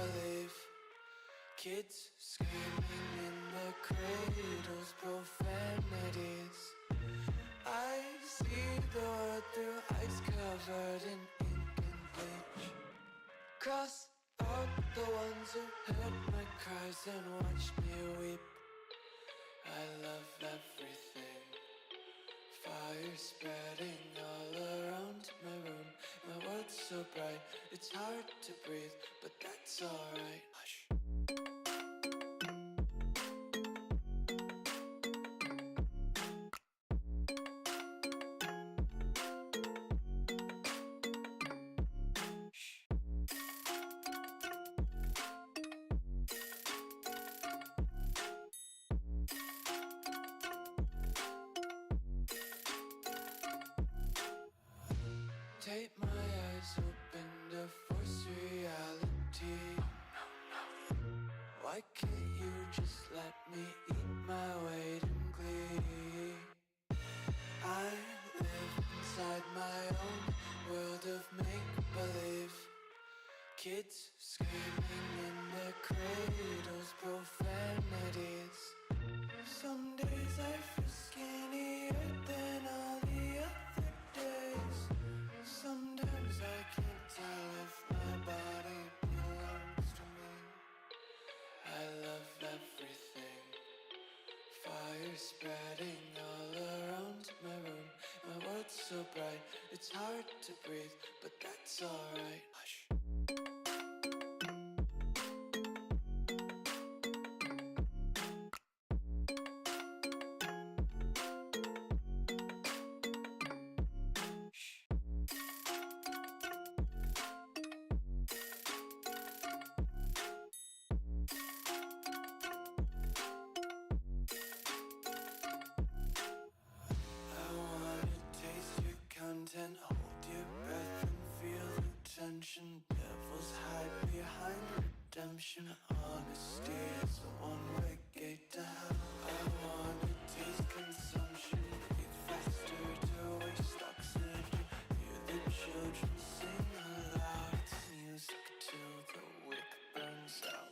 believe. Kids screaming in the cradles, profanities. I see the world through ice covered in ink and bleach. Cross out the ones who heard my cries and watched me weep. I love everything. Fire spreading all around my room. My world's so bright, it's hard to breathe, but that's alright. Hush. Take my eyes open to force reality. Why can't you just let me eat my weight in glee? I live inside my own world of make-believe. Kids screaming in their cradles, profanities. Some days I feel skinnier than all the other days. Sometimes I can't tell if my body belongs to me. I love everything. Fire spreading all around my room. My world's so bright, it's hard to breathe, but that's alright. Hush. Content, hold your breath and feel the tension. Devils hide behind redemption. Honesty is a one-way gate to hell. I wanna taste consumption. Breathe faster to waste oxygen. Hear the children sing aloud. It's music till the wick burns out.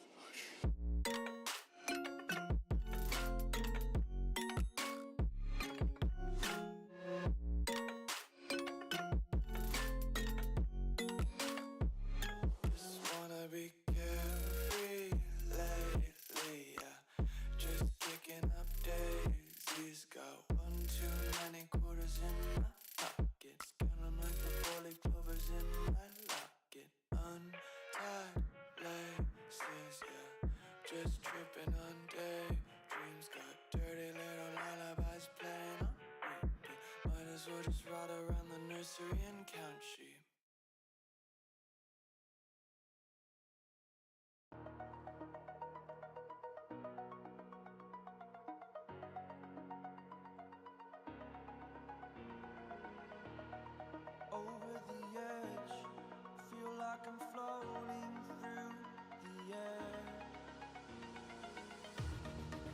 Be carefree lately, yeah. Just kicking up daisies. Got one too many quarters in my pockets. Counting like the 4-leaf clovers in my locket. Untied laces, yeah. Just tripping on daydreams. Got dirty little lullabies playing on repeat. Might as well just ride around the nursery and count sheep. Over the edge, feel like I'm floating through the air.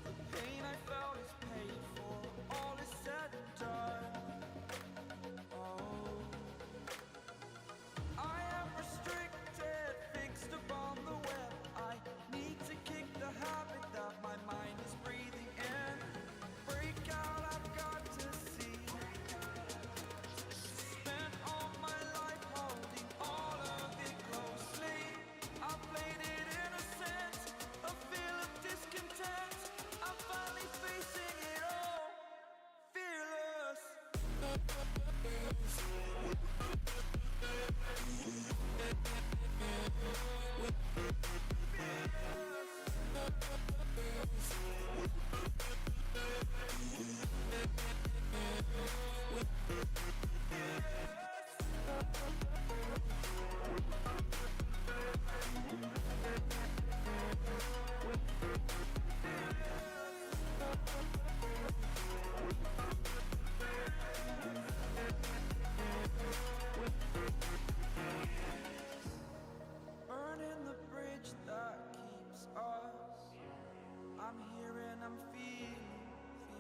The pain I felt is paid for, all is said and done. Oh, I am restricted, fixed upon the web. I need to kick the habit that my mind is breathing in. Break out, I've got to see. Burning the bridge that keeps us. I'm here and I'm fearless.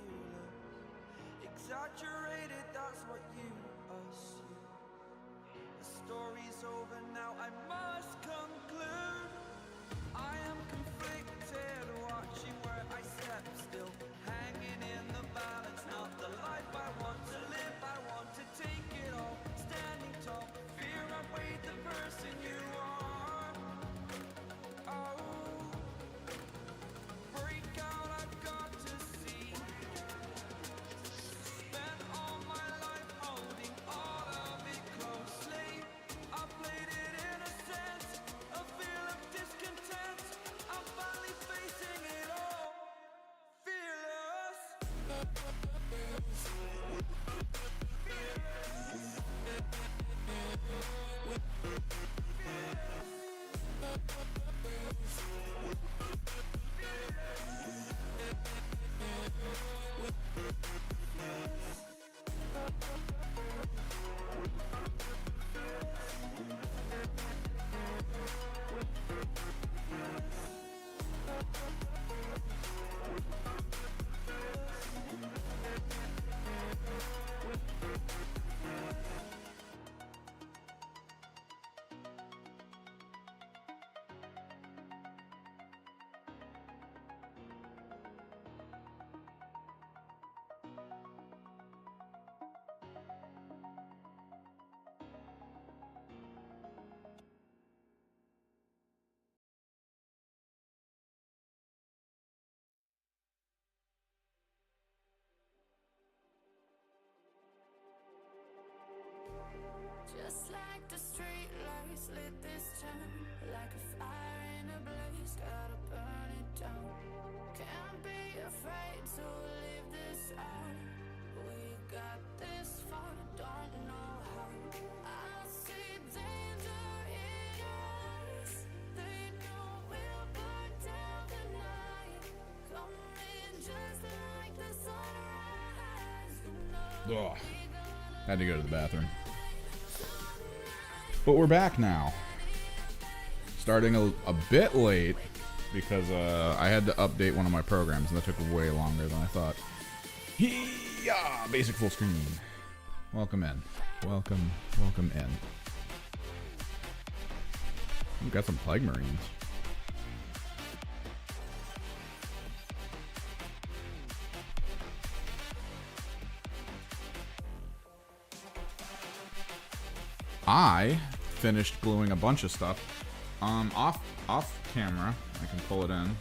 Exaggerated, that's what you assume. The story's over now, I must conclude. Just like the street lights lit this town, like a fire in a blaze, gotta burn it down. Can't be afraid to leave this out. We got this far, don't know how. I see danger in us. They know we'll burn down the night. Coming just like the sunrise. You know. Ugh. Had to go to the bathroom. But we're back now. Starting a bit late because I had to update one of my programs and that took way longer than I thought. Yeah, basic full screen. Welcome in. Welcome in. We've got some Plague Marines. I finished gluing a bunch of stuff. Off camera, I can pull it in.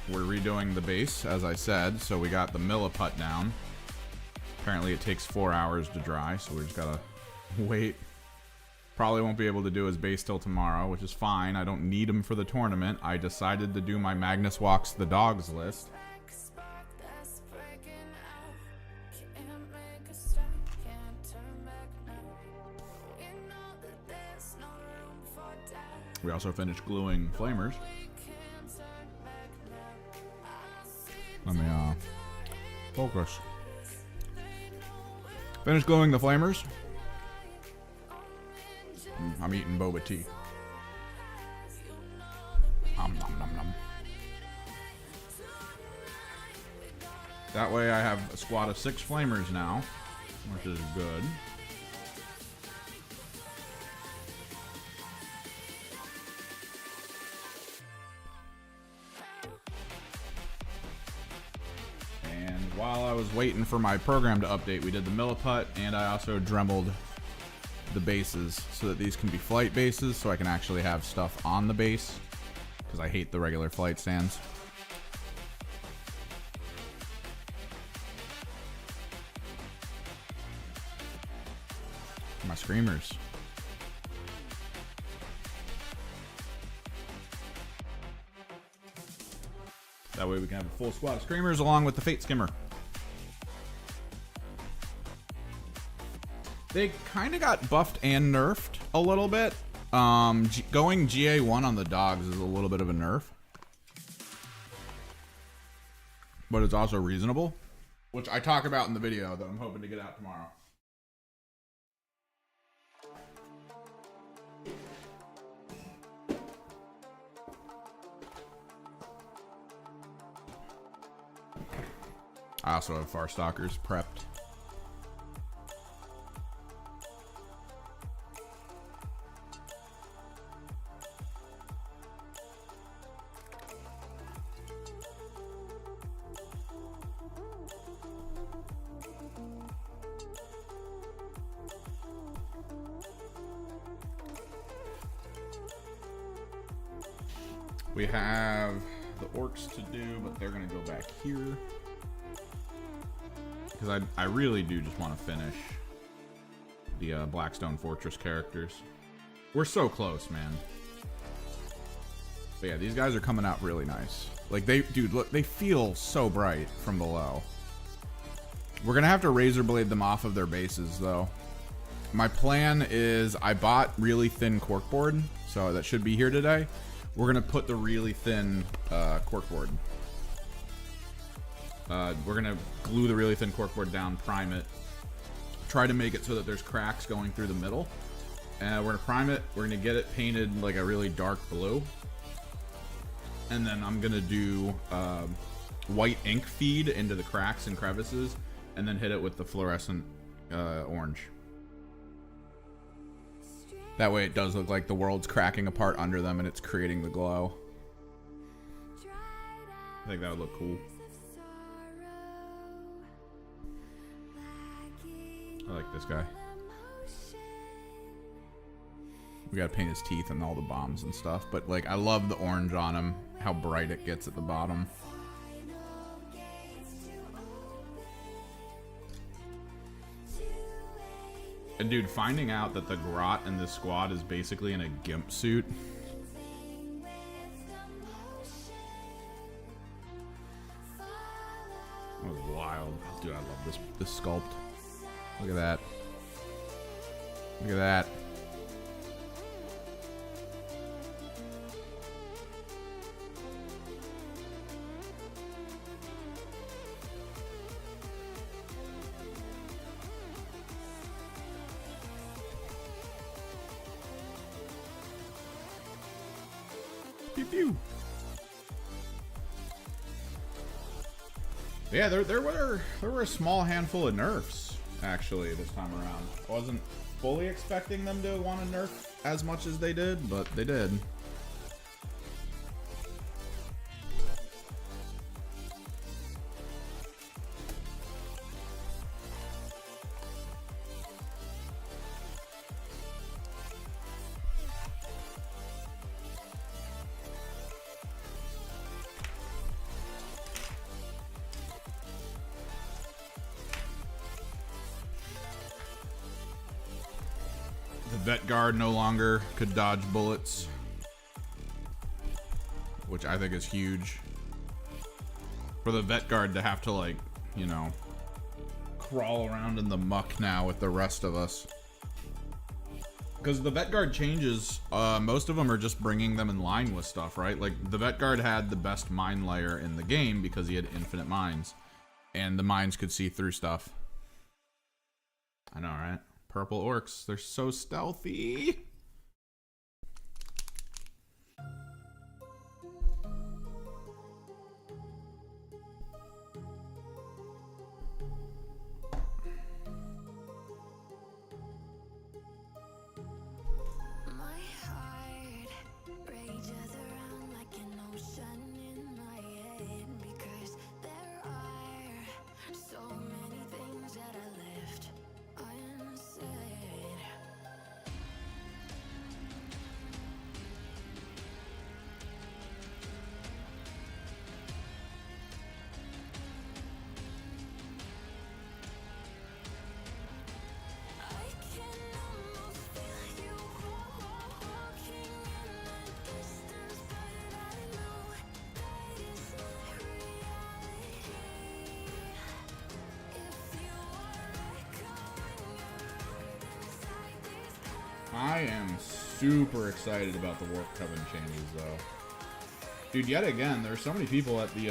We're redoing the base, as I said, so we got the milliput down. Apparently it takes 4 hours to dry, so we just gotta wait. Probably won't be able to do his base till tomorrow, which is fine. I don't need him for the tournament. I decided to do my Magnus Walks the Dogs list. We also finished gluing flamers. Let me focus. Finished gluing the flamers. I'm eating boba tea. Nom, nom, nom, nom. That way I have a squad of 6 flamers now, which is good. While I was waiting for my program to update, we did the milliput, and I also dremeled the bases so that these can be flight bases, so I can actually have stuff on the base, because I hate the regular flight stands. My screamers. That way we can have a full squad of screamers along with the Fate Skimmer. They kind of got buffed and nerfed a little bit. Going GA1 on the dogs is a little bit of a nerf. But it's also reasonable. Which I talk about in the video that I'm hoping to get out tomorrow. I also have Farstalkers prepped. We have the orcs to do, but they're going to go back here. Because I really do just want to finish the Blackstone Fortress characters. We're so close, man. But yeah, these guys are coming out really nice. Like, dude, look, they feel so bright from below. We're gonna have to razor blade them off of their bases, though. My plan is I bought really thin corkboard, so that should be here today. We're gonna put the really thin corkboard. We're gonna glue the really thin corkboard down, prime it, try to make it so that there's cracks going through the middle. And we're gonna prime it. We're gonna get it painted like a really dark blue, and then I'm gonna do white ink feed into the cracks and crevices, and then hit it with the fluorescent orange. That way it does look like the world's cracking apart under them and it's creating the glow. I think that would look cool. I like this guy. We gotta paint his teeth and all the bombs and stuff, but like I love the orange on him, how bright it gets at the bottom. And dude, finding out that the grot in this squad is basically in a gimp suit. That was wild. Dude, I love this sculpt. Look at that. Look at that. Pew pew. Yeah, there were a small handful of nerfs actually this time around. I wasn't fully expecting them to want to nerf as much as they did, but they did. Vet guard no longer could dodge bullets, which I think is huge. For the vet guard to have to, like, you know, crawl around in the muck now with the rest of us. Because the vet guard changes, most of them are just bringing them in line with stuff, right? Like, the vet guard had the best mine layer in the game because he had infinite mines. And the mines could see through stuff. I know, right? Purple orcs, they're so stealthy. I am super excited about the Warp Coven changes, though. Dude, yet again, there's so many people at the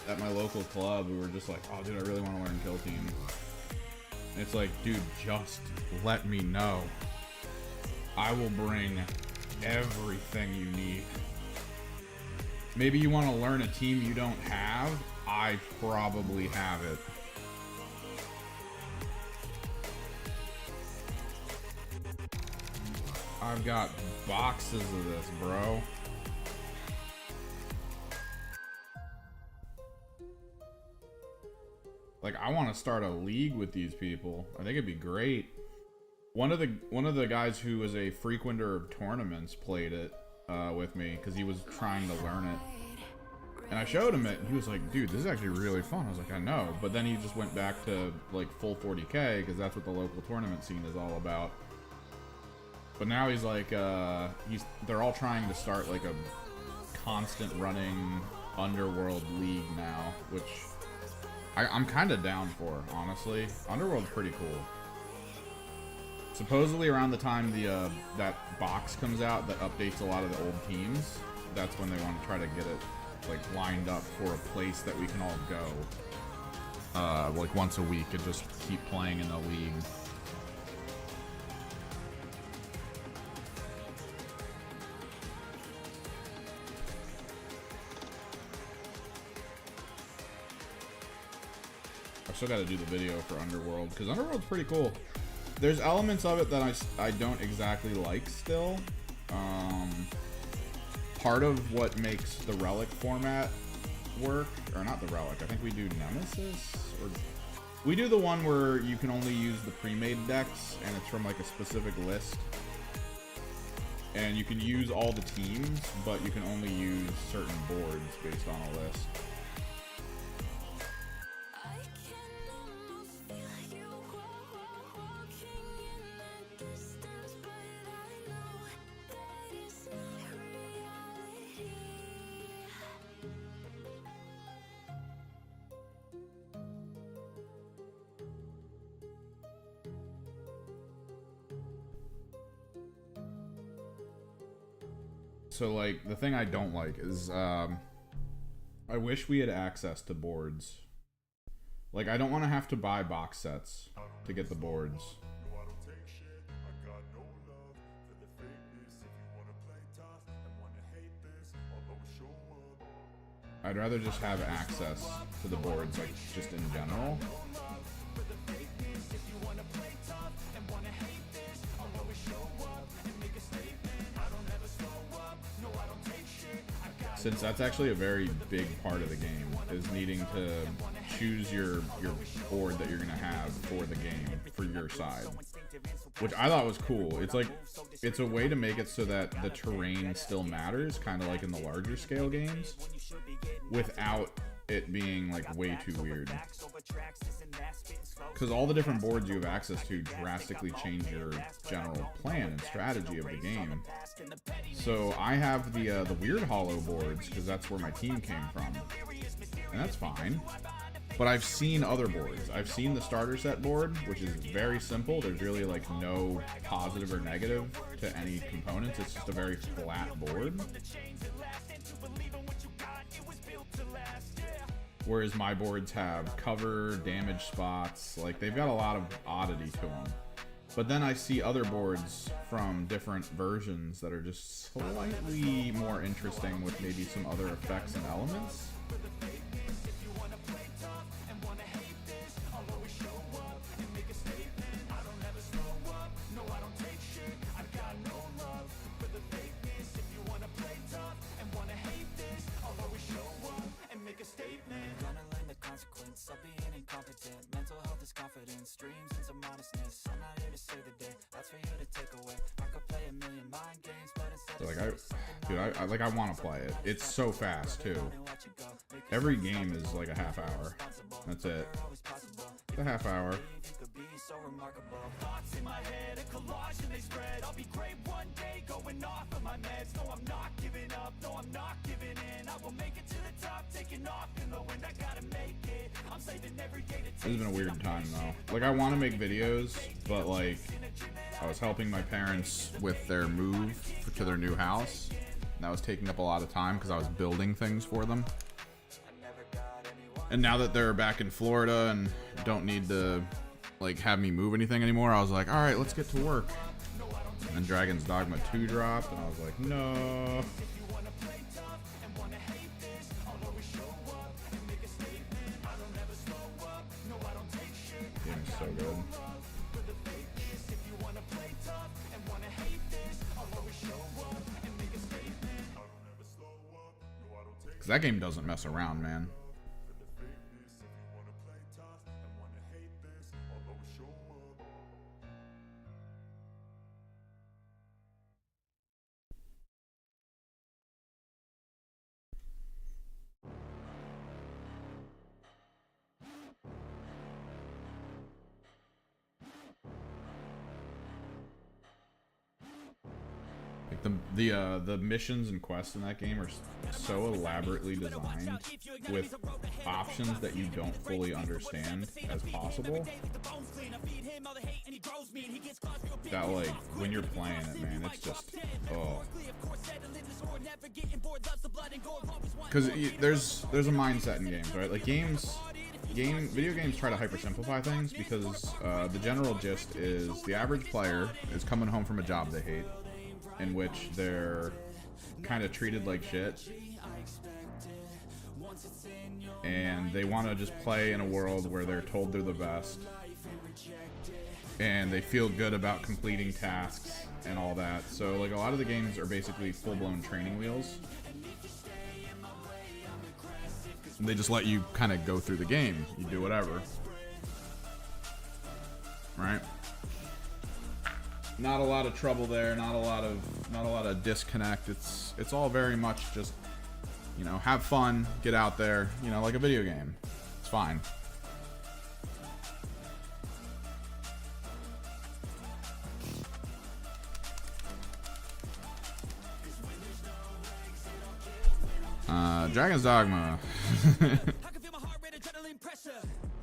at my local club who were just like, oh, dude, I really want to learn Kill Team. And it's like, dude, just let me know. I will bring everything you need. Maybe you want to learn a team you don't have? I probably have it. I've got boxes of this, bro. Like, I want to start a league with these people. I think it'd be great. One of the guys who was a frequenter of tournaments played it with me because he was trying to learn it. And I showed him it, and he was like, dude, this is actually really fun. I was like, I know. But then he just went back to, like, full 40K because that's what the local tournament scene is all about. But now he's like, they're all trying to start like a constant running underworld league now, which I'm kind of down for, honestly. Underworld's pretty cool. Supposedly around the time the that box comes out that updates a lot of the old teams, that's when they want to try to get it like lined up for a place that we can all go. Like once a week and just keep playing in the league. I still got to do the video for Underworld because Underworld's pretty cool. There's elements of it that I don't exactly like still. Part of what makes the Relic format work, or not the Relic, I think we do Nemesis, or we do the one where you can only use the pre-made decks and it's from like a specific list. And you can use all the teams, but you can only use certain boards based on a list. So, like, the thing I don't like is, I wish we had access to boards. Like, I don't want to have to buy box sets to get the boards. I'd rather just have access to the boards, like, just in general. Since that's actually a very big part of the game, is needing to choose your board that you're gonna have for the game, for your side. Which I thought was cool. It's like, it's a way to make it so that the terrain still matters, kind of like in the larger scale games, without it being like way too weird. Because all the different boards you have access to drastically change your general plan and strategy of the game. So I have the weird hollow boards because that's where my team came from, and that's fine. But I've seen other boards. I've seen the starter set board, which is very simple. There's really like no positive or negative to any components. It's just a very flat board. Whereas my boards have cover, damage spots, like they've got a lot of oddity to them. But then I see other boards from different versions that are just slightly more interesting with maybe some other effects and elements. I want to play it. It's so fast too. Every game is like a half hour. That's it. It's a half hour. This has been a weird time though. Like I want to make videos, but like I was helping my parents with their move to their new house. That was taking up a lot of time because I was building things for them. And now that they're back in Florida and don't need to like have me move anything anymore, I was like, all right, let's get to work. And then Dragon's Dogma 2 dropped, and I was like, no. Game's so good. Because that game doesn't mess around, man. The missions and quests in that game are so elaborately designed with options that you don't fully understand as possible. That, like, when you're playing it, man, it's just, oh. Because there's a mindset in games, right? Like, video games try to hypersimplify things because the general gist is the average player is coming home from a job they hate, in which they're kind of treated like shit, and they want to just play in a world where they're told they're the best, and they feel good about completing tasks and all that. So, like, a lot of the games are basically full-blown training wheels. They just let you kind of go through the game. You do whatever, right? Not a lot of trouble there. Not a lot of disconnect. It's all very much just, you know, have fun, get out there. You know, like a video game. It's fine. Dragon's Dogma.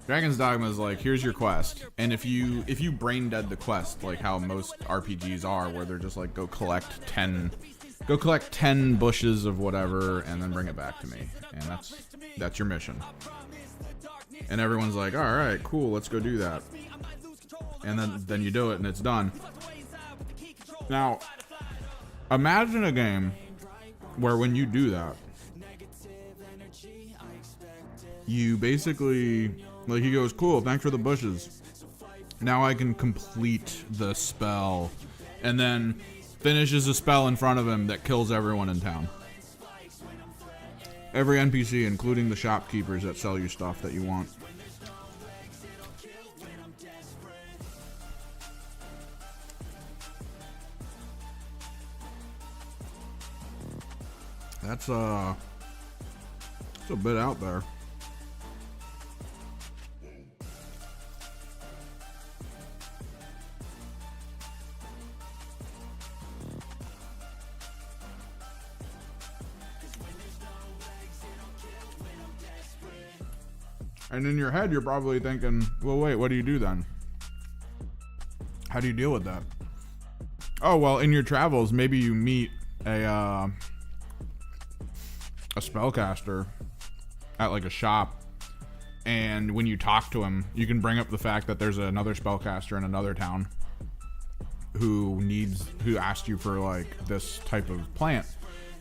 Dragon's Dogma is like, here's your quest, and if you brain dead the quest, like how most RPGs are, where they're just like, go collect 10 bushes of whatever and then bring it back to me, and that's your mission. And everyone's like, all right, cool, let's go do that. And then you do it and it's done. Now, imagine a game where when you do that, you basically, like, he goes, cool, thanks for the bushes. Now I can complete the spell. And then finishes a spell in front of him that kills everyone in town. Every NPC, including the shopkeepers that sell you stuff that you want. That's a bit out there. And in your head, you're probably thinking, well, wait, what do you do then? How do you deal with that? Oh, well, in your travels, maybe you meet a spellcaster at like a shop, and when you talk to him, you can bring up the fact that there's another spellcaster in another town who asked you for like this type of plant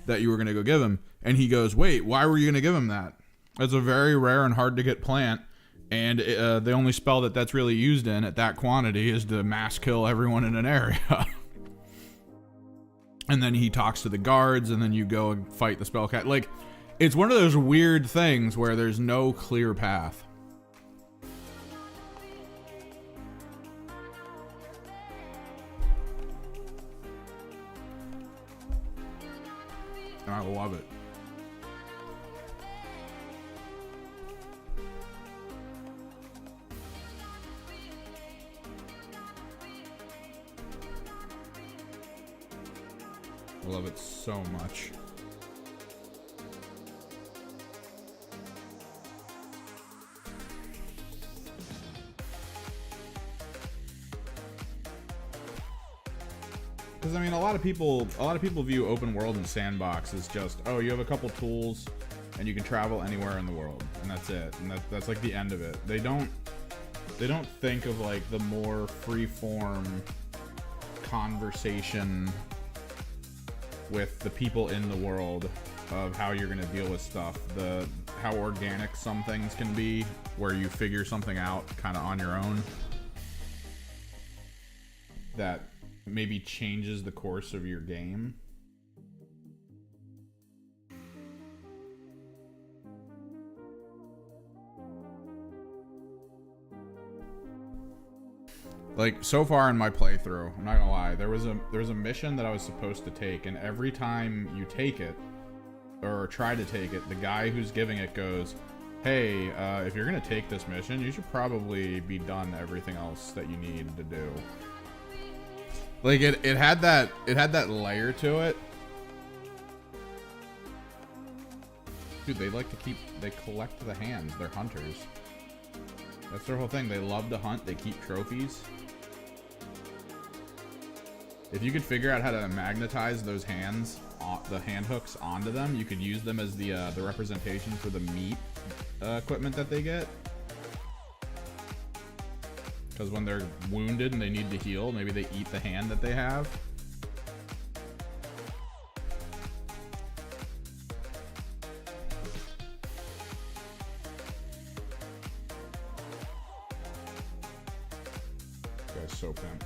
that you were going to go give him, and he goes, wait, why were you going to give him that? It's a very rare and hard to get plant, and the only spell that's really used in at that quantity is to mass kill everyone in an area. And then he talks to the guards, and then you go and fight the spellcat. Like, it's one of those weird things where there's no clear path. And I love it. I love it so much. Because I mean, a lot of people view open world and sandbox as just, oh, you have a couple tools and you can travel anywhere in the world, and that's it, and that's like the end of it. They don't think of like the more free form conversation with the people in the world of how you're going to deal with stuff, how organic some things can be, where you figure something out kind of on your own that maybe changes the course of your game. Like, so far in my playthrough, I'm not gonna lie, there was a mission that I was supposed to take, and every time you take it, or try to take it, the guy who's giving it goes, hey, if you're gonna take this mission, you should probably be done everything else that you need to do. Like, it had that layer to it. Dude, they like to they collect the hands. They're hunters. That's their whole thing. They love to hunt. They keep trophies. If you could figure out how to magnetize those hands, the hand hooks onto them, you could use them as the representation for the meat equipment that they get. Because when they're wounded and they need to heal, maybe they eat the hand that they have. This guy's so pimp.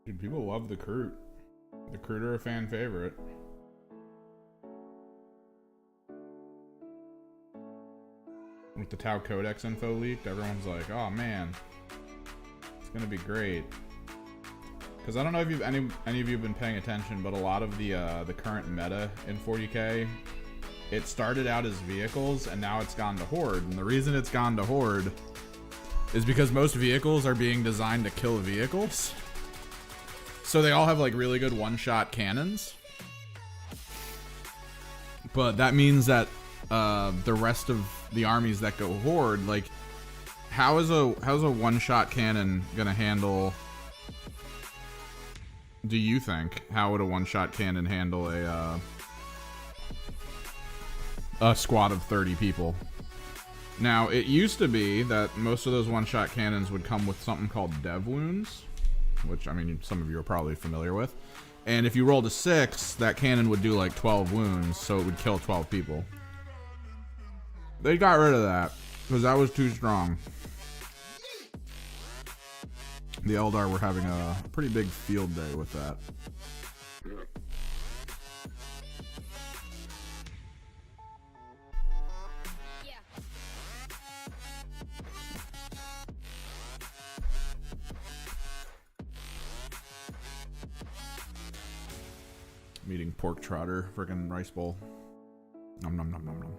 Dude, people love the Kroot. The Kroot are a fan favorite. With the Tau Codex info leaked, everyone's like, oh man, it's gonna be great. Because I don't know if any of you have been paying attention, but a lot of the current meta in 40k, it started out as vehicles and now it's gone to Horde. And the reason it's gone to Horde is because most vehicles are being designed to kill vehicles. So they all have like really good one-shot cannons, but that means that the rest of the armies that go Horde, like, how's a one-shot cannon gonna handle? Do you think how would a one-shot cannon handle a squad of 30 people? Now it used to be that most of those one-shot cannons would come with something called dev wounds, which, I mean, some of you are probably familiar with. And if you rolled a 6, that cannon would do like 12 wounds, so it would kill 12 people. They got rid of that, because that was too strong. The Eldar were having a pretty big field day with that. I'm eating pork trotter, freaking rice bowl. Nom nom nom nom nom.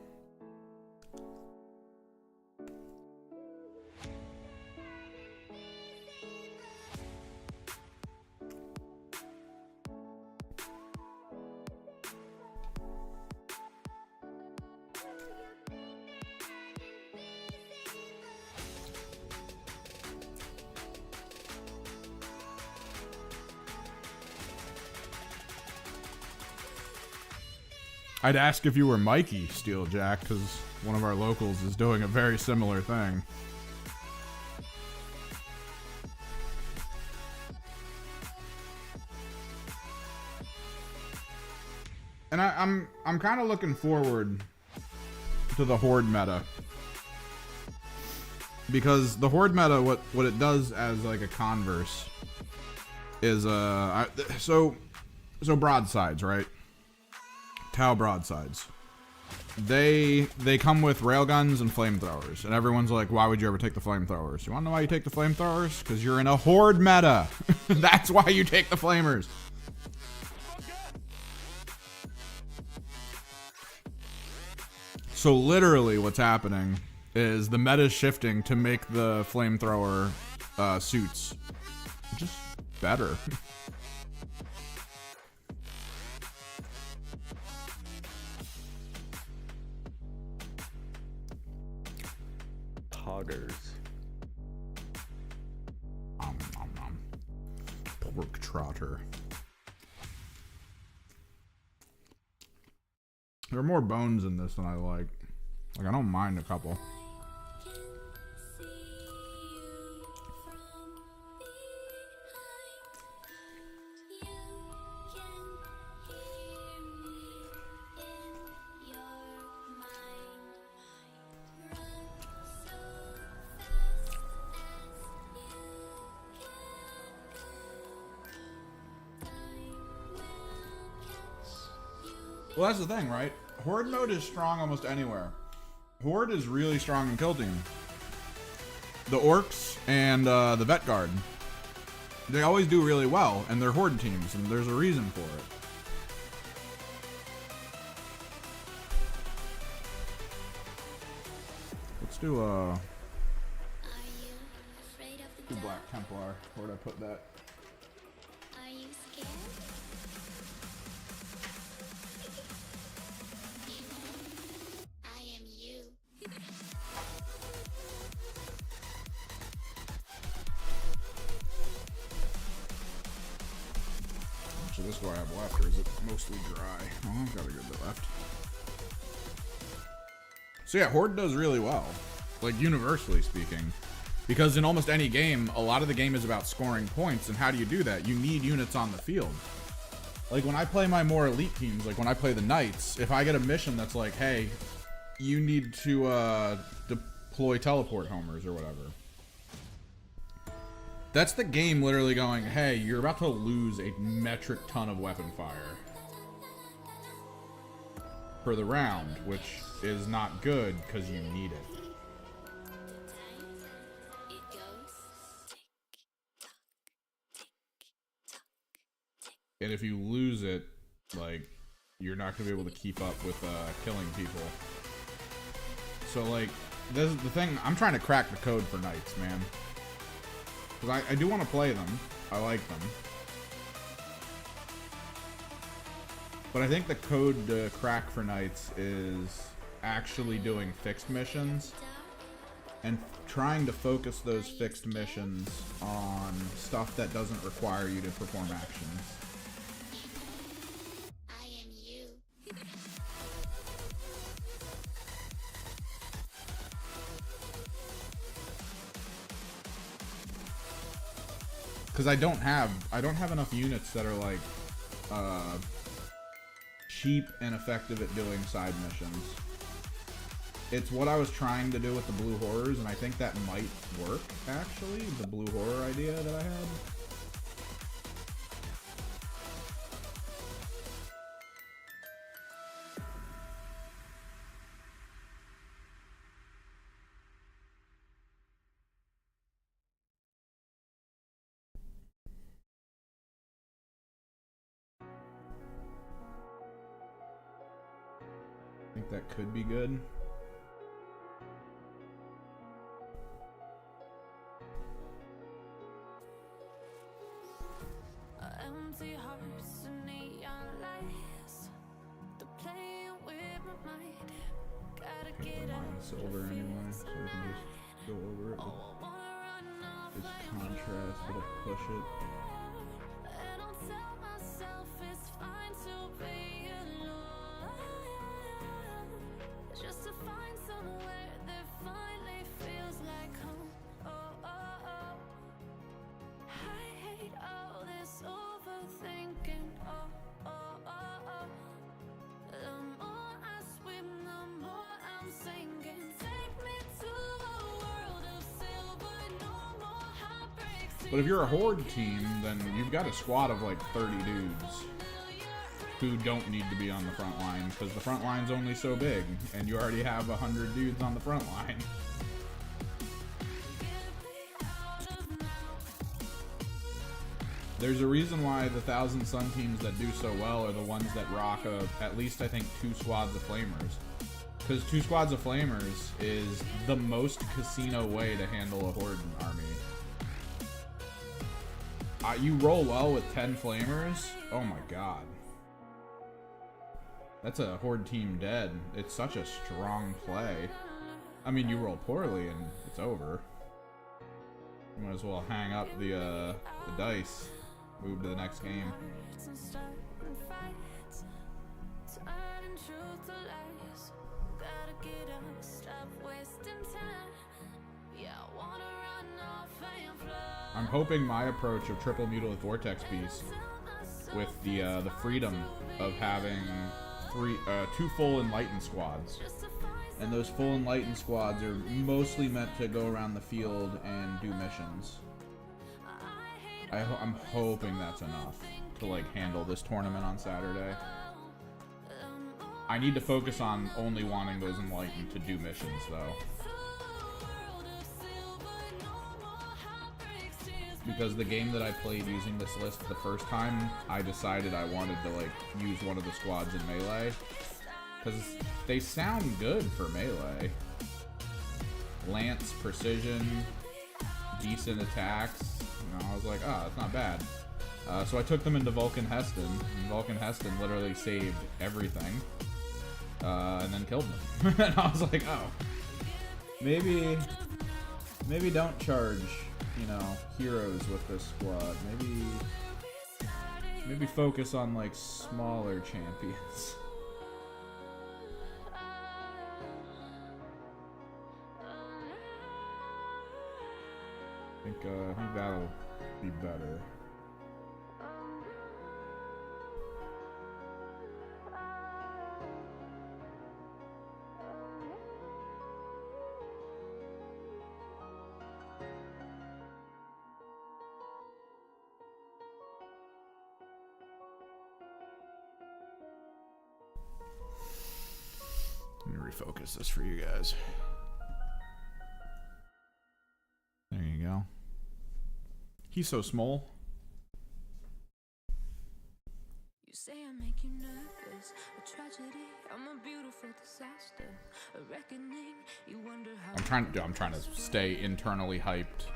I'd ask if you were Mikey Steeljack, because one of our locals is doing a very similar thing. And I'm kind of looking forward to the Horde meta, because the Horde meta, what it does as like a converse is so broadsides, right? Tau broadsides. They come with railguns and flamethrowers, and everyone's like, why would you ever take the flamethrowers? You want to know why you take the flamethrowers? Because you're in a Horde meta. That's why you take the flamers. So literally what's happening is the meta is shifting to make the flamethrower suits just better. Poggers. Pork trotter. There are more bones in this than I like. Like, I don't mind a couple. Well, that's the thing, right? Horde mode is strong almost anywhere. Horde is really strong in Kill Team. The Orcs and the Vet Guard, they always do really well, and they're Horde teams, and there's a reason for it. Let's do Black Templar. Where'd I put that? Are you scared? I am you. So this is what I have left, or is it mostly dry? Oh, I've got a good bit left. So yeah, Horde does really well, like universally speaking, because in almost any game, a lot of the game is about scoring points, and how do you do that? You need units on the field. Like when I play my more elite teams, like when I play the Knights, if I get a mission that's like, hey, you need to deploy teleport homers or whatever, that's the game literally going, hey, you're about to lose a metric ton of weapon fire for the round, which is not good because you need it. It goes And if you lose it, like, you're not gonna be able to keep up with killing people. So like, this is the thing. I'm trying to crack the code for Knights, man. Because I do want to play them. I like them. But I think the code to crack for Knights is actually doing fixed missions and trying to focus those fixed missions on stuff that doesn't require you to perform actions. I am you. Because I don't have enough units that are like cheap and effective at doing side missions. It's what I was trying to do with the Blue Horrors, and I think that might work, actually, the Blue Horror idea that I had. I think that could be good. Empty hearts and neon lights. They're playing with my mind. Gotta get up. Silver anyway, so we can just go over it with its contrast. It'll push it. And I'll tell myself it's fine to be alone. Just to find somewhere that finally feels like home. Oh, oh, oh. I hate all this overthinking. Oh, oh, oh, oh. The more I swim, the more I'm sinking. Take me to a world of silver, no more heartbreaks. But if you're a Horde team, then you've got a squad of like 30 dudes who don't need to be on the front line, because the front line's only so big, and you already have 100 dudes on the front line. There's a reason why the Thousand Sun teams that do so well are the ones that rock at least, I think, 2 squads of Flamers. Because 2 squads of Flamers is the most casino way to handle a Horde army. You roll well with 10 Flamers, oh my god. That's a Horde team dead. It's such a strong play. I mean, you roll poorly and it's over. You might as well hang up the dice. Move to the next game. I'm hoping my approach of triple Mutilith Vortex Beast with the freedom of having 2 full Enlightened squads. And those full Enlightened squads are mostly meant to go around the field and do missions. I'm hoping that's enough to like handle this tournament on Saturday. I need to focus on only wanting those enlightened to do missions, though. Because the game that I played using this list the first time, I decided I wanted to, like, use one of the squads in melee. Because they sound good for melee. Lance, precision, decent attacks. You know, I was like, oh, that's not bad. So I took them into Vulcan Heston, and Vulcan Heston literally saved everything. And then killed them. And I was like, oh. Maybe don't charge, you know, heroes with this squad. Maybe focus on, like, smaller champions. I think that'll be better. Let me refocus this for you guys. There you go. He's so small. You say I make you nervous, a tragedy, I'm a beautiful disaster, a reckoning, you wonder how I'm trying to stay internally hyped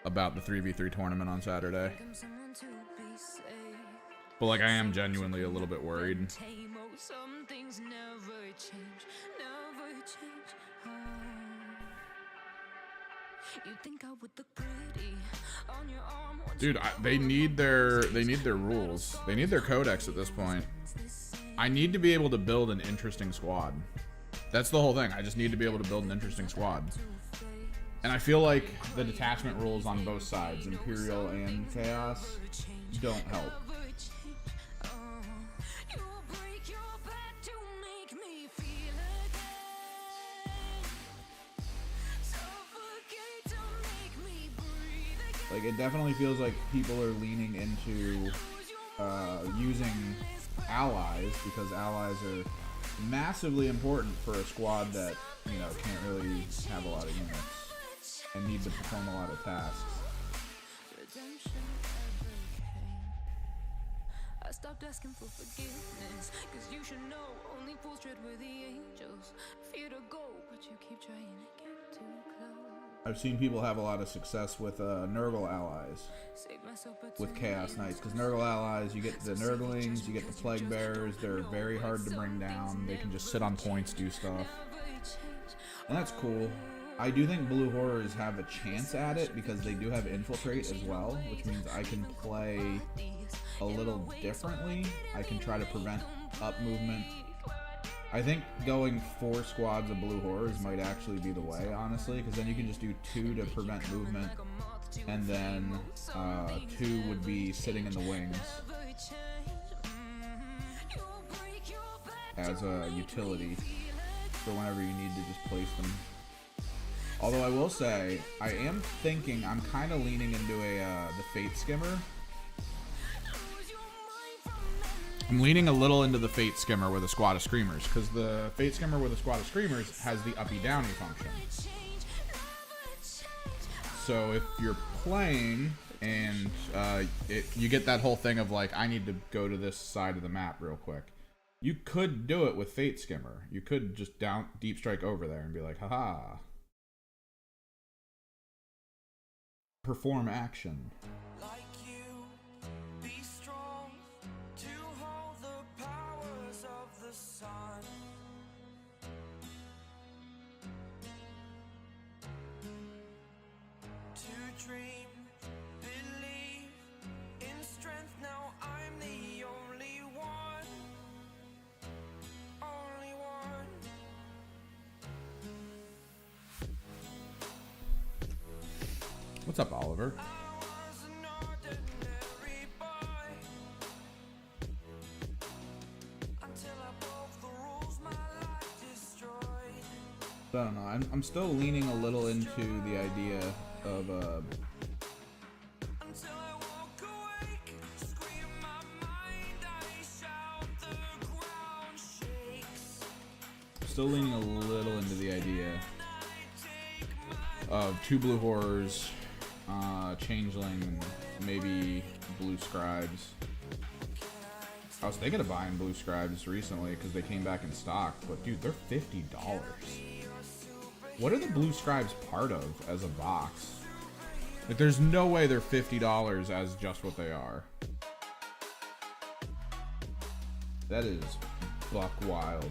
about the 3v3 tournament on Saturday. I'm someone to be saved. But like I am genuinely a little bit worried. Tame, oh, some things never change, never change. Oh. You think I would look pretty on your arm? Dude, they need their rules. They need their codex at this point. I need to be able to build an interesting squad. That's the whole thing. I just need to be able to build an interesting squad. And I feel like the detachment rules on both sides, Imperial and Chaos, don't help. Like, it definitely feels like people are leaning into using allies, because allies are massively important for a squad that, you know, can't really have a lot of units and need to perform a lot of tasks. I stopped asking for forgiveness, cause you should know only fools tread where the angels fear to go, but you keep trying to get too close. I've seen people have a lot of success with Nurgle allies, with Chaos Knights, because Nurgle allies, you get the Nurglings, you get the Plague Bearers, they're very hard to bring down, they can just sit on points, do stuff, and that's cool. I do think Blue Horrors have a chance at it, because they do have Infiltrate as well, which means I can play a little differently. I can try to prevent up movement. I think going 4 squads of Blue Horrors might actually be the way, honestly, because then you can just do 2 to prevent movement, and then 2 would be sitting in the wings as a utility for whenever you need to just place them. Although I will say, I am thinking, I'm kind of leaning into the Fate Skimmer. I'm leaning a little into the Fate Skimmer with a squad of Screamers, because the Fate Skimmer with a squad of Screamers has the uppy-downy function. So if you're playing and you get that whole thing of like, I need to go to this side of the map real quick, you could do it with Fate Skimmer. You could just deep strike over there and be like, haha. Perform action. What's up, Oliver? I don't know. I'm still leaning a little into the idea of still leaning a little into the idea of 2 blue horrors, changeling, maybe blue scribes. I was thinking of buying blue scribes recently because they came back in stock, but dude, they're $50. What are the blue scribes part of as a box? Like, there's no way they're $50 as just what they are. That is buck wild.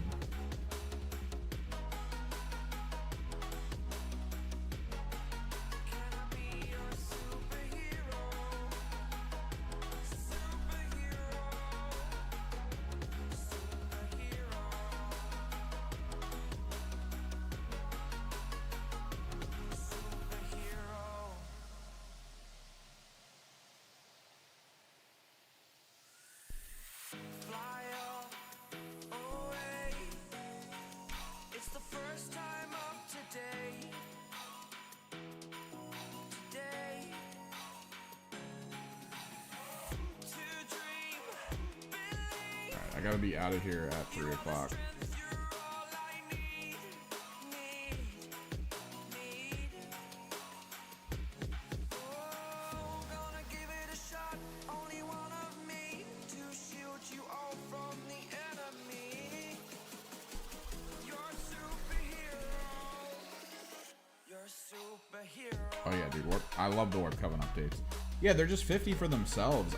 I gotta be out of here at 3 o'clock. Oh yeah, dude, I love the Warp Coven updates. Yeah, they're just 50 for themselves.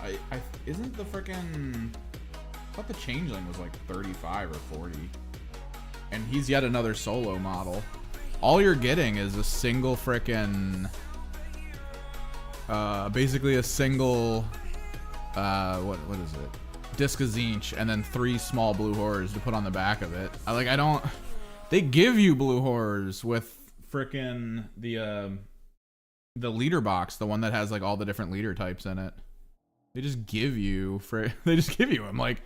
Isn't the frickin'... I thought the Changeling was like 35 or 40. And he's yet another solo model. All you're getting is a single frickin'... basically a single... what is it? Disc of Zinch, and then 3 small blue horrors to put on the back of it. I don't... They give you blue horrors with frickin' the leader box, the one that has like all the different leader types in it. They just give you them. Like,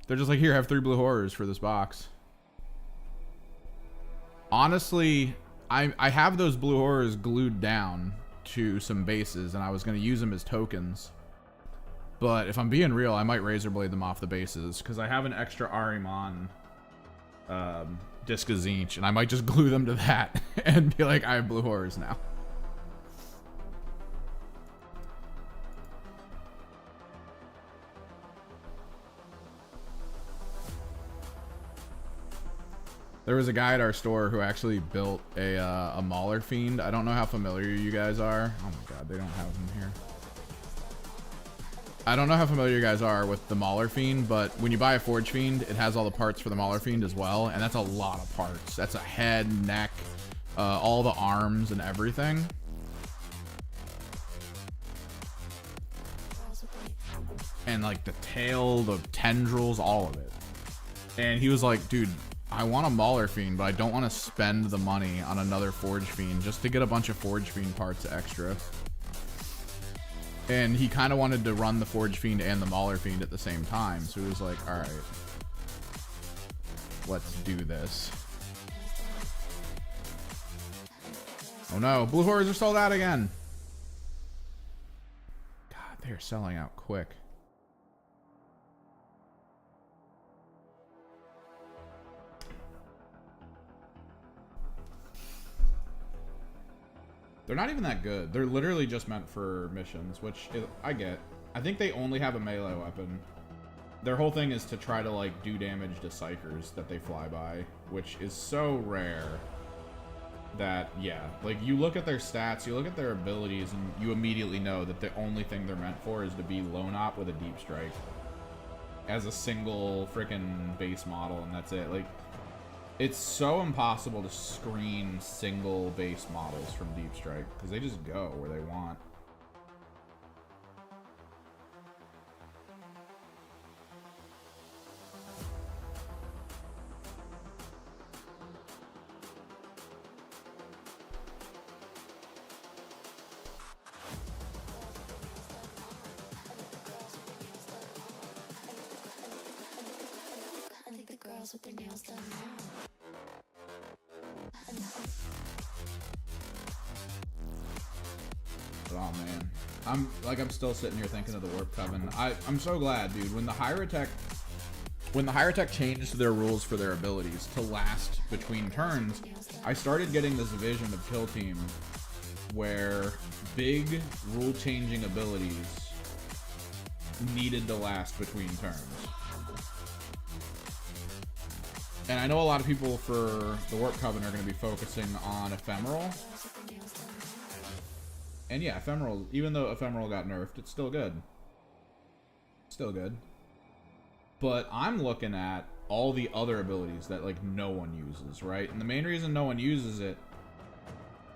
they're just like, here, have 3 blue horrors for this box. Honestly, I have those blue horrors glued down to some bases, and I was going to use them as tokens. But if I'm being real, I might razor blade them off the bases, because I have an extra Ahriman Disc of Zinch, and I might just glue them to that and be like, I have blue horrors now. There was a guy at our store who actually built a Mauler Fiend. I don't know how familiar you guys are. Oh my god, they don't have him here. I don't know how familiar you guys are with the Mauler Fiend, but when you buy a Forge Fiend, it has all the parts for the Mauler Fiend as well, and that's a lot of parts. That's a head, neck, all the arms and everything. And like the tail, the tendrils, all of it. And he was like, dude, I want a Mauler Fiend, but I don't want to spend the money on another Forge Fiend just to get a bunch of Forge Fiend parts extra. And he kind of wanted to run the Forge Fiend and the Mauler Fiend at the same time. So he was like, alright, let's do this. Oh no, blue horrors are sold out again. God, they're selling out quick. They're not even that good. They're literally just meant for missions, which I get. I think they only have a melee weapon. Their whole thing is to try to like do damage to psychers that they fly by, which is so rare that, yeah, like you look at their stats, you look at their abilities, and you immediately know that the only thing they're meant for is to be lone op with a deep strike as a single freaking base model, and that's it. Like, it's so impossible to screen single base models from Deep Strike because they just go where they want. I think the girls with their nails done now. Oh man, I'm still sitting here thinking of the Warp Coven. I'm so glad, dude. When the Hyrotech when the higher tech changed their rules for their abilities to last between turns, I started getting this vision of Kill Team where big rule-changing abilities needed to last between turns. And I know a lot of people for the Warp Coven are going to be focusing on Ephemeral. And yeah, Ephemeral, even though Ephemeral got nerfed, it's still good. Still good. But I'm looking at all the other abilities that like no one uses, right? And the main reason no one uses it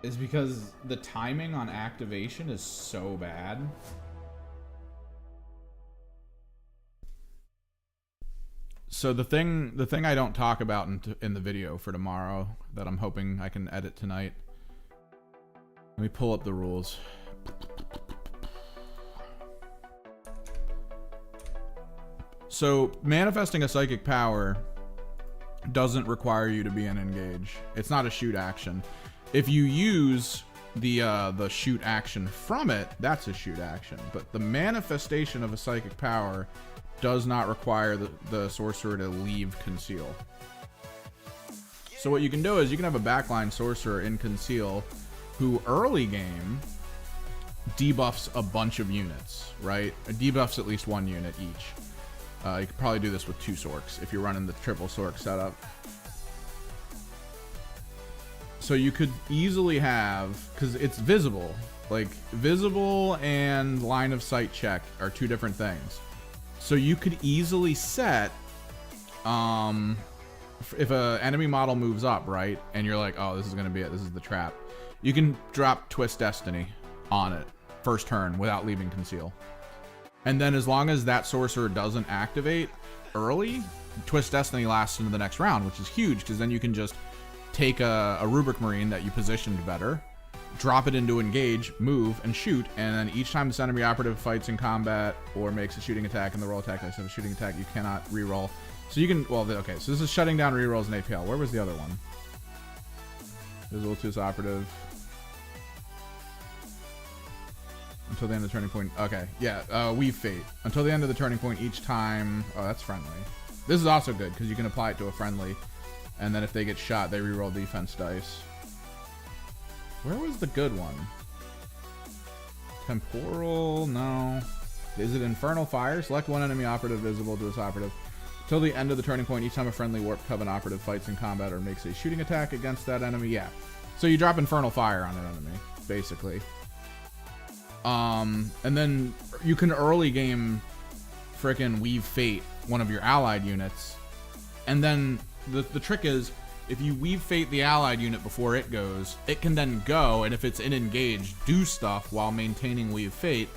is because the timing on activation is so bad. So the thing I don't talk about in the video for tomorrow that I'm hoping I can edit tonight. Let me pull up the rules. So manifesting a psychic power doesn't require you to be in engage. It's not a shoot action. If you use the shoot action from it, that's a shoot action. But the manifestation of a psychic power does not require the sorcerer to leave conceal. So what you can do is you can have a backline sorcerer in conceal who early game debuffs a bunch of units, right? It debuffs at least one unit each. You could probably do this with 2 Sorks if you're running the triple Sork setup. So you could easily have, because it's visible, like visible and line of sight check are 2 different things. So you could easily set, if a enemy model moves up, right, and you're like, oh, this is going to be it, this is the trap, you can drop Twist Destiny on it first turn without leaving conceal. And then as long as that sorcerer doesn't activate early, Twist Destiny lasts into the next round, which is huge, because then you can just take a Rubric Marine that you positioned better, drop it into engage, move, and shoot, and then each time this enemy operative fights in combat or makes a shooting attack in the roll attack dice of a shooting attack, you cannot reroll. So you can, well, okay, so this is shutting down rerolls in APL. Where was the other one? Visible to this operative. Until the end of the turning point. Okay, yeah, Weave Fate. Until the end of the turning point each time. Oh, that's friendly. This is also good because you can apply it to a friendly, and then if they get shot, they reroll defense dice. Where was the good one? Temporal? No. Is it Infernal Fire? Select one enemy operative visible to this operative. Till the end of the turning point, each time a friendly Warp Coven operative fights in combat or makes a shooting attack against that enemy. Yeah. So you drop Infernal Fire on an enemy, basically. And then you can early game frickin' Weave Fate one of your allied units. And then the trick is, if you Weave Fate the allied unit before it goes, it can then go, and if it's in engage, do stuff while maintaining Weave Fate.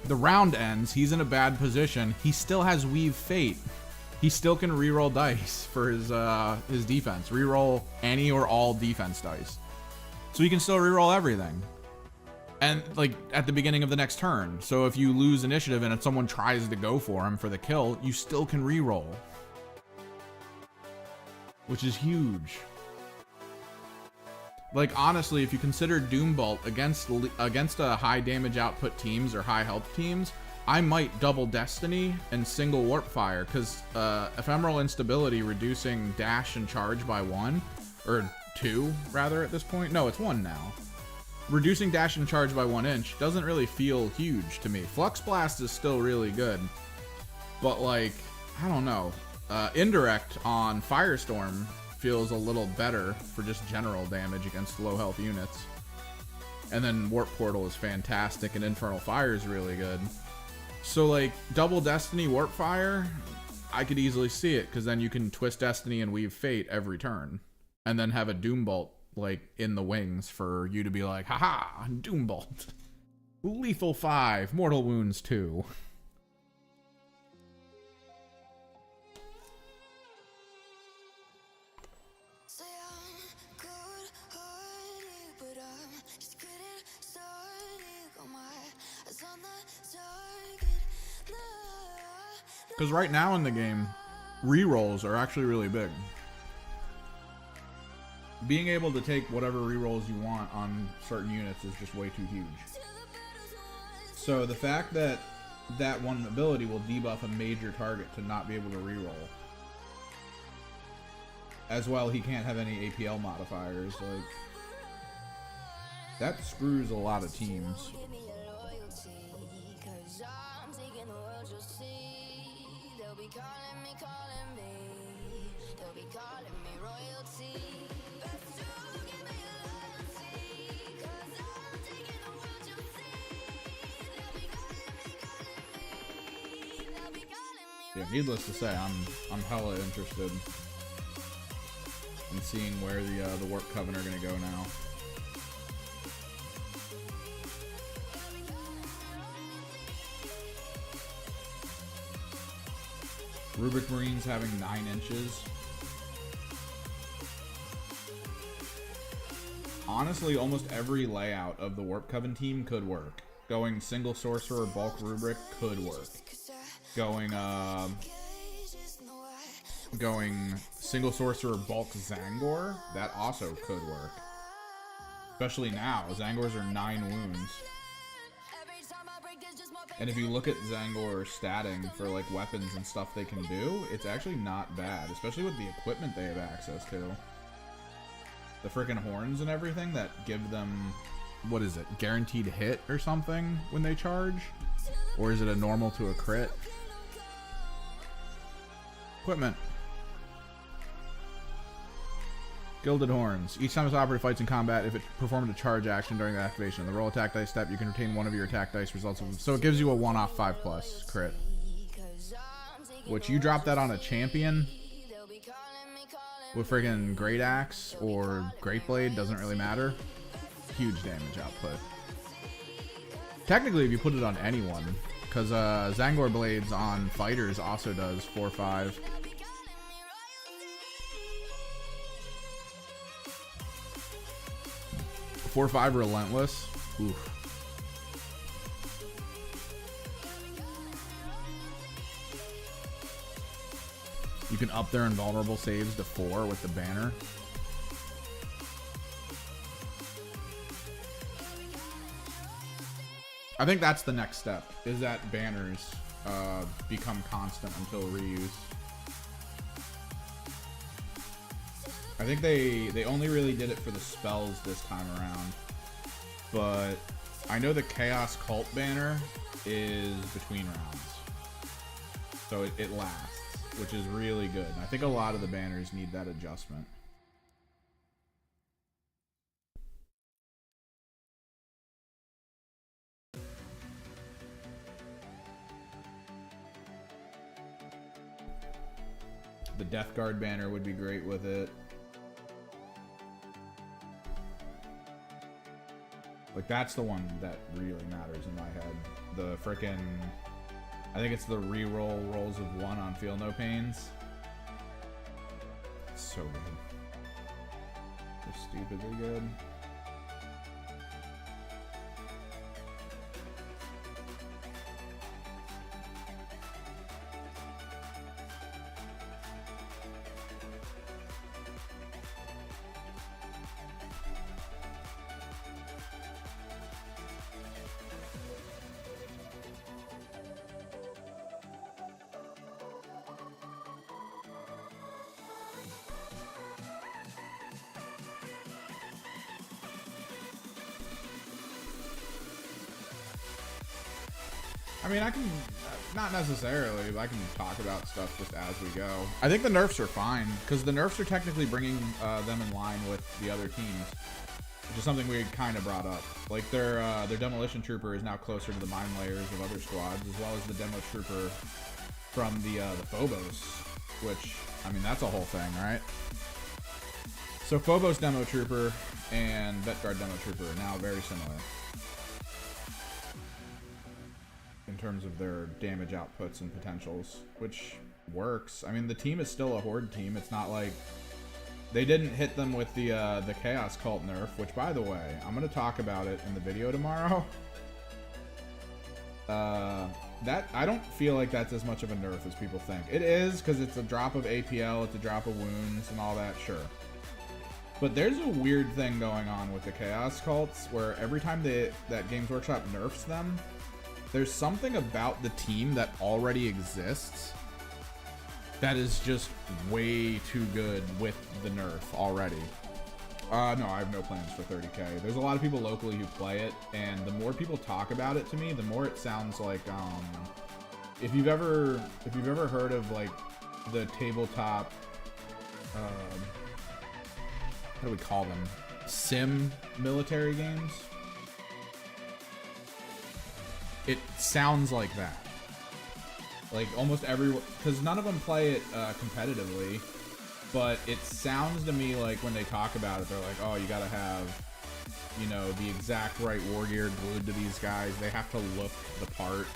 The round ends, he's in a bad position, he still has Weave Fate. He still can reroll dice for his defense. Reroll any or all defense dice. So he can still reroll everything. And like at the beginning of the next turn. So if you lose initiative and if someone tries to go for him for the kill, you still can reroll. Which is huge. Like honestly, if you consider Doombolt against a high damage output teams or high health teams, I might double Destiny and single Warp Fire, because Ephemeral Instability reducing dash and charge by 1, or 2 rather at this point. No, it's 1 now. Reducing dash and charge by 1 inch doesn't really feel huge to me. Flux Blast is still really good, but like, I don't know. Indirect on Firestorm feels a little better for just general damage against low health units. And then Warp Portal is fantastic, and Infernal Fire is really good. So like, double Destiny Warp Fire, I could easily see it, because then you can Twist Destiny and Weave Fate every turn. And then have a Doombolt like in the wings for you to be like, haha, Doombolt. Lethal 5, Mortal Wounds 2. Because right now in the game, rerolls are actually really big. Being able to take whatever rerolls you want on certain units is just way too huge. So the fact that that one ability will debuff a major target to not be able to reroll. As well, he can't have any APL modifiers. Like, that screws a lot of teams. Yeah, needless to say, I'm hella interested in seeing where the Warp Coven are gonna go now. Rubik Marines having 9 inches. Honestly, almost every layout of the Warp Coven team could work. Going single sorcerer bulk Rubik could work. Going single sorcerer bulk Zangor, that also could work. Especially now, Zangors are 9 wounds. And if you look at Zangor statting for like weapons and stuff they can do, it's actually not bad, especially with the equipment they have access to. The freaking horns and everything that give them, what is it, guaranteed hit or something when they charge? Or is it a normal to a crit? Equipment. Gilded Horns. Each time this operative fights in combat, if it performed a charge action during the activation of the roll attack dice step, you can retain one of your attack dice results of, so it gives you a 1-off 5+ crit. Which, you drop that on a champion with friggin' Great Axe or Great Blade, doesn't really matter. Huge damage output. Technically, if you put it on anyone, because Zangor Blades on fighters also does 4-5. 4-5 Relentless. Oof. You can up their invulnerable saves to 4 with the banner. I think that's the next step, is that banners become constant until reuse. I think they only really did it for the spells this time around, but I know the Chaos Cult banner is between rounds, so it lasts, which is really good. And I think a lot of the banners need that adjustment. The Death Guard banner would be great with it. Like, that's the one that really matters in my head. The frickin', I think it's the re-roll rolls of 1 on Feel No Pains. It's so good. So stupidly good. I mean, I can, not necessarily, but I can talk about stuff just as we go. I think the nerfs are fine, because the nerfs are technically bringing them in line with the other teams, which is something we kind of brought up. Like, their Demolition Trooper is now closer to the mine layers of other squads, as well as the Demo Trooper from the Phobos, which, I mean, that's a whole thing, right? So Phobos Demo Trooper and Vet Guard Demo Trooper are now very similar in terms of their damage outputs and potentials, which works. I mean, the team is still a Horde team. It's not like they didn't hit them with the Chaos Cult nerf, which, by the way, I'm going to talk about it in the video tomorrow. That, I don't feel like that's as much of a nerf as people think. It is, because it's a drop of APL, it's a drop of wounds and all that, sure. But there's a weird thing going on with the Chaos Cults, where every time that Games Workshop nerfs them, there's something about the team that already exists that is just way too good with the nerf already. No, I have no plans for 30K. There's a lot of people locally who play it, and the more people talk about it to me, the more it sounds like, if you've ever heard of like the tabletop, what do we call them? Sim military games? It sounds like that. Like almost everyone, because none of them play it competitively, but it sounds to me like when they talk about it, they're like, oh, you gotta have, you know, the exact right war gear glued to these guys. They have to look the part.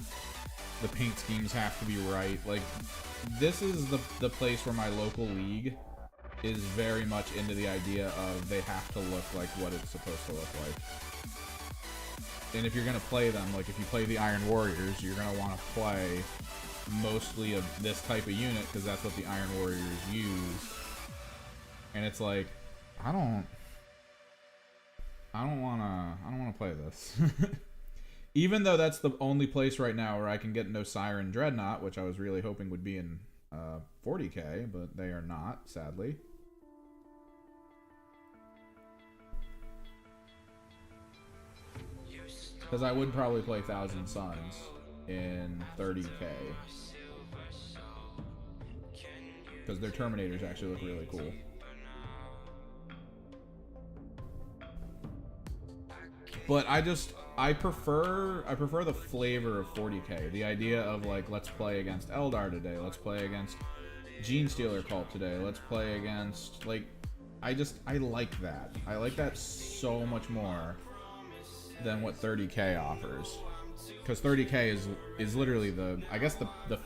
The paint schemes have to be right. Like, this is the place where my local league is very much into the idea of they have to look like what it's supposed to look like. And if you're going to play them, like if you play the Iron Warriors, you're going to want to play mostly of this type of unit because that's what the Iron Warriors use. And it's like, I don't want to play this. Even though that's the only place right now where I can get no Siren Dreadnought, which I was really hoping would be in 40K, but they are not, sadly. Because I would probably play Thousand Suns in 30K. Because their Terminators actually look really cool. But I prefer the flavor of 40K. The idea of like, let's play against Eldar today. Let's play against Genestealer Cult today. Let's play against, like, I like that. I like that so much more than what 30K offers. Because 30K is literally the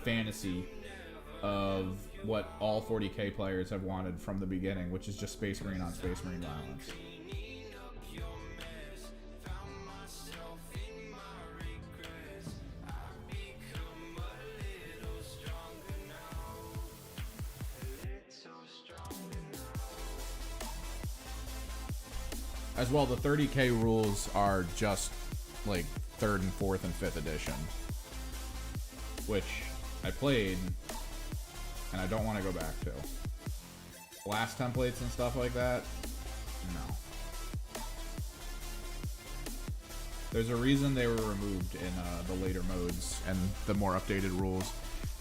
fantasy of what all 40K players have wanted from the beginning, which is just Space Marine on Space Marine violence. As well, the 30K rules are just like 3rd and 4th and 5th edition, which I played and I don't want to go back to. Blast templates and stuff like that, no. There's a reason they were removed in the later modes and the more updated rules.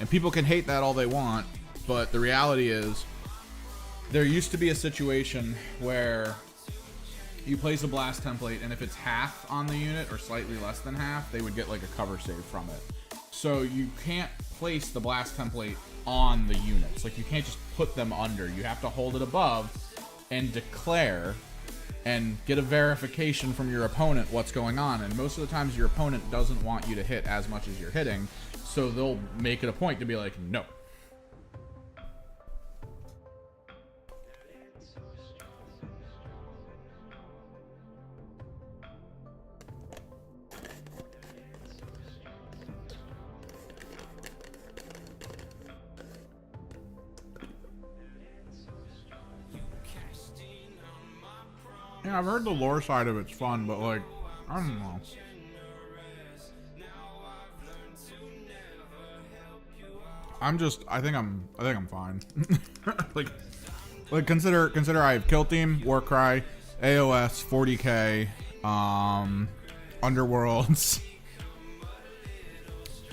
And people can hate that all they want, but the reality is there used to be a situation where you place a blast template, and if it's half on the unit or slightly less than half, they would get like a cover save from it. So you can't place the blast template on the units. Like, you can't just put them under. You have to hold it above and declare and get a verification from your opponent what's going on. And most of the times your opponent doesn't want you to hit as much as you're hitting, so they'll make it a point to be like, no. Yeah, I've heard the lore side of it's fun, but like, I don't know. I think I'm fine. like consider I have Kill Team, Warcry, AOS, 40K, Underworlds.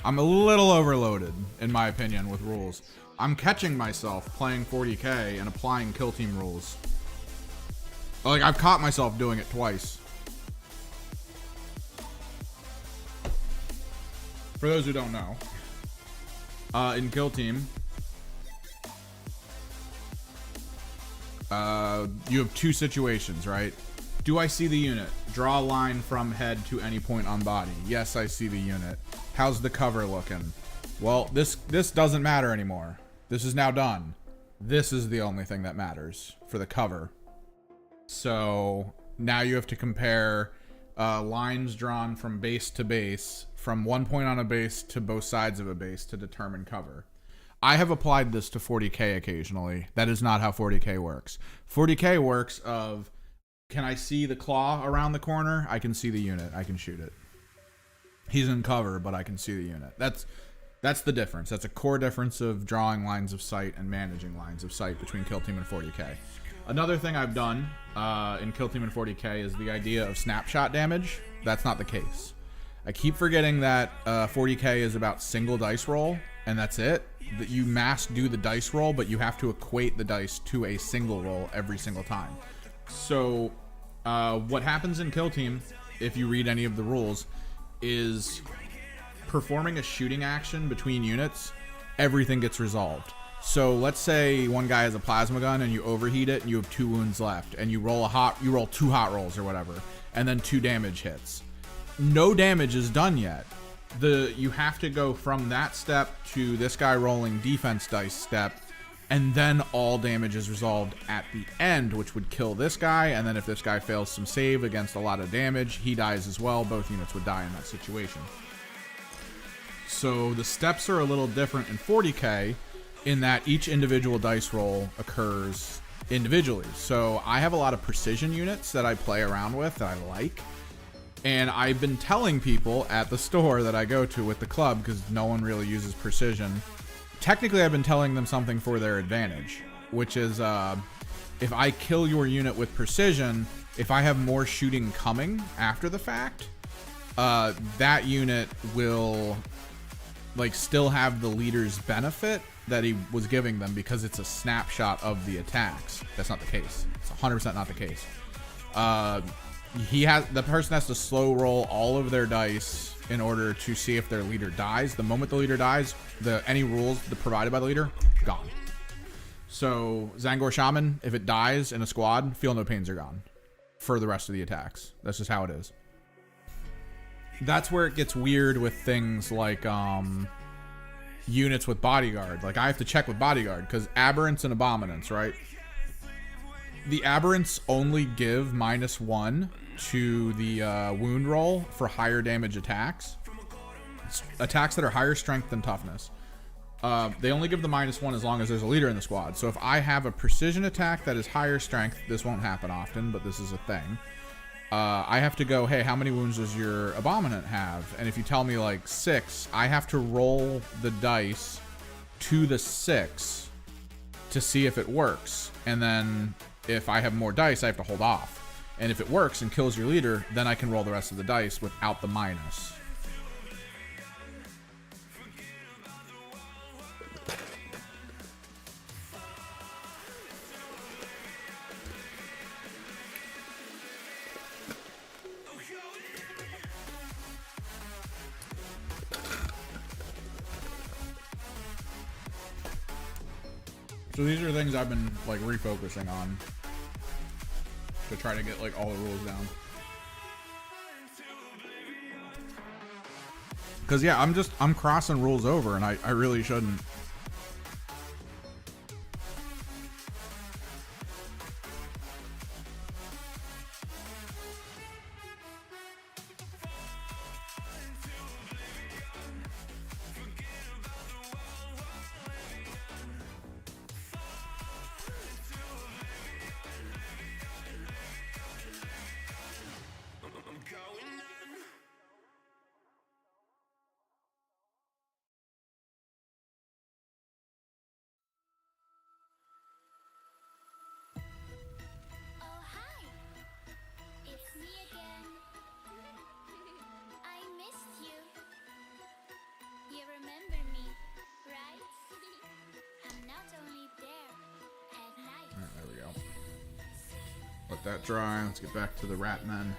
I'm a little overloaded, in my opinion, with rules. I'm catching myself playing 40K and applying Kill Team rules. Like, I've caught myself doing it twice. For those who don't know, in Kill Team, you have two situations, right? Do I see the unit? Draw a line from head to any point on body. Yes, I see the unit. How's the cover looking? Well, this doesn't matter anymore. This is now done. This is the only thing that matters for the cover. So now you have to compare lines drawn from base to base, from one point on a base to both sides of a base to determine cover. I have applied this to 40K occasionally. That is not how 40K works. 40K works of, can I see the claw around the corner? I can see the unit. I can shoot it. He's in cover, but I can see the unit. That's the difference. That's a core difference of drawing lines of sight and managing lines of sight between Kill Team and 40k. Another thing I've done in Kill Team and 40k is the idea of snapshot damage. That's not the case. I keep forgetting that 40k is about single dice roll, and that's it. That you mass do the dice roll, but you have to equate the dice to a single roll every single time. So what happens in Kill Team, if you read any of the rules, is performing a shooting action between units, everything gets resolved. So let's say one guy has a plasma gun and you overheat it and you have 2 wounds left, and you roll 2 hot rolls or whatever, and then 2 damage hits. No damage is done yet. You have to go from that step to this guy rolling defense dice step, and then all damage is resolved at the end, which would kill this guy, and then if this guy fails some save against a lot of damage, he dies as well. Both units would die in that situation. So the steps are a little different in 40k in that each individual dice roll occurs individually. So I have a lot of precision units that I play around with that I like. And I've been telling people at the store that I go to with the club, because no one really uses precision. Technically, I've been telling them something for their advantage, which is if I kill your unit with precision, if I have more shooting coming after the fact, that unit will still have the leader's benefit that he was giving them because it's a snapshot of the attacks. That's not the case. It's 100% not the case. The person has to slow roll all of their dice in order to see if their leader dies. The moment the leader dies, any rules provided by the leader, gone. So Zangor Shaman, if it dies in a squad, feel no pains are gone for the rest of the attacks. That's just how it is. That's where it gets weird with things like units with bodyguard. Like I have to check with bodyguard because aberrants and abominants, right? The aberrants only give -1 to the wound roll for higher damage attacks. Attacks that are higher strength than toughness. They only give the -1 as long as there's a leader in the squad. So if I have a precision attack that is higher strength, this won't happen often, but this is a thing. I have to go, hey, how many wounds does your abominant have? And if you tell me 6, I have to roll the dice to the 6 to see if it works. And then if I have more dice, I have to hold off. And if it works and kills your leader, then I can roll the rest of the dice without the minus. So these are things I've been refocusing on to try to get all the rules down. Cause yeah, I'm crossing rules over and I really shouldn't. Oh, hi. It's me again. I missed you. You remember me, right? I'm not only there at night. Alright, there we go. Let that dry. Let's get back to the rat men.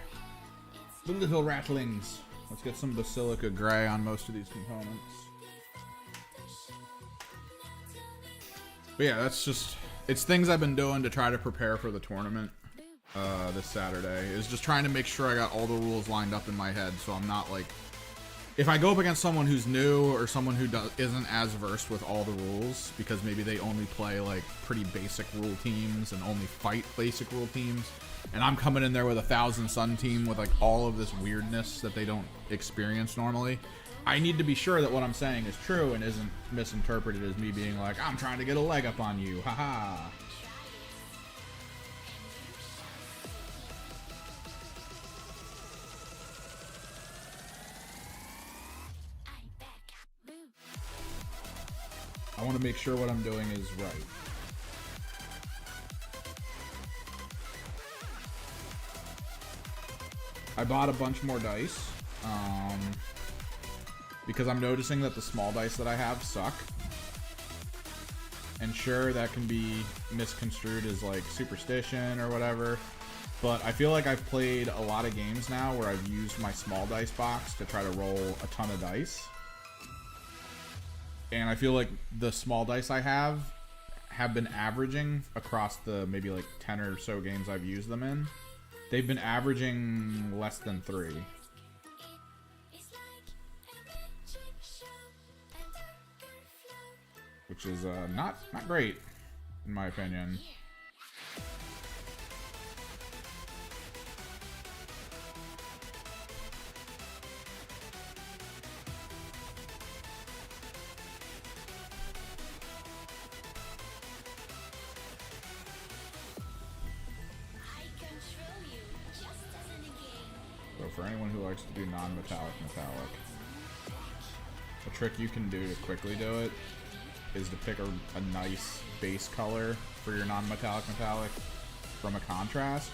The little ratlings. Let's get some Basilica Gray on most of these components. But yeah, that's just... It's things I've been doing to try to prepare for the tournament this Saturday. Is just trying to make sure I got all the rules lined up in my head, so I'm not if I go up against someone who's new or someone who isn't as versed with all the rules, because maybe they only play pretty basic rule teams and only fight basic rule teams, and I'm coming in there with 1,000 Sun team with all of this weirdness that they don't experience normally, I need to be sure that what I'm saying is true and isn't misinterpreted as me being I'm trying to get a leg up on you, haha. I want to make sure what I'm doing is right. I bought a bunch more dice, because I'm noticing that the small dice that I have suck. And sure, that can be misconstrued as like superstition or whatever, but I feel like I've played a lot of games now where I've used my small dice box to try to roll a ton of dice. And I feel like the small dice I have been averaging across the maybe like 10 or so games I've used them in. They've been averaging less than 3. Which is not great, in my opinion. So for anyone who likes to do non-metallic metallic, a trick you can do to quickly do it is to pick a nice base color for your non-metallic metallic from a contrast.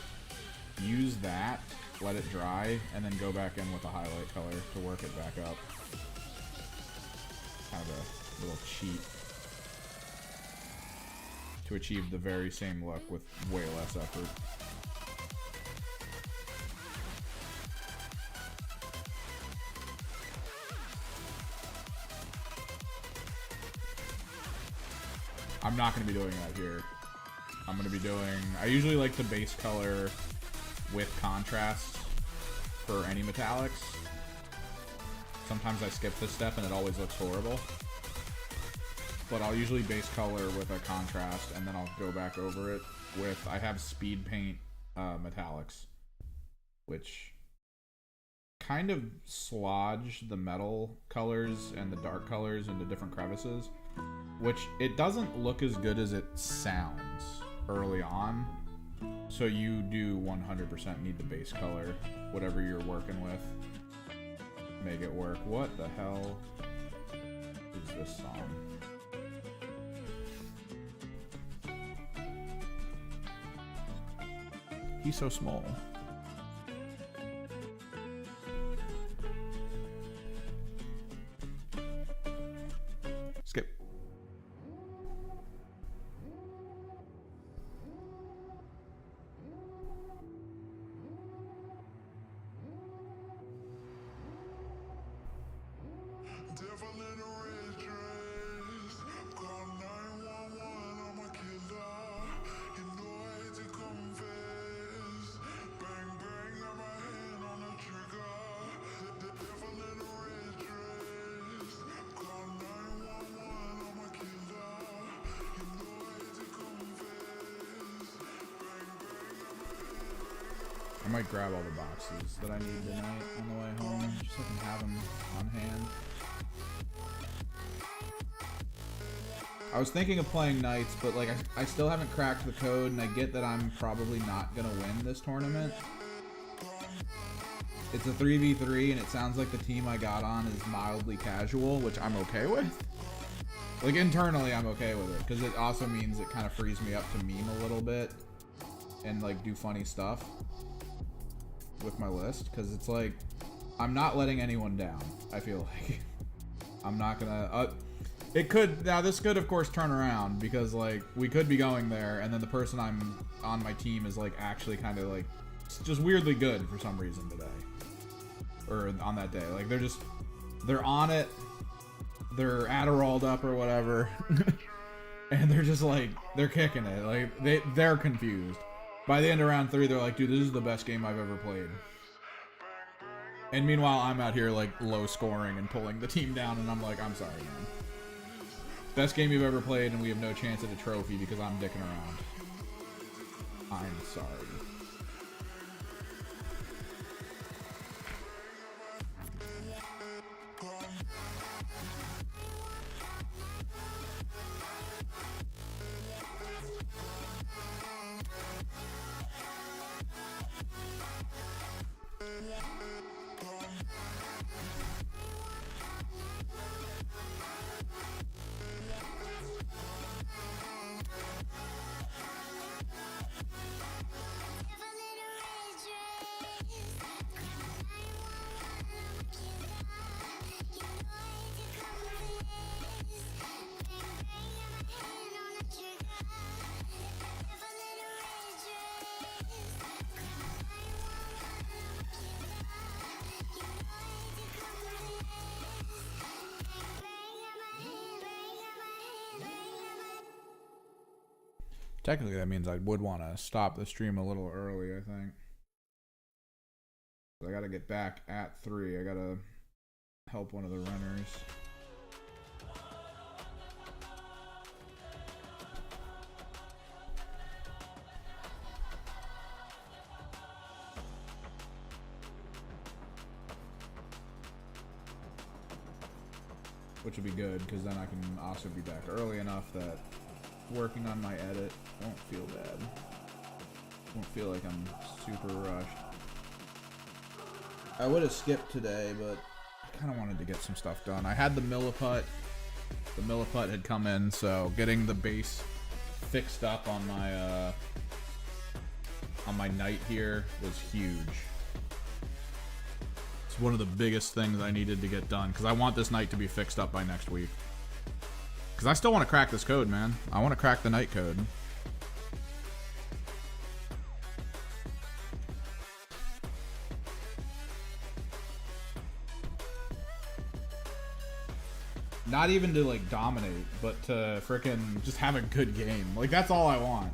Use that, let it dry, and then go back in with a highlight color to work it back up. Kind of a little cheat to achieve the very same look with way less effort. I'm not going to be doing that here. I'm going to be doing... I usually like the base color with contrast for any metallics. Sometimes I skip this step and it always looks horrible. But I'll usually base color with a contrast and then I'll go back over it with... I have speed paint metallics, which kind of slodge the metal colors and the dark colors into different crevices, which it doesn't look as good as it sounds early on. So you do 100% need the base color, whatever you're working with. Make it work. What the hell is this song? He's so small. Skip. I might grab all the boxes that I need tonight on the way home, just so I can have them on hand. I was thinking of playing Knights, but like I still haven't cracked the code, and I get that I'm probably not gonna win this tournament. It's a 3v3, and it sounds like the team I got on is mildly casual, which I'm okay with. Like internally, I'm okay with it, because it also means it kind of frees me up to meme a little bit and like do funny stuff with my list, because it's like I'm not letting anyone down. I feel like I'm not gonna it could, now this could of course turn around, because like we could be going there and then the person I'm on my team is like actually kind of like just weirdly good for some reason today, or on that day. Like they're on it, they're Adderalled up or whatever and they're just like, they're kicking it, like they're confused. By the end of round 3, they're like, dude, this is the best game I've ever played. And meanwhile, I'm out here, like, low scoring and pulling the team down, and I'm like, I'm sorry, man. Best game you've ever played, and we have no chance at a trophy because I'm dicking around. I'm sorry. Technically, that means I would want to stop the stream a little early, I think. I gotta get back at 3. I gotta help one of the runners. Which would be good, because then I can also be back early enough that working on my edit won't feel bad. Won't feel like I'm super rushed. I would have skipped today, but I kind of wanted to get some stuff done. I had the milliput. The milliput had come in, so getting the base fixed up on my night here was huge. It's one of the biggest things I needed to get done, because I want this night to be fixed up by next week. Because I still want to crack this code, man. I want to crack the night code. Not even to like dominate, but to frickin' just have a good game. Like, that's all I want.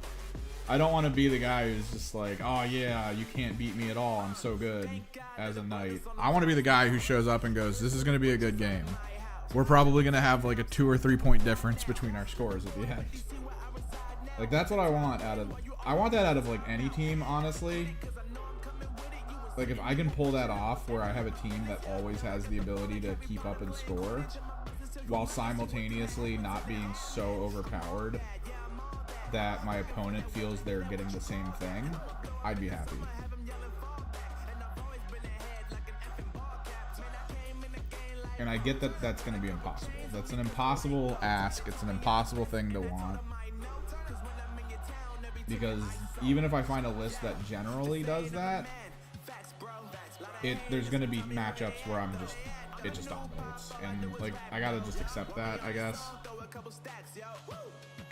I don't want to be the guy who's just like, oh yeah, you can't beat me at all, I'm so good as a knight. I want to be the guy who shows up and goes, this is going to be a good game. We're probably going to have like a 2 or 3 point difference between our scores at the end. Like, that's what I want out of... I want that out of like any team, honestly. Like, if I can pull that off where I have a team that always has the ability to keep up and score while simultaneously not being so overpowered that my opponent feels they're getting the same thing, I'd be happy. And I get that that's going to be impossible. That's an impossible ask. It's an impossible thing to want. Because even if I find a list that generally does that, there's going to be matchups where it just dominates. And like, I got to just accept that, I guess.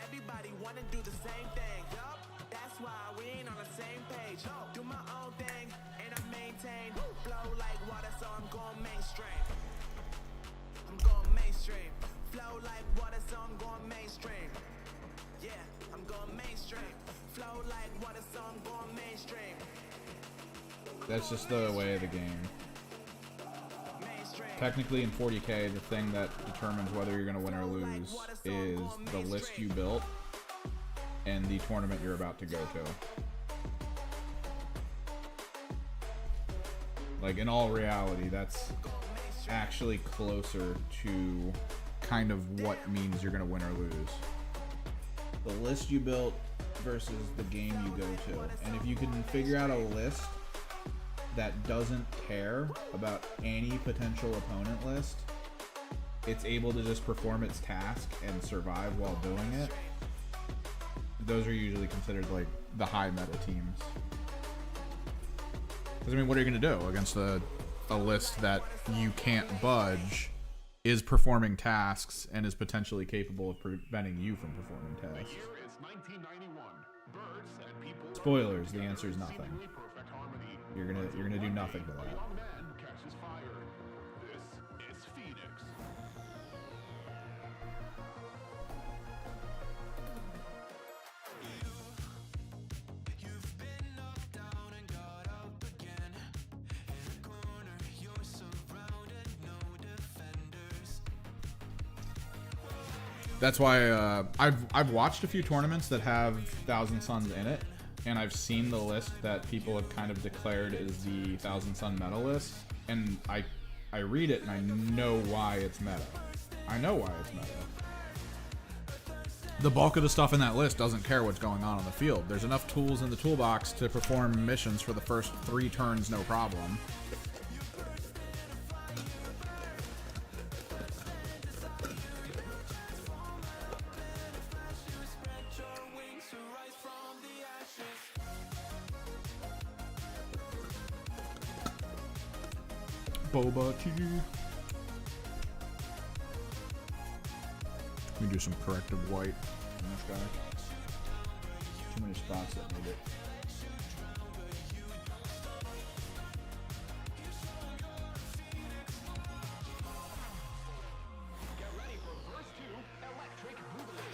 Everybody wanna do the same thing. That's why we ain't on the same page. Do my own thing and I maintain. Flow like water, so I'm going mainstream. I'm going mainstream. Flow like water, so I'm going mainstream. Yeah, I'm going mainstream. Flow like water, so I'm going mainstream. That's just the way of the game. Technically in 40k, the thing that determines whether you're going to win or lose is the list you built and the tournament you're about to go to. Like, in all reality, that's actually closer to kind of what means you're going to win or lose. The list you built versus the game you go to. And if you can figure out a list that doesn't care about any potential opponent list, it's able to just perform its task and survive while doing it, those are usually considered like the high meta teams. Because I mean, what are you going to do against a list that you can't budge, is performing tasks, and is potentially capable of preventing you from performing tasks? Spoilers, the answer is nothing. You're gonna do nothing to that. That's why I've watched a few tournaments that have Thousand Suns in it, and I've seen the list that people have kind of declared as the Thousand Sun meta list, and I read it and I know why it's meta. I know why it's meta. The bulk of the stuff in that list doesn't care what's going on the field. There's enough tools in the toolbox to perform missions for the first 3 turns, no problem. Boba tea. Let me do some corrective white on this guy. Too many spots that need it. Get ready for verse 2, Electric Boogaloo.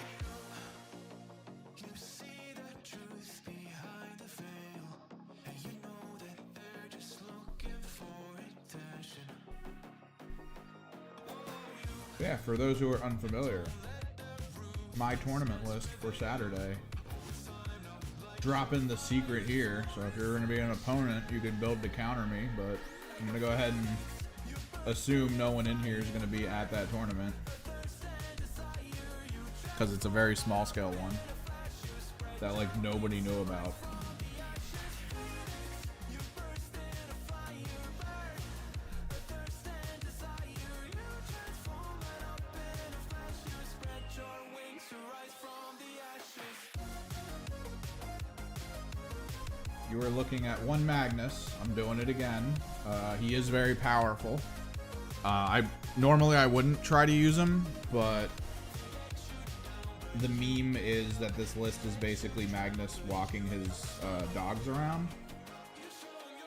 You see Yeah, for those who are unfamiliar, my tournament list for Saturday. Drop in the secret here, so if you're going to be an opponent, you could build to counter me, but I'm going to go ahead and assume no one in here is going to be at that tournament. Because it's a very small scale one that like nobody knew about. You were looking at one Magnus. I'm doing it again. He is very powerful. Normally I wouldn't try to use him, but the meme is that this list is basically Magnus walking his dogs around.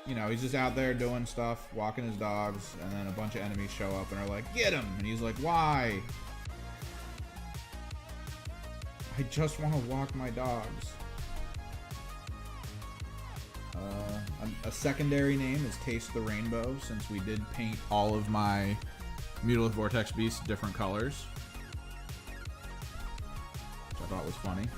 You know, he's just out there doing stuff, walking his dogs, and then a bunch of enemies show up and are like, "Get him!" And he's like, "Why? I just want to walk my dogs." A secondary name is Taste the Rainbow, since we did paint all of my Mutalith Vortex Beasts different colors, which I thought was funny.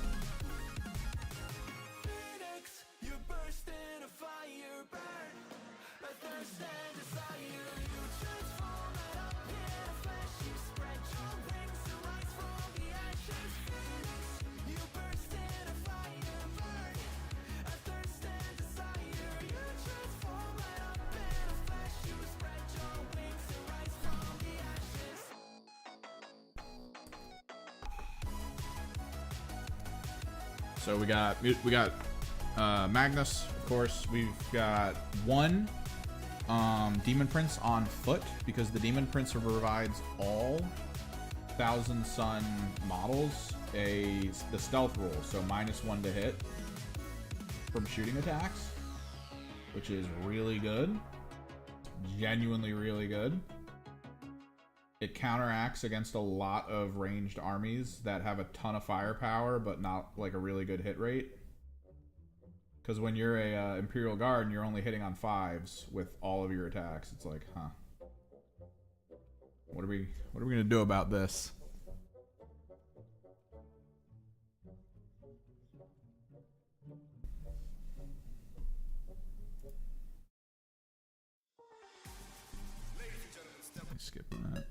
So we got Magnus, of course. We've got one Demon Prince on foot, because the Demon Prince provides all Thousand Sun models the stealth roll, so -1 to hit from shooting attacks, which is really good, genuinely really good. It counteracts against a lot of ranged armies that have a ton of firepower, but not like a really good hit rate. Because when you're a Imperial Guard and you're only hitting on 5s with all of your attacks, it's like, huh? What are we gonna do about this? Skipping that.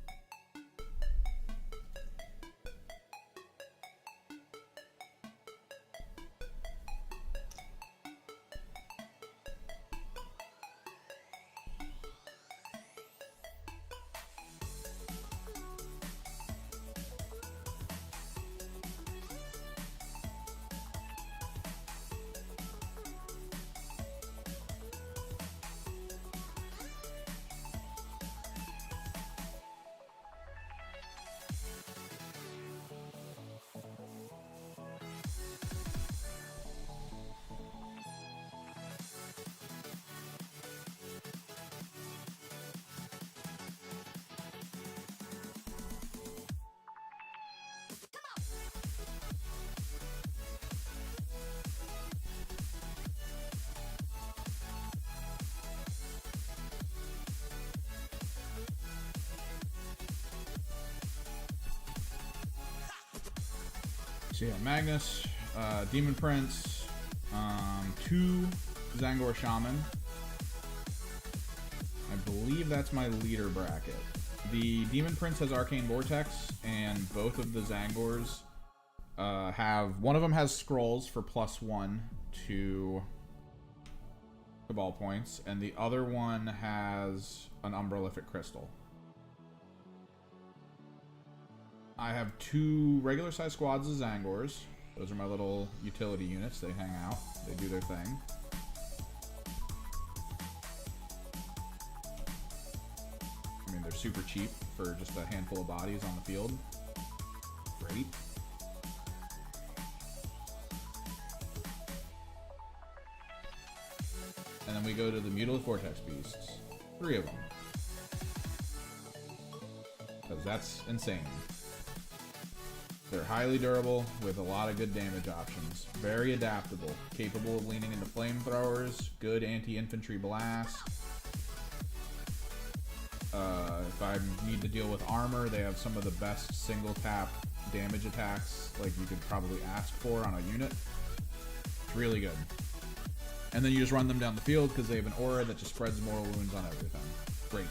So yeah, Magnus, Demon Prince, 2 Zangor Shaman. I believe that's my leader bracket. The Demon Prince has Arcane Vortex, and both of the Zangors one of them has scrolls for +1 to Cabal points, and the other one has an Umbralific Crystal. I have 2 regular size squads of Zangors. Those are my little utility units. They hang out. They do their thing. I mean, they're super cheap for just a handful of bodies on the field. Great. And then we go to the Mutalith Vortex Beasts. 3 of them. Because that's insane. They're highly durable with a lot of good damage options. Very adaptable. Capable of leaning into flamethrowers. Good anti-infantry blast. If I need to deal with armor, they have some of the best single tap damage attacks like you could probably ask for on a unit. It's really good. And then you just run them down the field because they have an aura that just spreads mortal wounds on everything. Great.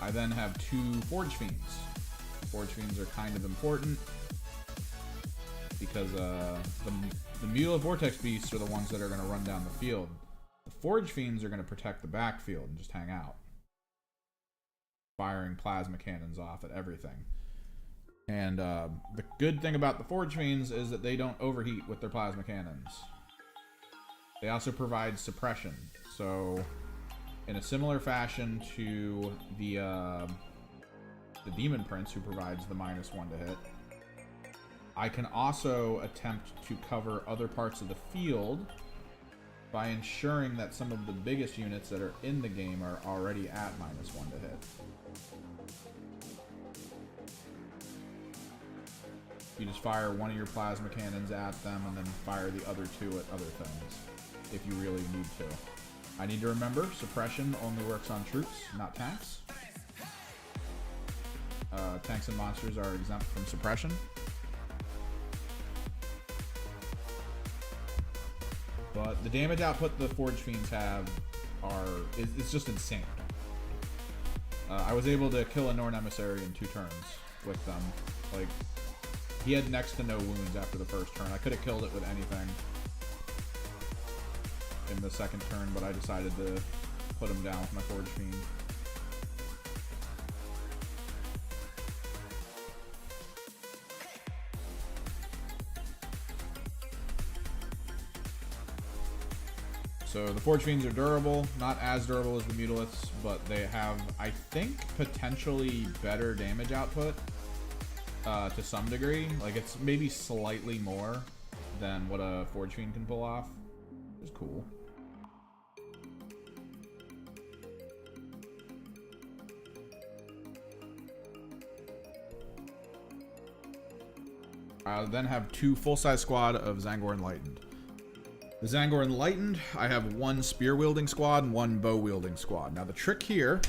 I then have 2 Forge Fiends. Forge Fiends are kind of important because the Mule of Vortex Beasts are the ones that are going to run down the field. The Forge Fiends are going to protect the backfield and just hang out, firing plasma cannons off at everything. And the good thing about the Forge Fiends is that they don't overheat with their plasma cannons. They also provide suppression. So, in a similar fashion to the Demon Prince, who provides the -1 to hit, I can also attempt to cover other parts of the field by ensuring that some of the biggest units that are in the game are already at -1 to hit. You just fire one of your plasma cannons at them and then fire the other 2 at other things if you really need to. I need to remember, suppression only works on troops, not tanks. Tanks and monsters are exempt from suppression. But the damage output the Forge Fiends have is just insane. I was able to kill a Norn Emissary in 2 turns with them. Like, he had next to no wounds after the first turn. I could have killed it with anything in the second turn, but I decided to put him down with my Forge Fiend. So the Forge Fiends are durable, not as durable as the Mutiliths, but they have, I think, potentially better damage output to some degree. Like, it's maybe slightly more than what a Forge Fiend can pull off. It's cool. I then have 2 full-size squad of Zangor Enlightened. The Zangor Enlightened, I have 1 spear-wielding squad and 1 bow-wielding squad. Now the trick here,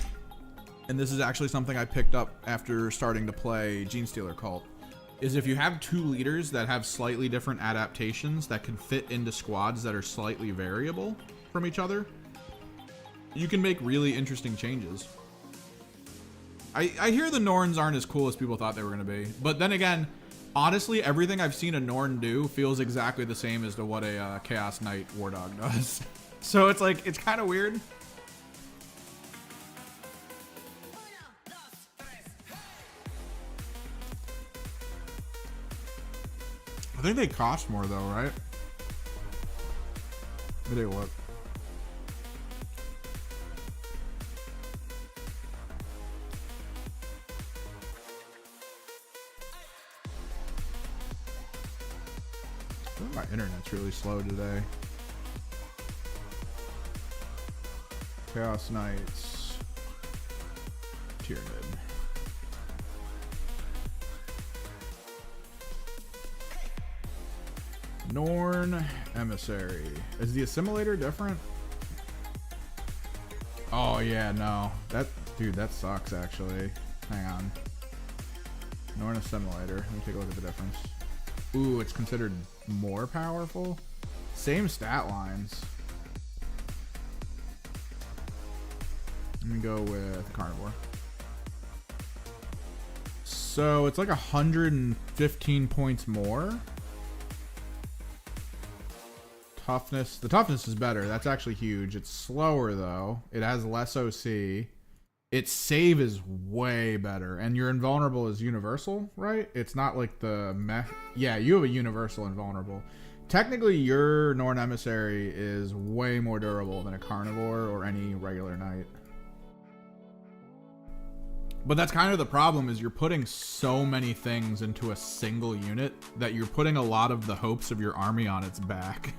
and this is actually something I picked up after starting to play Genestealer Cult, is if you have 2 leaders that have slightly different adaptations that can fit into squads that are slightly variable from each other, you can make really interesting changes. I hear the Norns aren't as cool as people thought they were going to be, but then again, honestly, everything I've seen a Norn do feels exactly the same as to what a Chaos Knight War Dog does. So it's like, it's kind of weird. I think they cost more though, right? Let me take a look. My internet's really slow today. Chaos Knights. Tyranid. Norn Emissary. Is the assimilator different? Oh yeah, no. Dude, that sucks actually. Hang on. Norn Assimilator. Let me take a look at the difference. Ooh, it's considered more powerful. Same stat lines. Let me go with Carnivore. So it's like 115 points more. Toughness. The toughness is better. That's actually huge. It's slower though. It has less OC. Its save is way better, and your invulnerable is universal, right? It's not like the meh. Yeah, you have a universal invulnerable. Technically, your Norn Emissary is way more durable than a Carnivore or any regular knight. But that's kind of the problem, is you're putting so many things into a single unit that you're putting a lot of the hopes of your army on its back.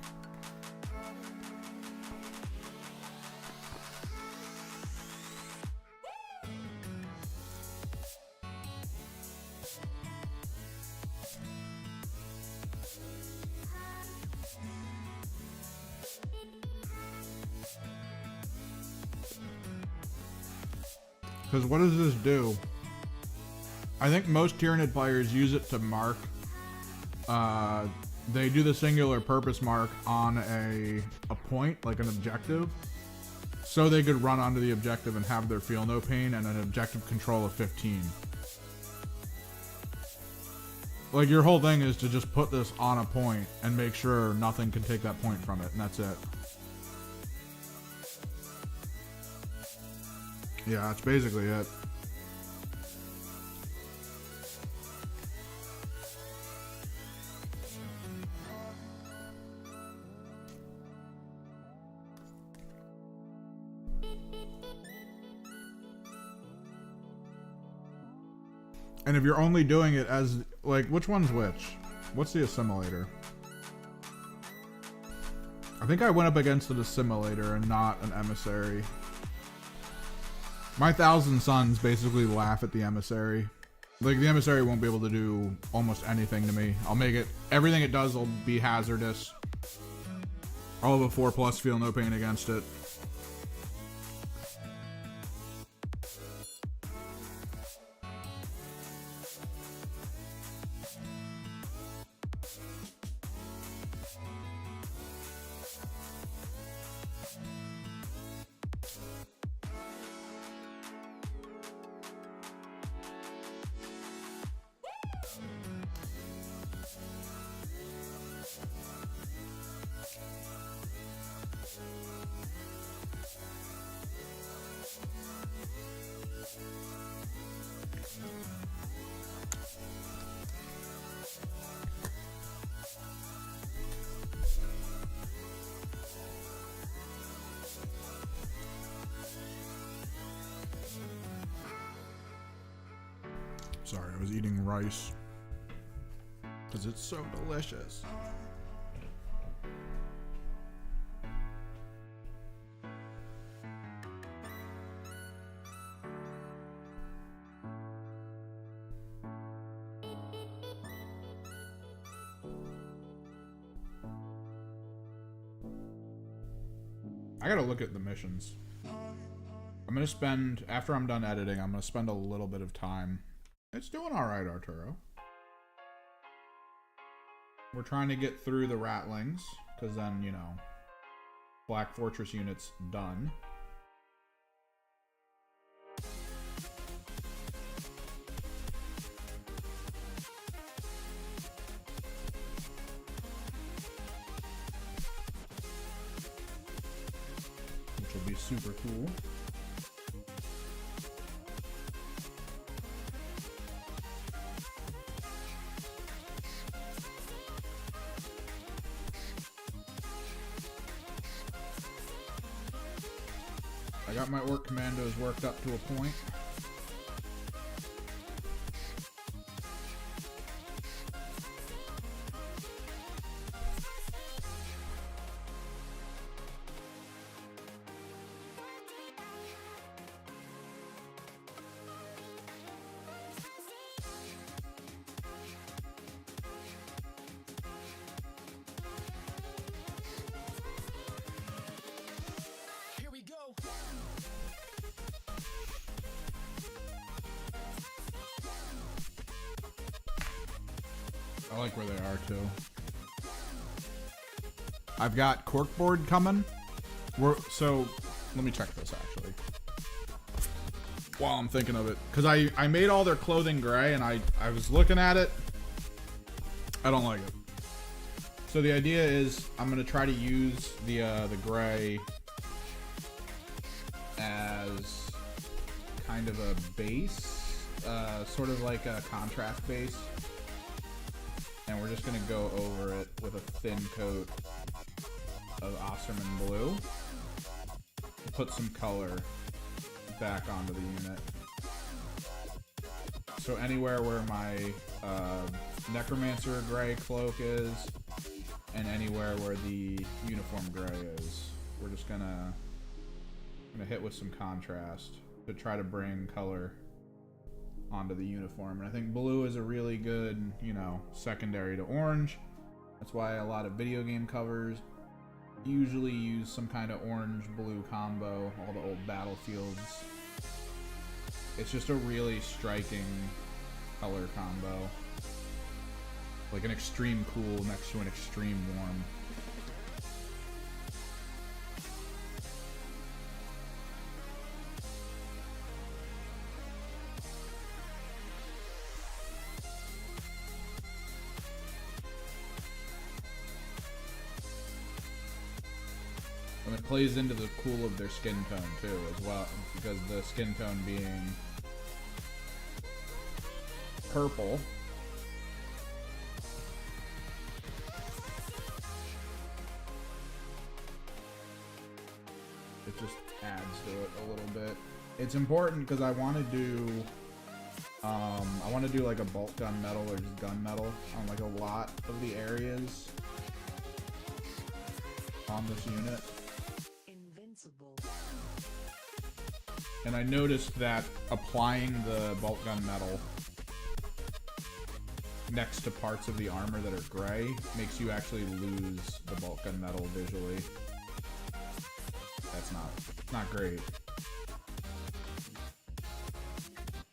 Because what does this do? I think most Tyranid players use it to mark. They do the singular purpose mark on a point, like an objective, so they could run onto the objective and have their feel no pain and an objective control of 15. Like, your whole thing is to just put this on a point and make sure nothing can take that point from it, and that's it. Yeah, that's basically it. And if you're only doing it as, like, which one's which? What's the assimilator? I think I went up against an assimilator and not an emissary. My Thousand Suns basically laugh at the emissary. Like, the emissary won't be able to do almost anything to me. I'll make it, everything it does will be hazardous. I'll have a 4+ feel no pain against it. Sorry, I was eating rice. Because it's so delicious. I gotta look at the missions. I'm gonna spend, after I'm done editing, I'm gonna spend a little bit of time. It's doing alright, Arturo. We're trying to get through the Ratlings, because then, you know, Black Fortress unit's done. Which will be super cool. I got my Orc Commandos worked up to a point. I like where they are too. I've got corkboard coming. So let me check this actually while I'm thinking of it, because I made all their clothing gray and I was looking at it. I don't like it. So the idea is I'm gonna try to use the gray as kind of a base, sort of like a contrast base. And we're just going to go over it with a thin coat of Osterman blue. Put some color back onto the unit. So anywhere where my Necromancer gray cloak is, and anywhere where the uniform gray is, we're just going to hit with some contrast to try to bring color onto the uniform. And I think blue is a really good, you know, secondary to orange. That's why a lot of video game covers usually use some kind of orange-blue combo. All the old Battlefields It's just a really striking color combo. Like an extreme cool next to an extreme warm. And it plays into the cool of their skin tone too, as well, because the skin tone being purple. It just adds to it a little bit. It's important because I want to do like a bolt gun metal or just gun metal on like a lot of the areas on this unit. Invincible. And I noticed that applying the bolt gun metal next to parts of the armor that are gray makes you actually lose the bolt gun metal visually. That's not great.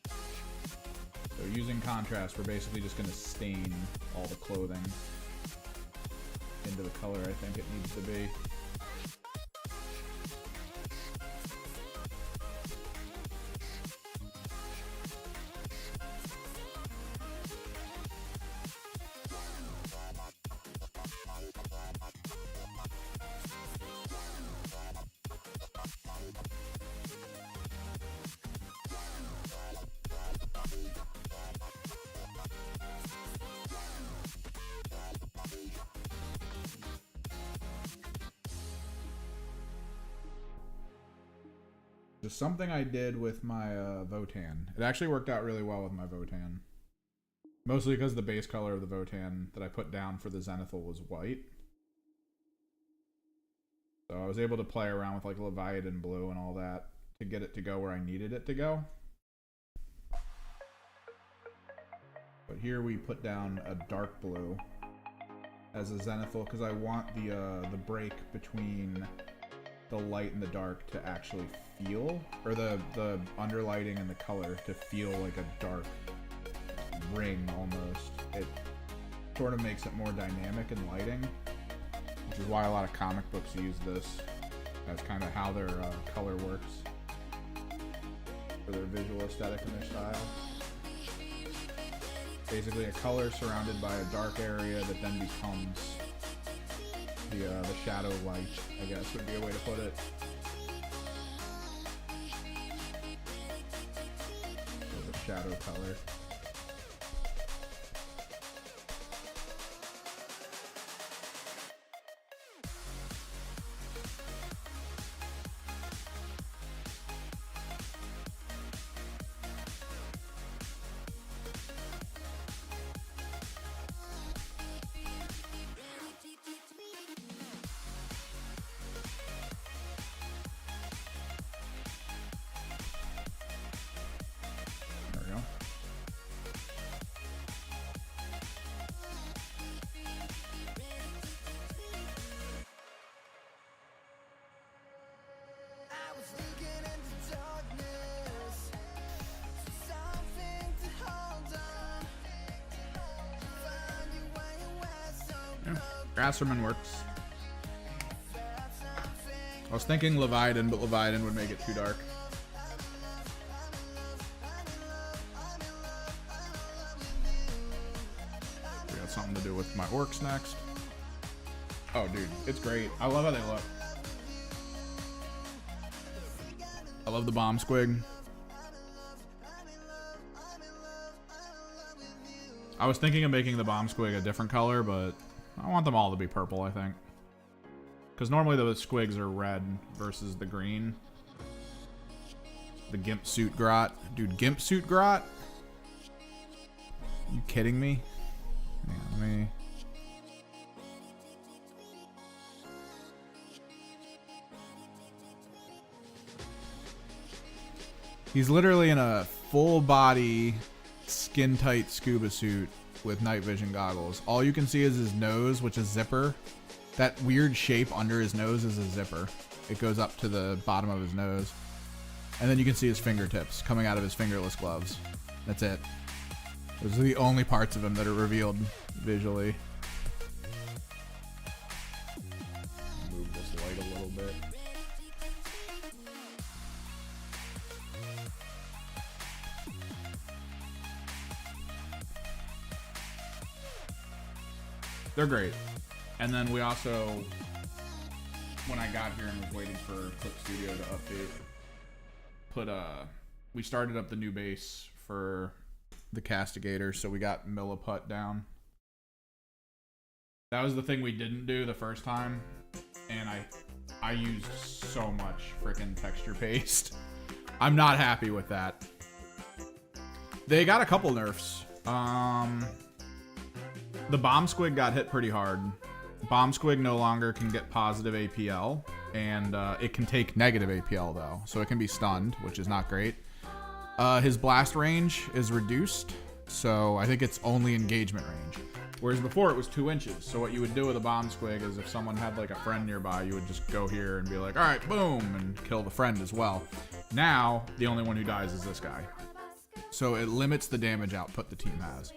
So using contrast, we're basically just going to stain all the clothing into the color I think it needs to be. Just something I did with my Votan. It actually worked out really well with my Votan. Mostly because the base color of the Votan that I put down for the Zenithal was white. So I was able to play around with like Leviathan blue and all that to get it to go where I needed it to go. But here we put down a dark blue as a Zenithal because I want the break between the light and the dark to actually feel, or the underlighting and the color to feel like a dark ring almost. It sort of makes it more dynamic in lighting, which is why a lot of comic books use this as kind of how their color works for their visual aesthetic and their style. Basically a color surrounded by a dark area that then becomes the shadow light, I guess would be a way to put it. So the shadow color. There we go. I was looking into darkness, something to hold on. Find you when you were so Yeah. Grasserman works. I was thinking Leviathan, but Leviathan would make it too dark. We got something to do with my orcs next. Oh, dude, it's great. I love how they look. I love the bomb squig. I was thinking of making the bomb squig a different color, but I want them all to be purple, I think. Because normally the squigs are red versus the green. The Gimp Suit Grot. Dude, Gimp Suit Grot? You kidding me? Hang on, let me... He's literally in a full body, skin tight scuba suit with night vision goggles. All you can see is his nose, which is zipper. That weird shape under his nose is a zipper. It goes up to the bottom of his nose. And then you can see his fingertips coming out of his fingerless gloves. That's it. Those are the only parts of him that are revealed visually. Move this light a little bit. They're great. And then we also, when I got here and was waiting for Clip Studio to update, we started up the new base for the Castigator, so we got milliput down. That was the thing we didn't do the first time, and I used so much freaking texture paste. I'm not happy with that. They got a couple nerfs. The Bomb Squig got hit pretty hard. Bomb Squig no longer can get positive APL, and it can take negative APL though, so it can be stunned, which is not great. His blast range is reduced, so I think it's only engagement range. Whereas before it was 2 inches, so what you would do with a Bomb Squig is if someone had like a friend nearby, you would just go here and be like, alright, boom, and kill the friend as well. Now, the only one who dies is this guy. So it limits the damage output the team has.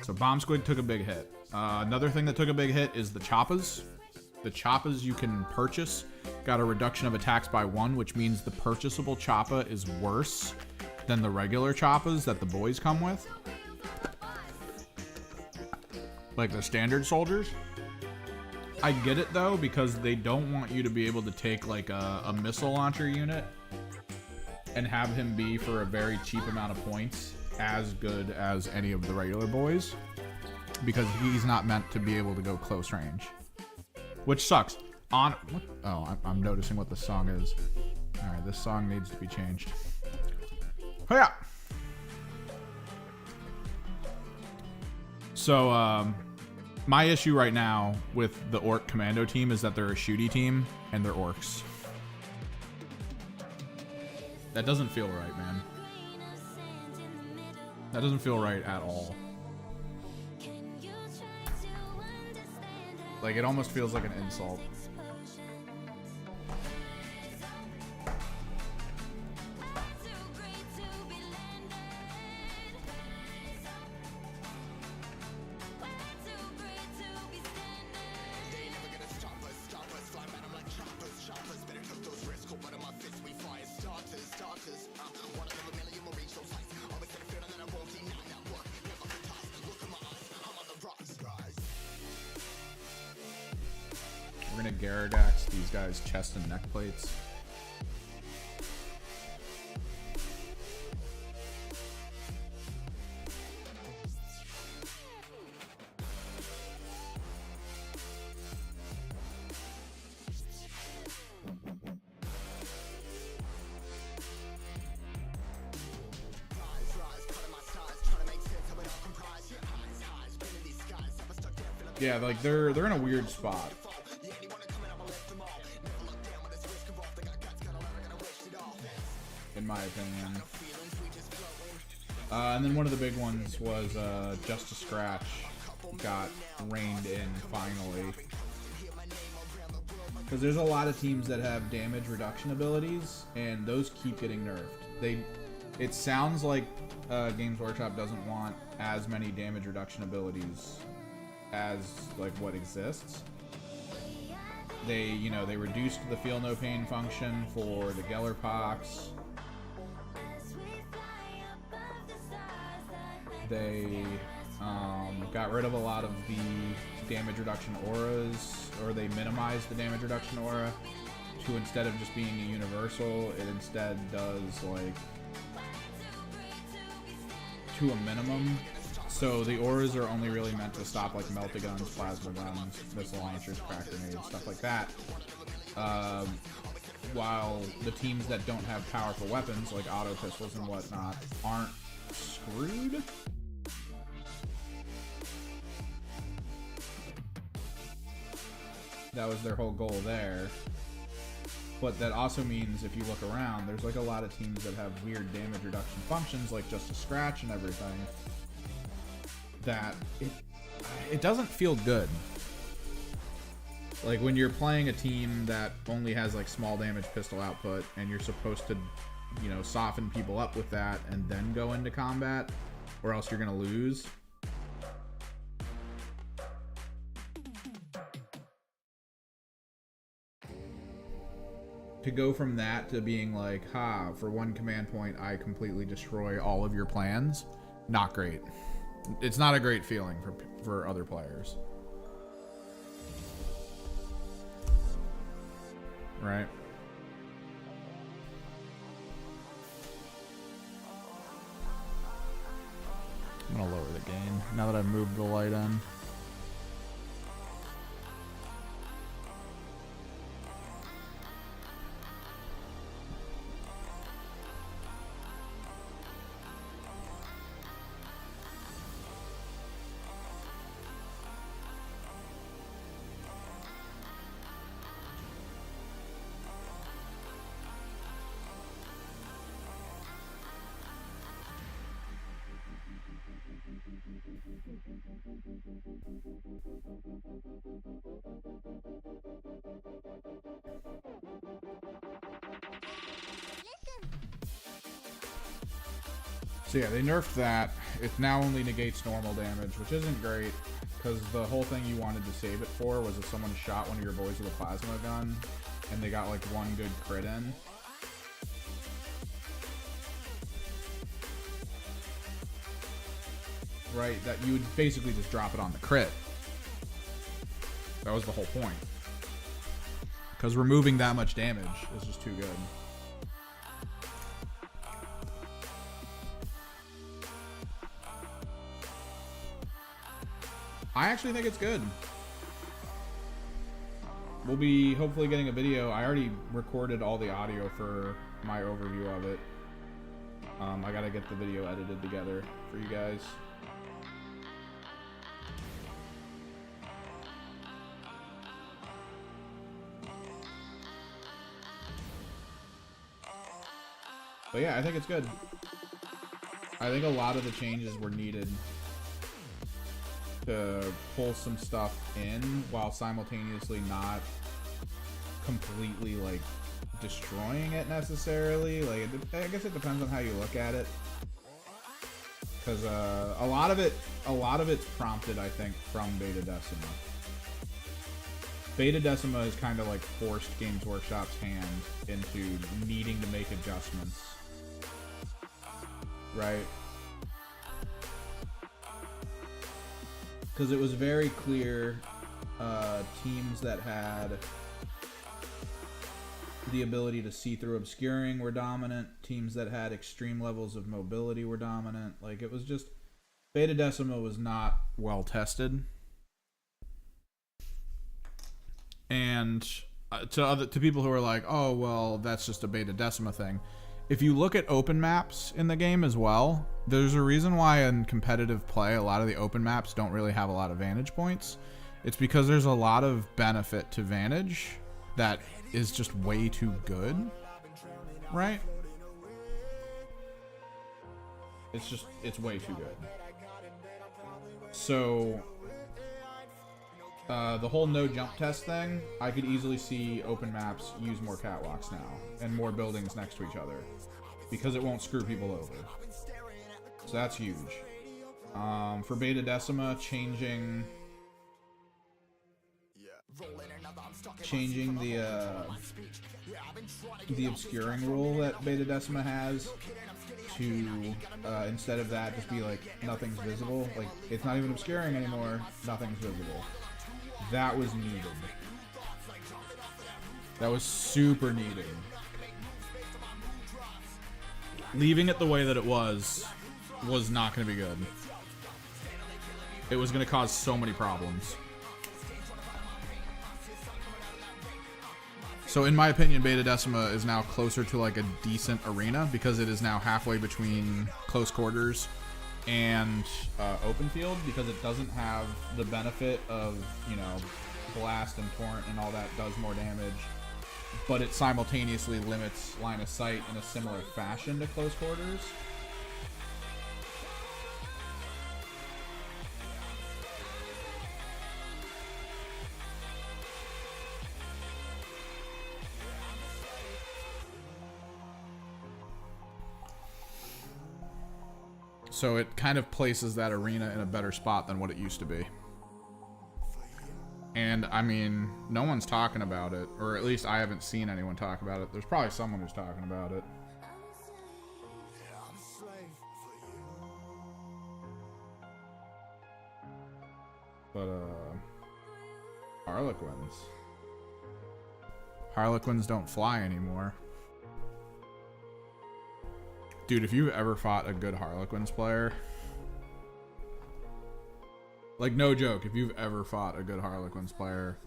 So Bomb Squig took a big hit. Another thing that took a big hit is the Choppas. The Choppas you can purchase got a reduction of attacks by 1, which means the purchasable Choppa is worse than the regular Choppas that the boys come with. Like the standard soldiers. I get it though, because they don't want you to be able to take like a missile launcher unit and have him be, for a very cheap amount of points, as good as any of the regular boys, because he's not meant to be able to go close range, which sucks. I'm noticing what the song is. All right, this song needs to be changed. Oh yeah. So my issue right now with the Orc Commando team is that they're a shooty team and they're orcs. That doesn't feel right, man. That doesn't feel right at all. Like, it almost feels like an insult. We're gonna Gyarados these guys' chest and neck plates. Yeah, like they're in a weird spot. In my opinion. And then one of the big ones was Just a Scratch got reined in finally. Because there's a lot of teams that have damage reduction abilities, and those keep getting nerfed. It sounds like Games Workshop doesn't want as many damage reduction abilities as like what exists. They reduced the Feel No Pain function for the Gellerpox. They got rid of a lot of the damage reduction auras, or they minimized the damage reduction aura to, instead of just being a universal, it instead does like to a minimum. So the auras are only really meant to stop like melt-a-guns, plasma guns, missile launchers, crack grenades, stuff like that. While the teams that don't have powerful weapons like auto pistols and whatnot aren't screwed. That was their whole goal there. But that also means if you look around, there's like a lot of teams that have weird damage reduction functions like Just a Scratch and everything, that it doesn't feel good. Like when you're playing a team that only has like small damage pistol output and you're supposed to you know, soften people up with that and then go into combat, or else you're gonna lose. To go from that to being like, ha, for one command point, I completely destroy all of your plans, not great. It's not a great feeling for other players. Right? I'm gonna lower the gain now that I've moved the light in. So yeah, they nerfed that. It now only negates normal damage, which isn't great, because the whole thing you wanted to save it for was if someone shot one of your boys with a plasma gun, and they got like one good crit in. Right, that you would basically just drop it on the crit. That was the whole point. Because removing that much damage is just too good. I actually think it's good. We'll be hopefully getting a video. I already recorded all the audio for my overview of it. I gotta get the video edited together for you guys. But yeah, I think it's good. I think a lot of the changes were needed to pull some stuff in while simultaneously not completely like destroying it necessarily. Like, I guess it depends on how you look at it, because a lot of it's prompted, I think, from Beta Decima. Beta Decima has kind of like forced Games Workshop's hand into needing to make adjustments, right? Because it was very clear teams that had the ability to see through obscuring were dominant. Teams that had extreme levels of mobility were dominant. Like, it was just, Beta Decima was not well tested. And to people who are like, oh, well, that's just a Beta Decima thing. If you look at open maps in the game as well, there's a reason why in competitive play, a lot of the open maps don't really have a lot of vantage points. It's because there's a lot of benefit to vantage that is just way too good, right? It's way too good. So, the whole no jump test thing, I could easily see open maps use more catwalks now and more buildings next to each other, because it won't screw people over. So that's huge. For Beta Decima, changing the obscuring rule that Beta Decima has to instead of that just be like nothing's visible, like it's not even obscuring anymore, nothing's visible. That was needed. That was super needed. Leaving it the way that it was not going to be good. It was going to cause so many problems. So in my opinion, Beta Decima is now closer to like a decent arena, because it is now halfway between close quarters and open field, because it doesn't have the benefit of, you know, blast and torrent and all that does more damage, but it simultaneously limits line of sight in a similar fashion to close quarters. So it kind of places that arena in a better spot than what it used to be. And I mean, no one's talking about it, or at least I haven't seen anyone talk about it. There's probably someone who's talking about it. But Harlequins. Harlequins don't fly anymore. Dude, if you've ever fought a good Harlequins player, like, no joke, if you've ever fought a good Harlequins player,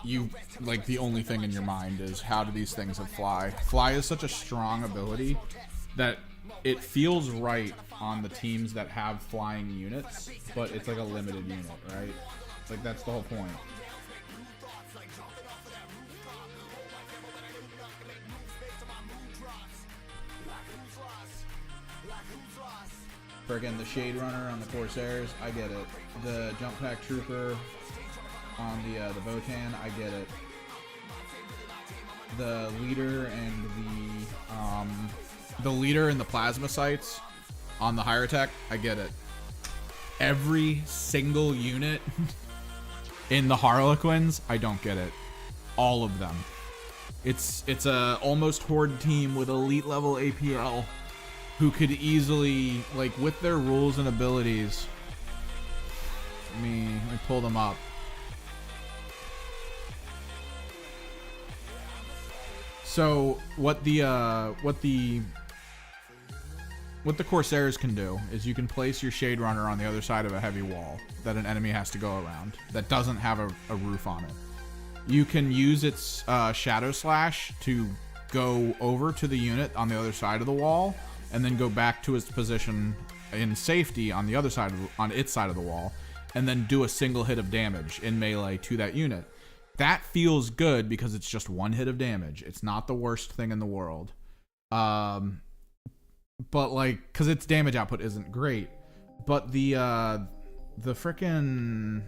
you, like, the only thing in your mind is, how do these things fly? Fly is such a strong ability that it feels right on the teams that have flying units, but it's like a limited unit, right? Like, that's the whole point. Again, the Shade Runner on the Corsairs, I get it. The Jump Pack Trooper on the Votan, I get it. The leader and the leader and the plasma sights on the higher tech, I get it. Every single unit in the Harlequins, I don't get it. All of them. It's a almost horde team with elite level APL. Who could easily, like, with their rules and abilities, let me pull them up. So what the Corsairs can do is you can place your Shade Runner on the other side of a heavy wall that an enemy has to go around that doesn't have a roof on it. You can use its Shadow Slash to go over to the unit on the other side of the wall, and then go back to its position in safety on the other side on its side of the wall, and then do a single hit of damage in melee to that unit. That feels good because it's just one hit of damage. It's not the worst thing in the world. But like, because its damage output isn't great. But the frickin'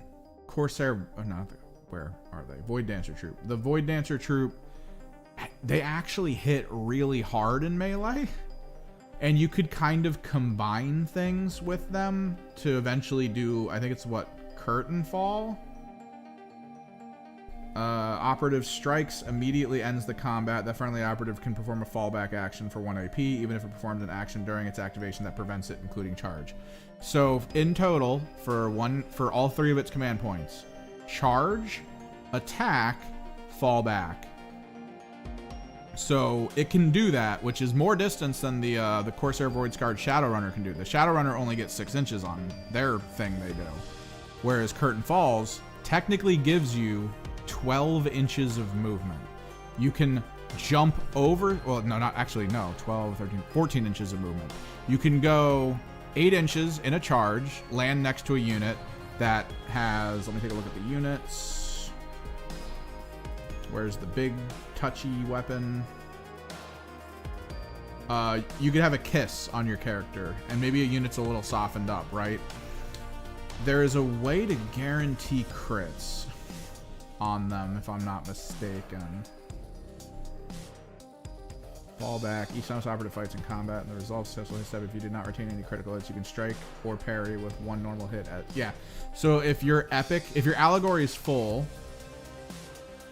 Corsair, where are they? Void Dancer Troop. The Void Dancer Troop, they actually hit really hard in melee. And you could kind of combine things with them to eventually do, I think it's what, Curtain Fall? Operative strikes, immediately ends the combat. That friendly operative can perform a fallback action for 1 AP, even if it performs an action during its activation that prevents it, including charge. So in total, for all 3 of its command points, charge, attack, fallback. So it can do that, which is more distance than the Corsair Void Scarred Shadowrunner can do. The Shadowrunner only gets 6 inches on their thing they do, whereas Curtain Falls technically gives you 12 inches of movement. You can jump over, well, no, not actually, no, 12, 13, 14 inches of movement. You can go 8 inches in a charge, land next to a unit that has, let me take a look at the units. Where's the big touchy weapon? You could have a kiss on your character, and maybe a unit's a little softened up, right? There is a way to guarantee crits on them, if I'm not mistaken. Fallback. Each time this operative fights in combat, and the result successful hit step. If you did not retain any critical hits, you can strike or parry with 1 normal hit. Yeah. So if your allegory is full,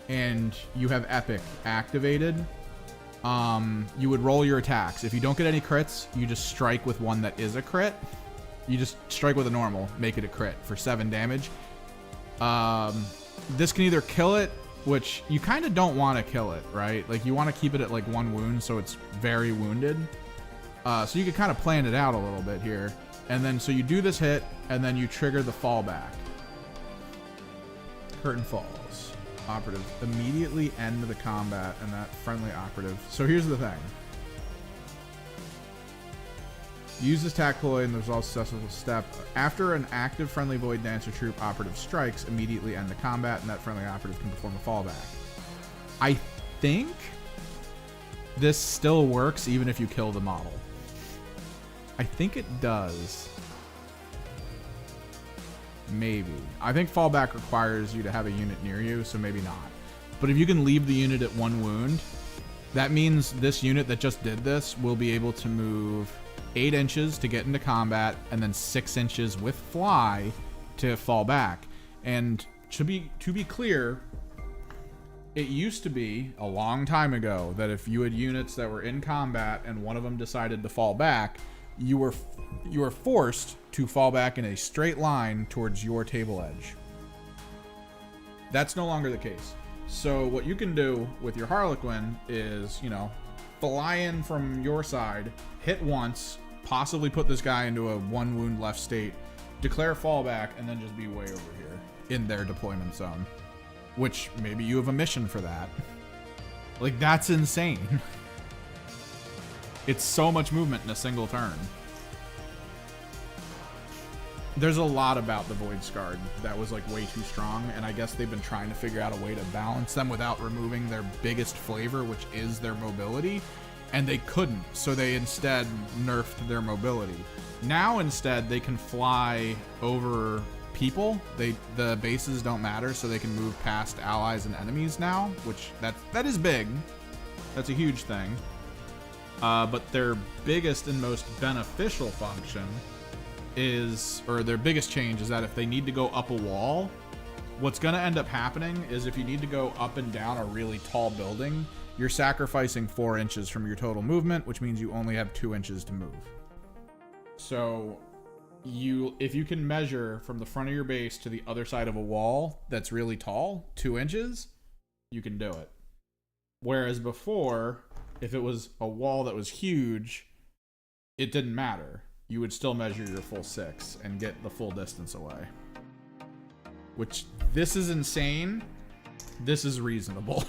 and you have epic activated, you would roll your attacks. If you don't get any crits, you just strike with one that is a crit. You just strike with a normal, make it a crit for 7 damage. This can either kill it, which you kind of don't want to kill it, right? Like, you want to keep it at like 1 wound, so it's very wounded. So you could kind of plan it out a little bit here. And then, so you do this hit, and then you trigger the fallback. Curtain Falls. Operative. Immediately end the combat, and that friendly operative. So here's the thing. Use this tactical and the result successful step. After an active friendly Void Dancer Troop operative strikes, immediately end the combat, and that friendly operative can perform a fallback. I think this still works even if you kill the model. I think it does. Maybe. I think fallback requires you to have a unit near you, so maybe not. But if you can leave the unit at 1 wound, that means this unit that just did this will be able to move 8 inches to get into combat, and then 6 inches with fly to fall back. And to be clear, it used to be a long time ago that if you had units that were in combat and one of them decided to fall back, you were forced to fall back in a straight line towards your table edge. That's no longer the case. So what you can do with your Harlequin is, you know, fly in from your side, hit once, possibly put this guy into a 1 wound left state, declare fallback, and then just be way over here in their deployment zone. Which maybe you have a mission for that. Like, that's insane. It's so much movement in a single turn. There's a lot about the Void Scarred that was like way too strong, and I guess they've been trying to figure out a way to balance them without removing their biggest flavor, which is their mobility, and they couldn't, so they instead nerfed their mobility. Now instead they can fly over people. The bases don't matter, so they can move past allies and enemies now, which that is big. That's a huge thing. But their biggest and most beneficial function is, or their biggest change is that if they need to go up a wall, what's going to end up happening is if you need to go up and down a really tall building, you're sacrificing 4 inches from your total movement, which means you only have 2 inches to move. So if you can measure from the front of your base to the other side of a wall that's really tall, 2 inches, you can do it. Whereas before, if it was a wall that was huge, it didn't matter. You would still measure your full 6 and get the full distance away. Which, this is insane. This is reasonable.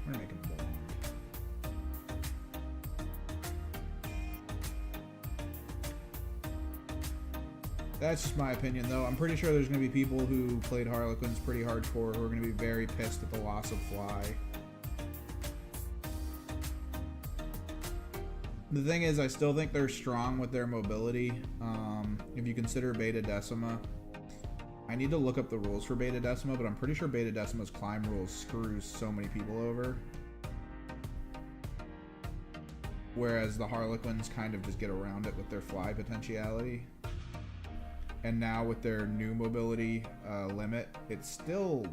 We're gonna make him full. That's just my opinion, though. I'm pretty sure there's going to be people who played Harlequins pretty hardcore who are going to be very pissed at the loss of fly. The thing is, I still think they're strong with their mobility. If you consider Beta Decima, I need to look up the rules for Beta Decima, but I'm pretty sure Beta Decima's climb rules screws so many people over. Whereas the Harlequins kind of just get around it with their fly potentiality. And now with their new mobility limit, it still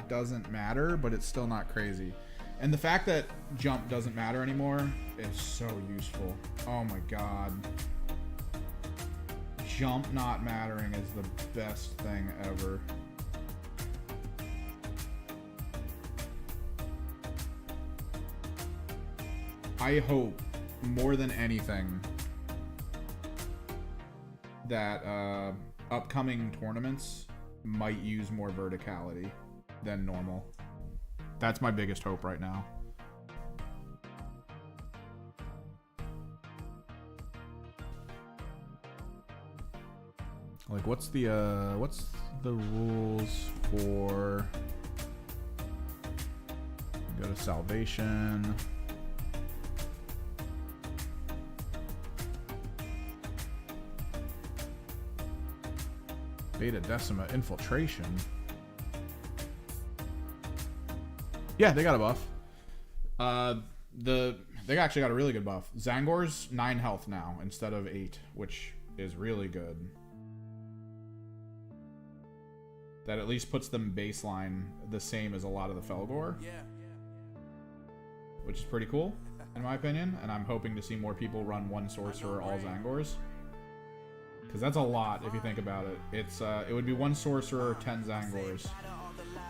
doesn't matter, but it's still not crazy. And the fact that jump doesn't matter anymore is so useful. Oh my god. Jump not mattering is the best thing ever. I hope more than anything that upcoming tournaments might use more verticality than normal. That's my biggest hope right now. Like, what's the rules for? Go to Salvation. Beta Decima Infiltration. Yeah, they got a buff. They actually got a really good buff. Zangor's 9 health now instead of 8, which is really good. That at least puts them baseline the same as a lot of the Felgor. Which is pretty cool, in my opinion. And I'm hoping to see more people run 1 Sorcerer, all Zangors. Because that's a lot if you think about it. It would be 1 Sorcerer, 10 Zangors.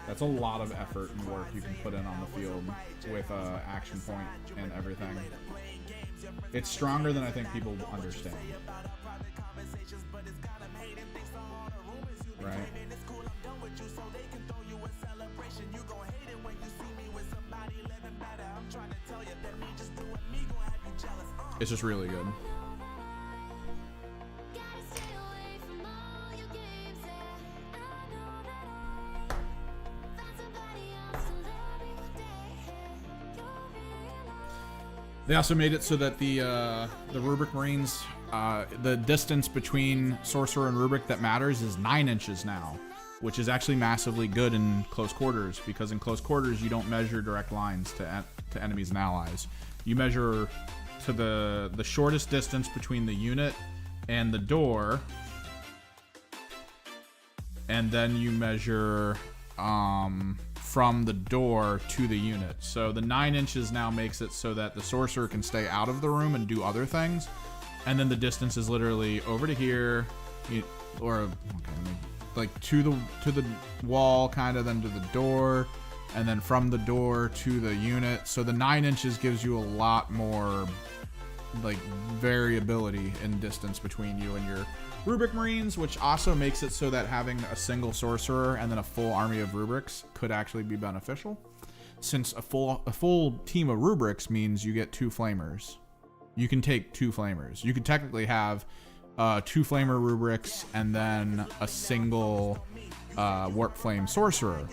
That's a lot of effort and work you can put in on the field with action point and everything. It's stronger than I think people understand. Right? It's just really good. Gotta stay away from all your games, yeah. I know that I'll find somebody else to love you one day. You'll realize. They also made it so that the Rubric Marines, the distance between Sorcerer and Rubric that matters is 9 inches now, which is actually massively good in close quarters, because in close quarters you don't measure direct lines to enemies and allies. You measure to the shortest distance between the unit and the door, and then you measure from the door to the unit. So the 9 inches now makes it so that the Sorcerer can stay out of the room and do other things, and then the distance is literally over to here, like to the wall, kind of, then to the door, and then from the door to the unit. So the 9 inches gives you a lot more like variability in distance between you and your Rubric Marines, which also makes it so that having a single Sorcerer and then a full army of Rubrics could actually be beneficial, since a full team of Rubrics means you get 2 Flamers. You can take 2 Flamers. You could technically have 2 Flamer Rubrics and then a single Warp Flame Sorcerer,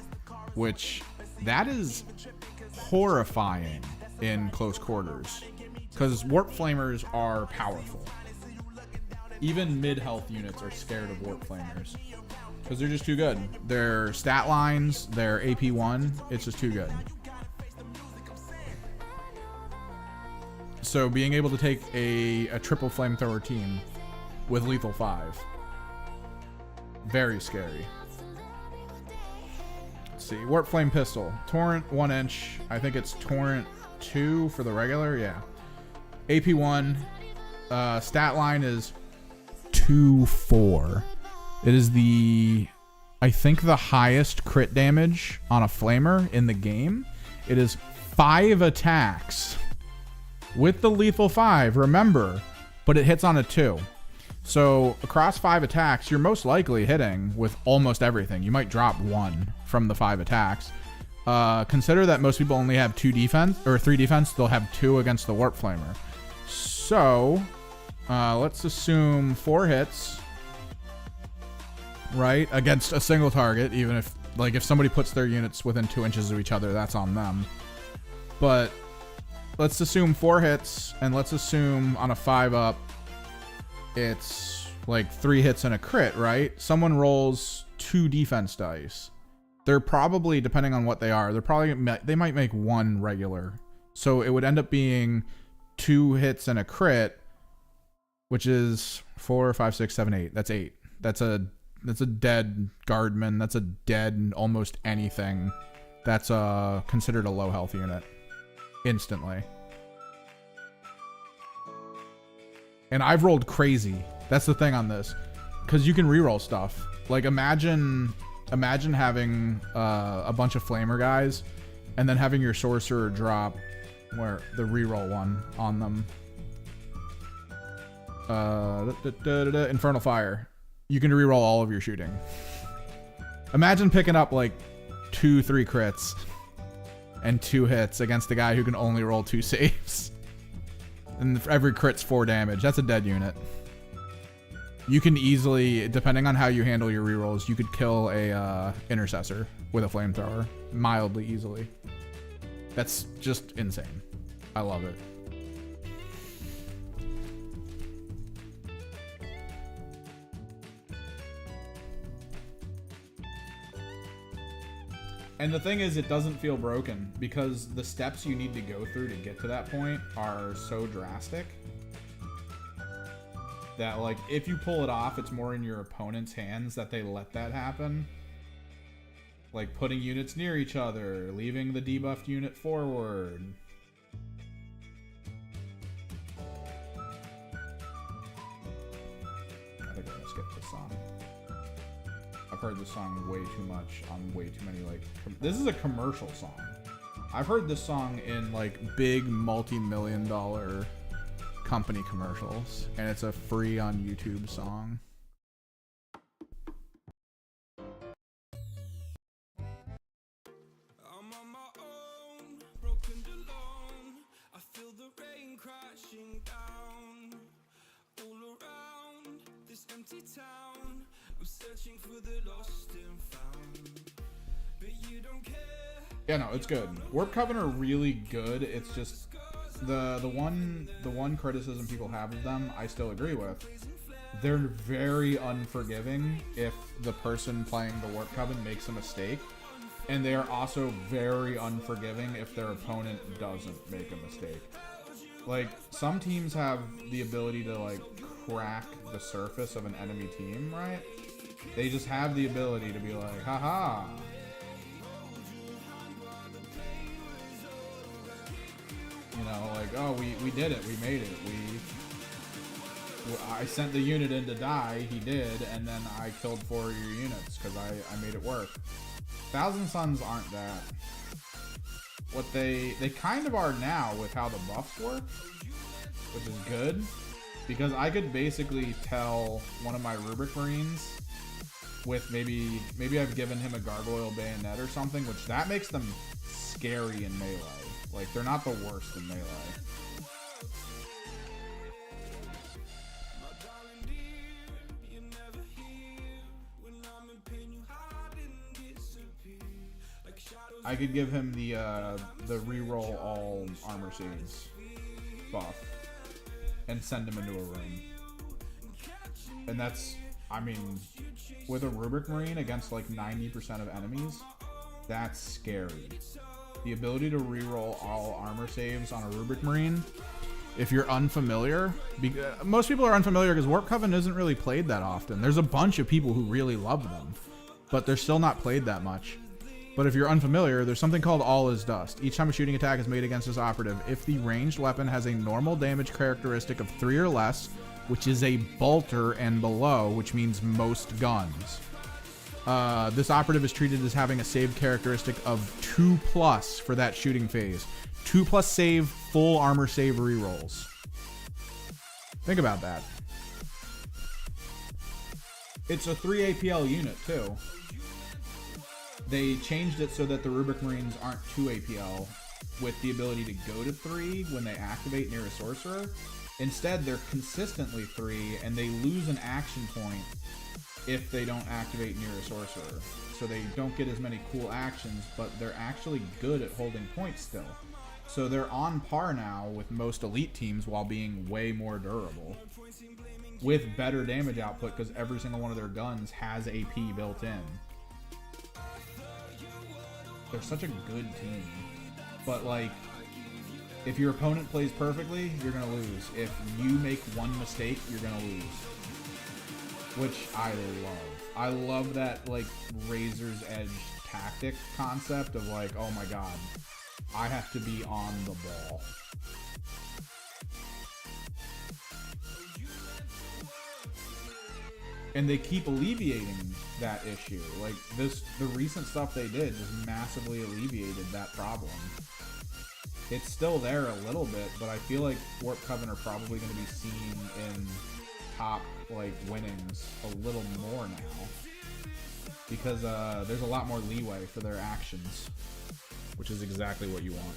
which that is horrifying in close quarters, because Warp Flamers are powerful. Even mid-health units are scared of Warp Flamers because they're just too good. Their stat lines, their AP1, it's just too good. So being able to take a triple flamethrower team with lethal 5, very scary. Let's see, Warp Flame Pistol, Torrent 1 inch. I think it's Torrent 2 for the regular. Yeah, AP1. Stat line is 2-4. It is I think the highest crit damage on a flamer in the game. It is 5 attacks with the lethal 5, remember, but it hits on a 2. So across 5 attacks, you're most likely hitting with almost everything. You might drop 1 from the 5 attacks. Consider that most people only have 2 defense or 3 defense. They'll have 2 against the Warp Flamer. So let's assume 4 hits, right, against a single target. Even if somebody puts their units within 2 inches of each other, that's on them. But let's assume 4 hits, and let's assume on a 5-up, it's like 3 hits and a crit, right? Someone rolls 2 defense dice. They're probably, depending on what they are, they might make 1 regular. So it would end up being 2 hits and a crit, which is 4, 5, 6, 7, 8. That's 8. That's a dead guardman. That's a dead almost anything. That's considered a low health unit instantly. And I've rolled crazy. That's the thing on this, because you can reroll stuff. Like imagine having a bunch of flamer guys, and then having your sorcerer drop where the reroll 1 on them. Infernal Fire. You can reroll all of your shooting. Imagine picking up like 2-3 crits and 2 hits against the guy who can only roll 2 saves. And every crit's 4 damage. That's a dead unit. You can easily, depending on how you handle your rerolls, you could kill a intercessor with a flamethrower mildly easily. That's just insane. I love it. And the thing is, it doesn't feel broken because the steps you need to go through to get to that point are so drastic that, like, if you pull it off, it's more in your opponent's hands that they let that happen. Like putting units near each other, leaving the debuffed unit forward. I think I'm gonna skip this song. I've heard this song way too much on way too many, like, this is a commercial song. I've heard this song in like big multi-million-dollar company commercials, and it's a free on YouTube song. I'm on my own, broken alone. I feel the rain crashing down. empty town. I'm searching for the lost and found, but you don't care. Yeah, no, it's good. Warp Coven are really good. It's just the one criticism people have of them, I still agree with. They're very unforgiving if the person playing the Warp Coven makes a mistake, and they are also very unforgiving if their opponent doesn't make a mistake. Like, some teams have the ability to, like, crack the surface of an enemy team, right? They just have the ability to be like, haha. You know, like, oh, we did it, we made it, I sent the unit in to die, he did, and then I killed 4 of your units because I made it work. Thousand Suns aren't that. What they kind of are now with how the buffs work, which is good, because I could basically tell one of my Rubric Marines with maybe I've given him a Gargoyle Bayonet or something, which that makes them scary in melee. Like, they're not the worst in melee. I could give him the reroll all armor saves buff and send him into a room. And that's, I mean, with a Rubric Marine against like 90% of enemies, that's scary. The ability to reroll all armor saves on a Rubric Marine, if you're unfamiliar, most people are unfamiliar because Warp Coven isn't really played that often. There's a bunch of people who really love them, but they're still not played that much. But if you're unfamiliar, there's something called All is Dust. Each time a shooting attack is made against this operative, if the ranged weapon has a normal damage characteristic of 3 or less, which is a bolter and below, which means most guns, this operative is treated as having a save characteristic of 2+ for that shooting phase. 2+ save, full armor save rerolls. Think about that. It's a 3 APL unit too. They changed it so that the Rubric Marines aren't 2 APL with the ability to go to 3 when they activate near a sorcerer. Instead, they're consistently 3, and they lose an action point if they don't activate near a sorcerer. So they don't get as many cool actions, but they're actually good at holding points still. So they're on par now with most elite teams while being way more durable, with better damage output because every single one of their guns has AP built in. They're such a good team. But, like, if your opponent plays perfectly, you're going to lose. If you make one mistake, you're going to lose. Which I love. I love that, like, razor's edge tactic concept of, like, oh my god, I have to be on the ball. And they keep alleviating that issue. Like, the recent stuff they did just massively alleviated that problem. It's still there a little bit, but I feel like Warp Coven are probably going to be seen in top, like, winnings a little more now. Because there's a lot more leeway for their actions, which is exactly what you want.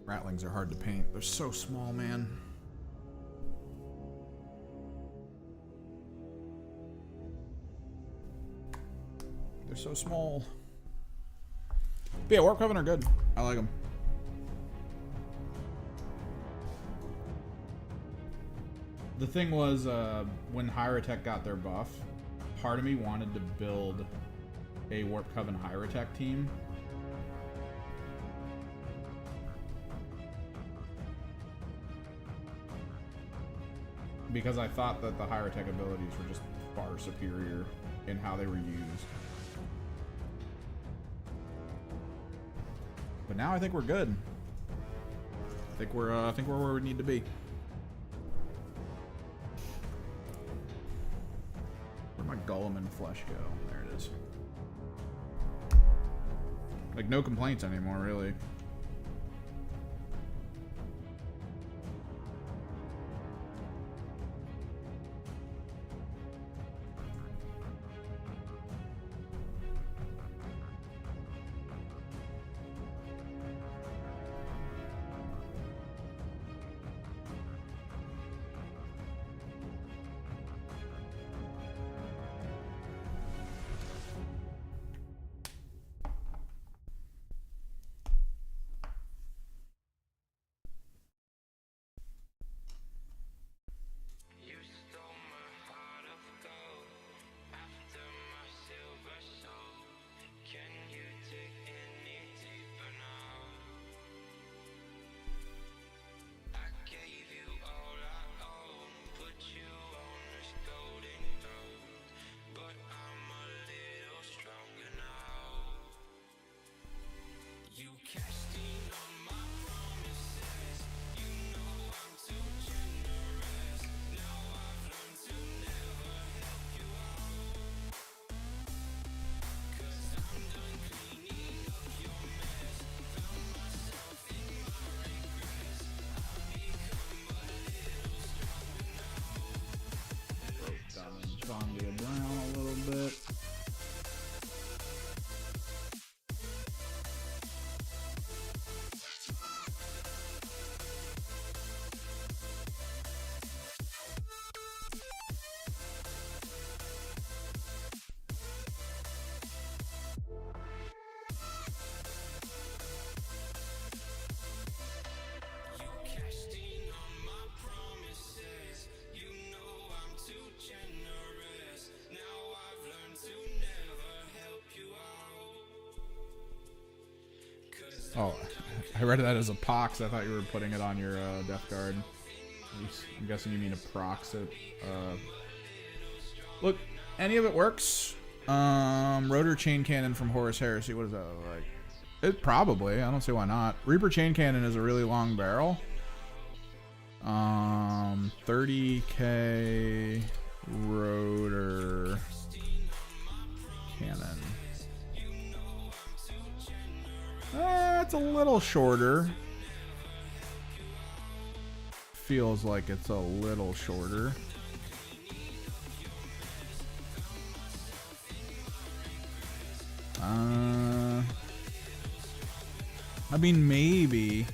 Ratlings are hard to paint. They're so small, man. They're so small. But yeah, Warp Coven are good. I like them. The thing was, when Hyrotech got their buff, part of me wanted to build a Warp Coven Hyrotech team. Because I thought that the Hyrotech abilities were just far superior in how they were used. But now I think we're good. I think we're where we need to be. Where'd my Golem and Flesh go? There it is. Like, no complaints anymore, really. Vondia Brown a little bit. Oh, I read that as a pox. I thought you were putting it on your Death Guard. I'm guessing you mean a prox it. Look, any of it works. Rotor Chain Cannon from Horus Heresy. What does that look like? It probably. I don't see why not. Reaper Chain Cannon is a really long barrel. 30k rotor cannon. It's a little shorter. Feels like it's a little shorter. I mean, maybe.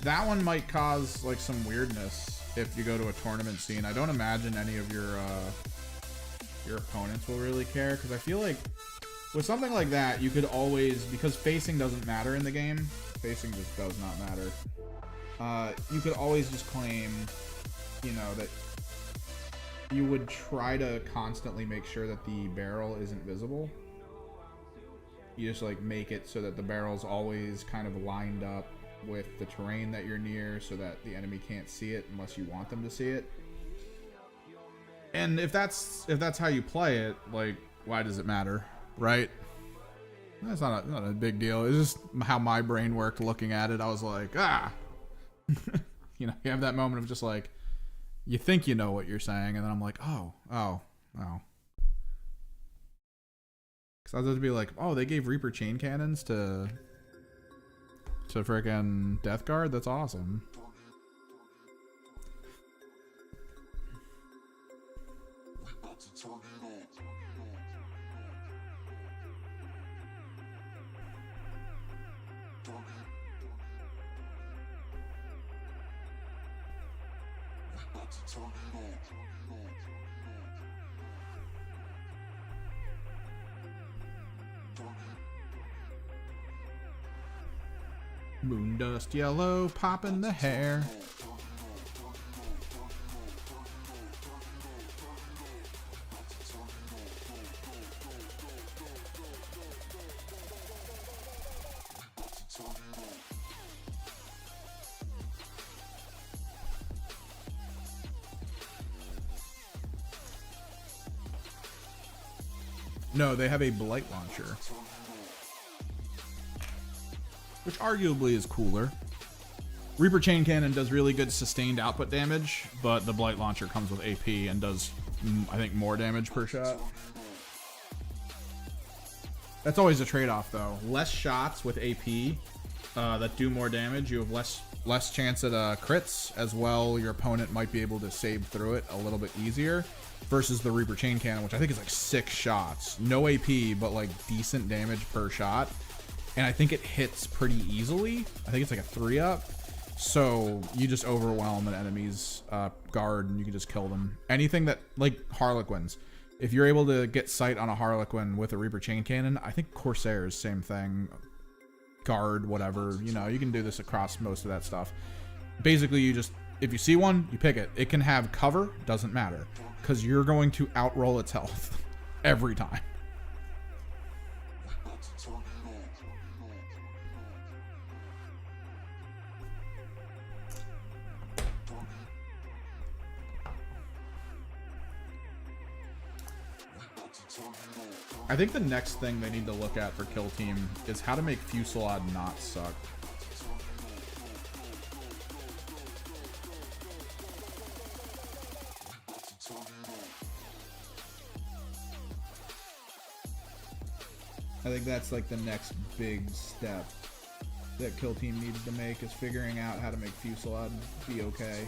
That one might cause like some weirdness if you go to a tournament scene. I don't imagine any of your opponents will really care, because I feel like with something like that, you could always, because facing doesn't matter in the game, facing just does not matter, you could always just claim, you know, that you would try to constantly make sure that the barrel isn't visible. You just like make it so that the barrel's always kind of lined up with the terrain that you're near, so that the enemy can't see it unless you want them to see it. And if that's how you play it, like, why does it matter, right? That's not a big deal. It's just how my brain worked looking at it. I was like, you know, you have that moment of just like, you think you know what you're saying, and then I'm like, oh. Because I was to be like, oh, they gave Reaper chain cannons to frickin' Death Guard? That's awesome. Moon dust yellow, popping the hair. No, they have a blight launcher, which arguably is cooler. Reaper Chain Cannon does really good sustained output damage, but the blight launcher comes with AP and does, I think, more damage per shot. That's always a trade-off, though. Less shots with AP that do more damage. You have less chance at crits as well. Your opponent might be able to save through it a little bit easier versus the Reaper Chain Cannon, which I think is like 6 shots. No AP, but like decent damage per shot. And I think it hits pretty easily. I think it's like a 3-up. So you just overwhelm an enemy's guard and you can just kill them. Anything that, like Harlequins. If you're able to get sight on a Harlequin with a Reaper Chain Cannon, I think Corsairs, same thing. Guard, whatever. You know, you can do this across most of that stuff. Basically, you just, if you see one, you pick it. It can have cover, doesn't matter. Because you're going to outroll its health every time. I think the next thing they need to look at for Kill Team is how to make Fusillade not suck. I think that's like the next big step that Kill Team needs to make, is figuring out how to make Fusillade be okay.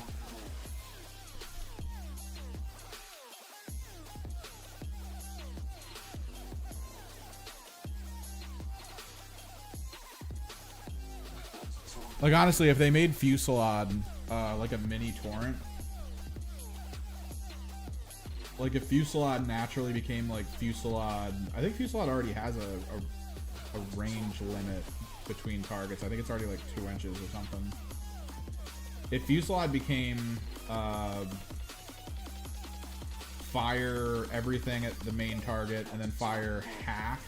Like, honestly, if they made Fusillade like a mini torrent, like if Fusillade naturally became like Fusillade, I think Fusillade already has a range limit between targets. I think it's already like 2 inches or something. If Fusillade became fire everything at the main target and then fire half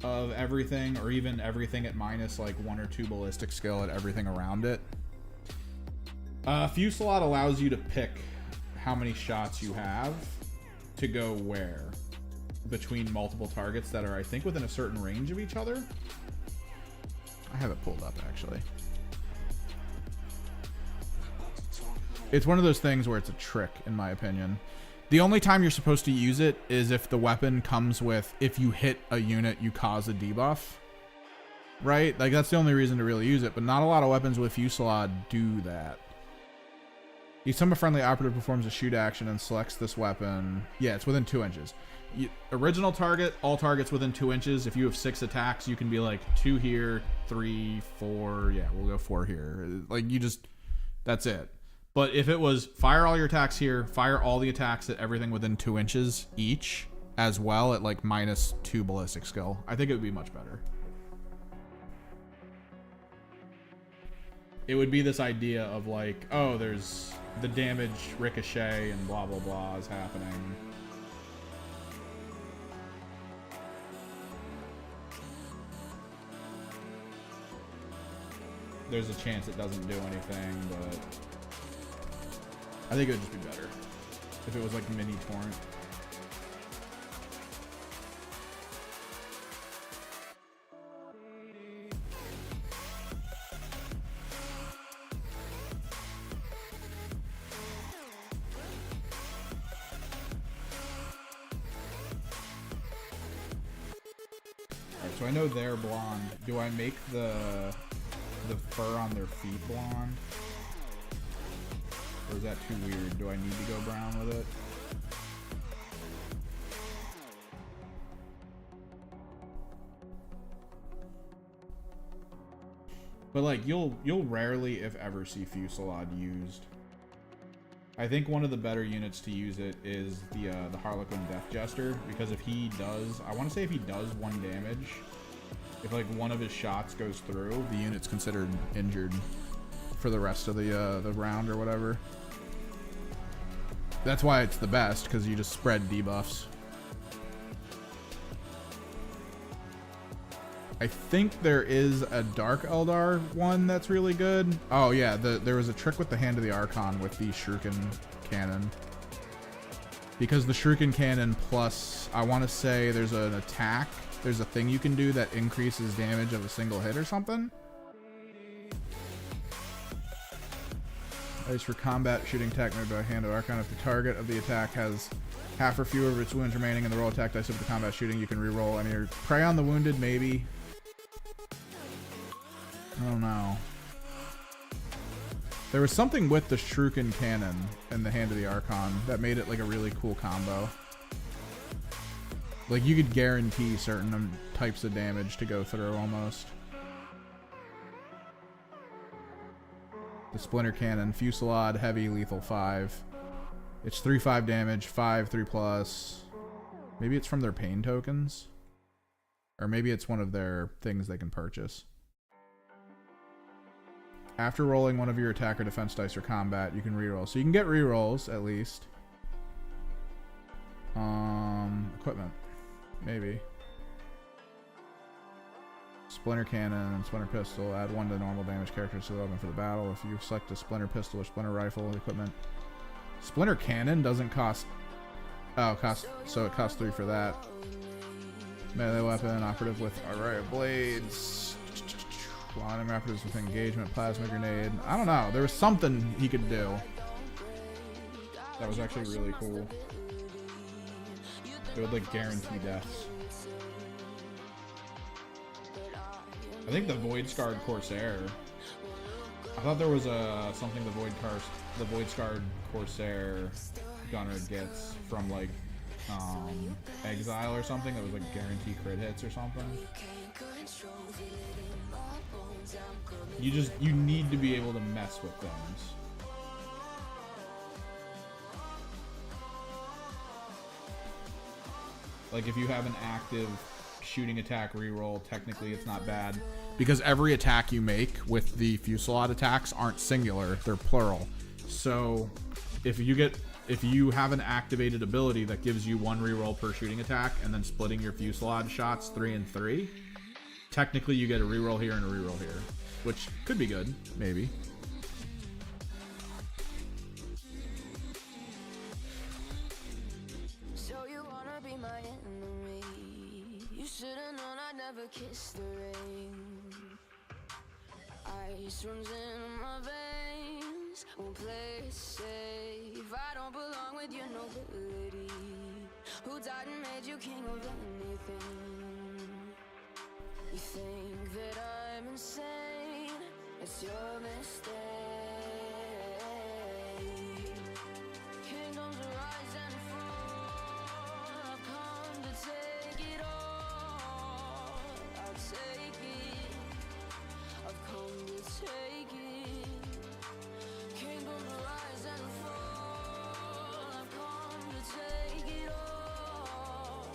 of everything, or even everything at minus like 1 or 2 ballistic skill at everything around it. Fusillade allows you to pick how many shots you have to go where between multiple targets that are, I think, within a certain range of each other. I have it pulled up, actually. It's one of those things where it's a trick, in my opinion. The only time you're supposed to use it is if the weapon comes with, if you hit a unit, you cause a debuff. Right? Like, that's the only reason to really use it, but not a lot of weapons with Fusillade do that. Each time a friendly operative performs a shoot action and selects this weapon, yeah, it's within 2 inches. Original target, all targets within 2 inches. If you have 6 attacks, you can be like 2 here, 3, 4, yeah, we'll go 4 here. Like, you just, that's it. But if it was fire all your attacks here, fire all the attacks at everything within 2 inches each, as well at like minus 2 ballistic skill, I think it would be much better. It would be this idea of like, oh, there's the damage ricochet and blah, blah, blah is happening. There's a chance it doesn't do anything, but I think it would just be better if it was like mini torrent. Alright, so I know they're blonde. Do I make the fur on their feet blonde? Or is that too weird? Do I need to go brown with it? But like, you'll rarely, if ever, see Fusillade used. I think one of the better units to use it is the Harlequin Death Jester, because if he does, I want to say if he does 1 damage, if like one of his shots goes through, the unit's considered injured for the rest of the round or whatever. That's why it's the best, because you just spread debuffs. I think there is a Dark Eldar one that's really good. Oh yeah, there was a trick with the Hand of the Archon with the Shuriken Cannon. Because the Shuriken Cannon plus, I want to say there's an attack. There's a thing you can do that increases damage of a single hit or something. As for combat shooting attack made by hand or Archon, if the target of the attack has half or fewer of its wounds remaining in the roll attack dice of the combat shooting, you can re-roll any. Prey on the wounded, maybe. I don't know. There was something with the Shuriken Cannon in the Hand of the Archon that made it like a really cool combo. Like you could guarantee certain types of damage to go through almost. The Splinter Cannon, Fusillade, Heavy, Lethal 5. It's 3/5 damage, 5, 3+. Maybe it's from their pain tokens. Or maybe it's one of their things they can purchase. After rolling one of your attack or defense dice or combat, you can reroll. So you can get rerolls, at least. Equipment. Maybe. Splinter Cannon, Splinter Pistol. Add 1 to normal damage characters to the weapon for the battle. If you select a Splinter Pistol or Splinter Rifle equipment. Splinter Cannon doesn't cost... Oh, so it costs 3 for that. Melee weapon, operative with Riot Blades. Blinding operatives with engagement, Plasma Grenade. I don't know. There was something he could do. That was actually really cool. It would like guarantee deaths. I think the Void Scarred Corsair. I thought there was something the Void Scarred Corsair gunner gets from like Exile or something that was like guarantee crit hits or something. You need to be able to mess with things. Like if you have an active shooting attack reroll, technically it's not bad. Because every attack you make with the Fusillade attacks aren't singular, they're plural. So if you have an activated ability that gives you 1 reroll per shooting attack and then splitting your Fusillade shots 3 and 3, technically you get a reroll here and a reroll here. Which could be good, maybe. So you wanna be my enemy? You should've known I'd never kiss the rain. Ice runs in my veins, won't play it safe. I don't belong with your nobility. Who died and made you king of anything? You think that I'm insane? It's your mistake. Kingdoms rise and fall. I've come to take it all. I'll take it. I've come to take it. Kingdoms rise and fall. I've come to take it all.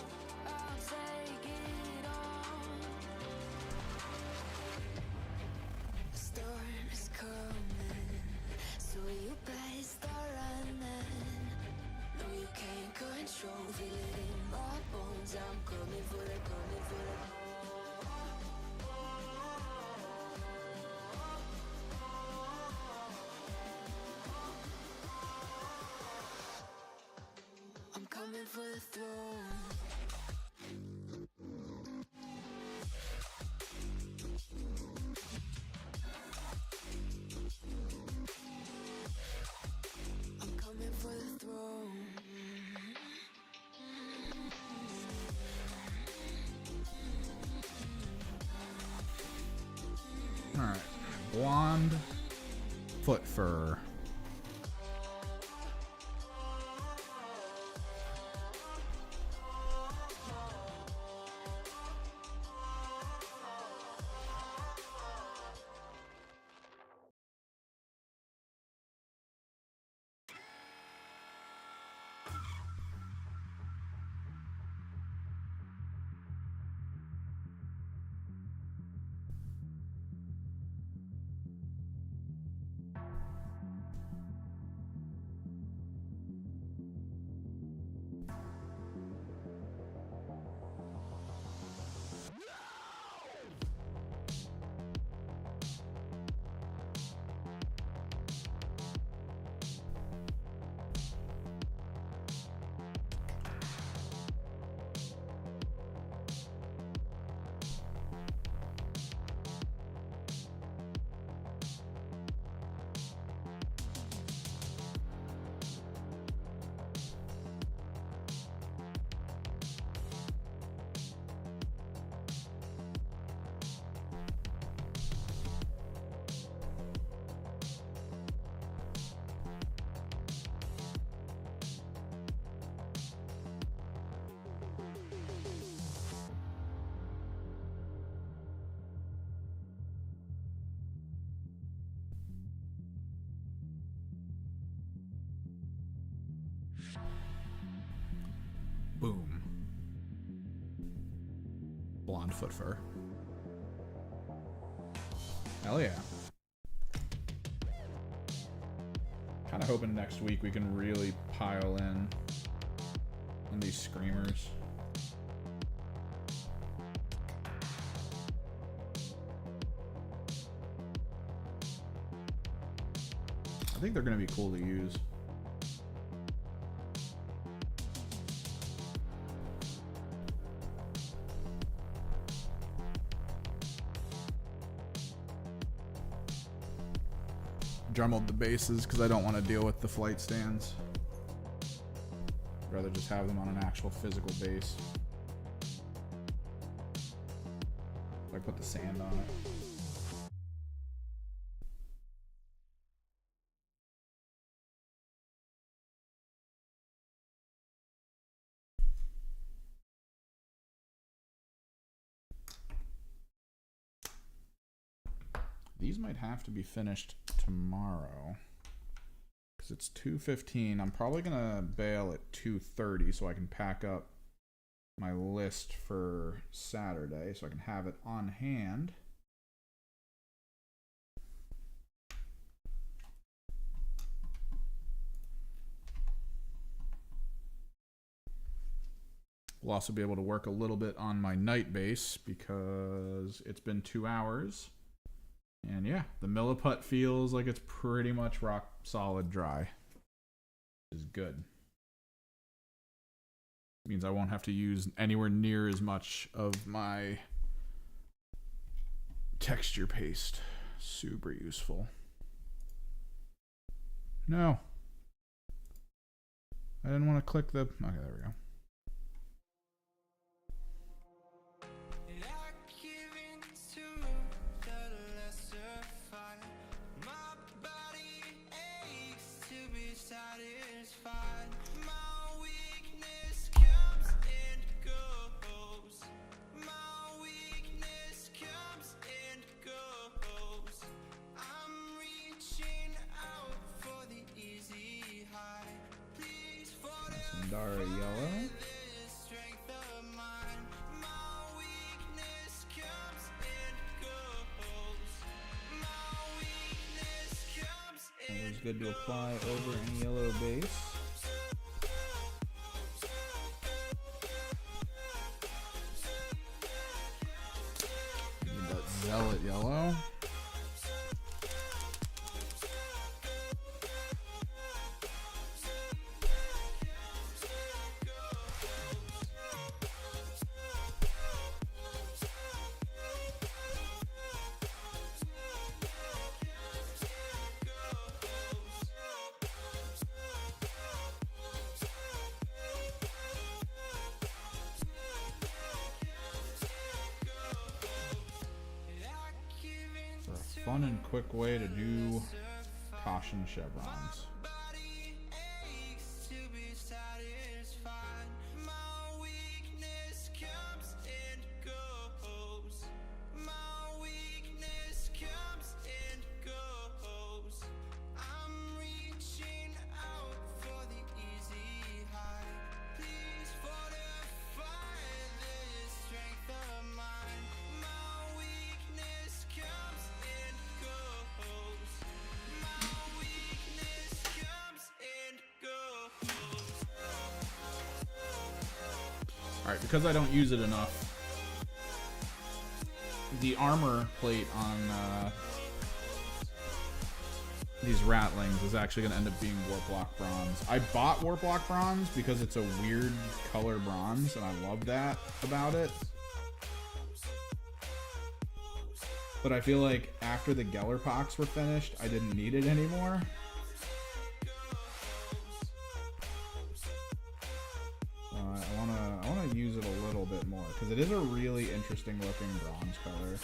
I'll take it all. The storm is coming, so you better start running. No, you can't control, feel it in my bones. I'm coming for it, coming for it. I'm coming for the throne. I'm coming for the throne. Alright. Blonde foot fur. Boom. Blonde foot fur. Hell yeah. Kind of hoping next week we can really pile in on these screamers. I think they're going to be cool to use. Drummeled the bases because I don't want to deal with the flight stands. I'd rather just have them on an actual physical base. I put the sand on it. These might have to be finished tomorrow because it's 2:15. I'm probably gonna bail at 2:30 so I can pack up my list for Saturday so I can have it on hand. We'll also be able to work a little bit on my night base because it's been 2 hours. And yeah, the milliput feels like it's pretty much rock solid dry. Which is good. Means I won't have to use anywhere near as much of my texture paste. Super useful. No. I didn't want to click the... Okay, there we go. Dara yellow. Always good to apply over any yellow base. Need that zealot yellow. Fun and quick way to do caution chevrons. Alright, because I don't use it enough, the armor plate on these ratlings is actually going to end up being Warplock Bronze. I bought Warplock Bronze because it's a weird color bronze, and I love that about it. But I feel like after the Gellerpox were finished, I didn't need it anymore. I want to use it a little bit more because it is a really interesting looking bronze color.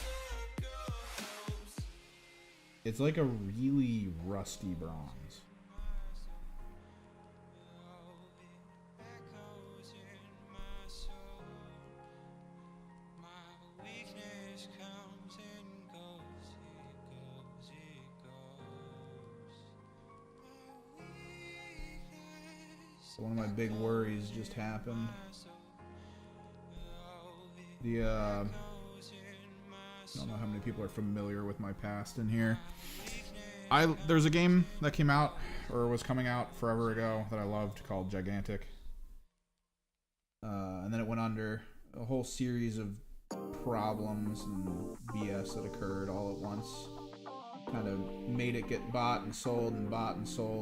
It's like a really rusty bronze. One of my big worries just happened. I don't know how many people are familiar with my past in here. There's a game that came out, or was coming out forever ago, that I loved called Gigantic. And then it went under. A whole series of problems and BS that occurred all at once kind of made it get bought and sold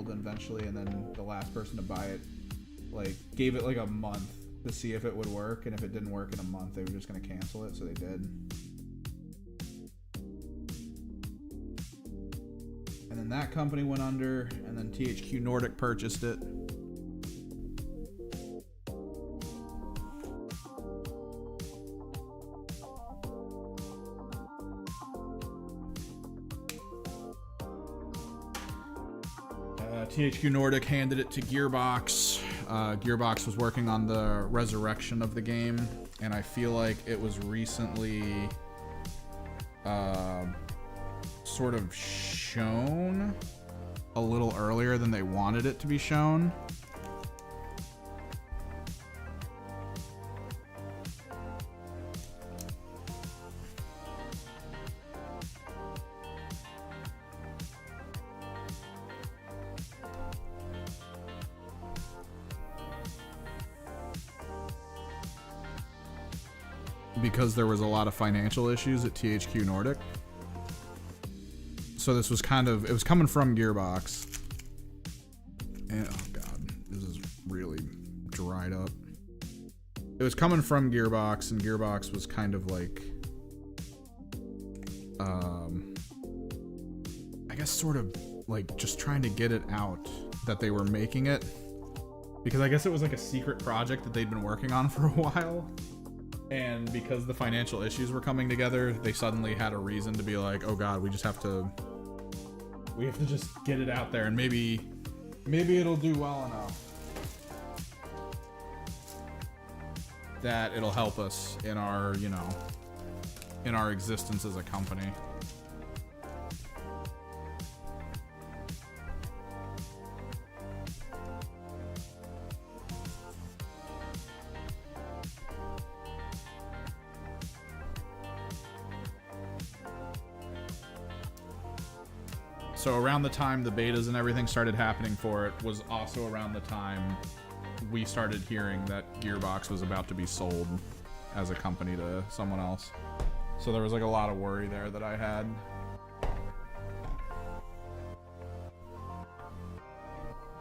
eventually, and then the last person to buy it like gave it like a month to see if it would work, and if it didn't work in a month they were just going to cancel it, so they did. And then that company went under, and then THQ Nordic purchased it. THQ Nordic handed it to Gearbox. Gearbox was working on the resurrection of the game, and I feel like it was recently sort of shown a little earlier than they wanted it to be shown. Because there was a lot of financial issues at THQ Nordic. So this was it was coming from Gearbox. And, oh god, this is really dried up. It was coming from Gearbox, and Gearbox was kind of like, I guess sort of like just trying to get it out that they were making it. Because I guess it was like a secret project that they'd been working on for a while. And because the financial issues were coming together, they suddenly had a reason to be like, oh god, we have to just get it out there, and maybe it'll do well enough that it'll help us in our, in our existence as a company. So around the time the betas and everything started happening for it was also around the time we started hearing that Gearbox was about to be sold as a company to someone else. So there was like a lot of worry there that I had.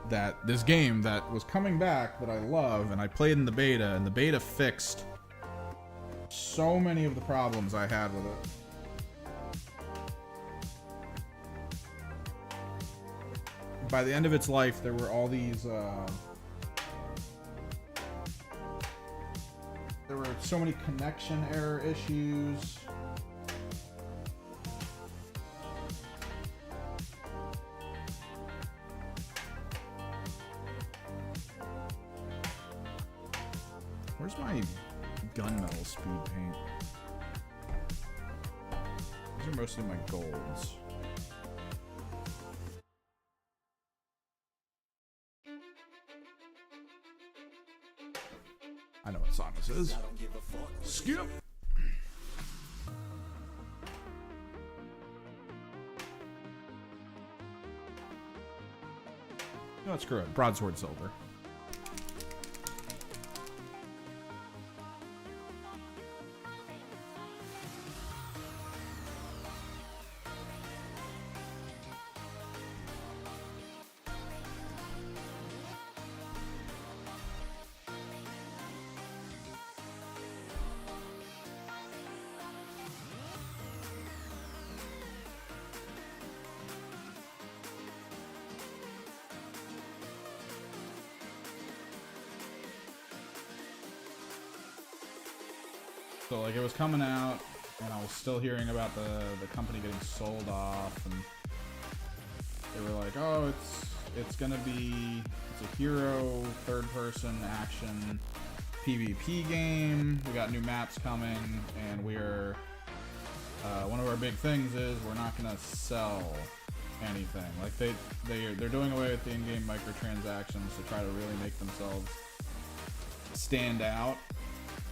That this game that was coming back that I love, and I played in the beta, and the beta fixed so many of the problems I had with it. By the end of its life, there were all these, there were so many connection error issues. Where's my gunmetal speed paint? These are mostly my golds. I know what song this is. Skip. No, screw it. Broadsword Silver. So like it was coming out, and I was still hearing about the company getting sold off, and they were like, oh, it's gonna be, it's a hero third-person action PvP game. We got new maps coming, and we're one of our big things is we're not gonna sell anything. Like they're doing away with the in-game microtransactions to try to really make themselves stand out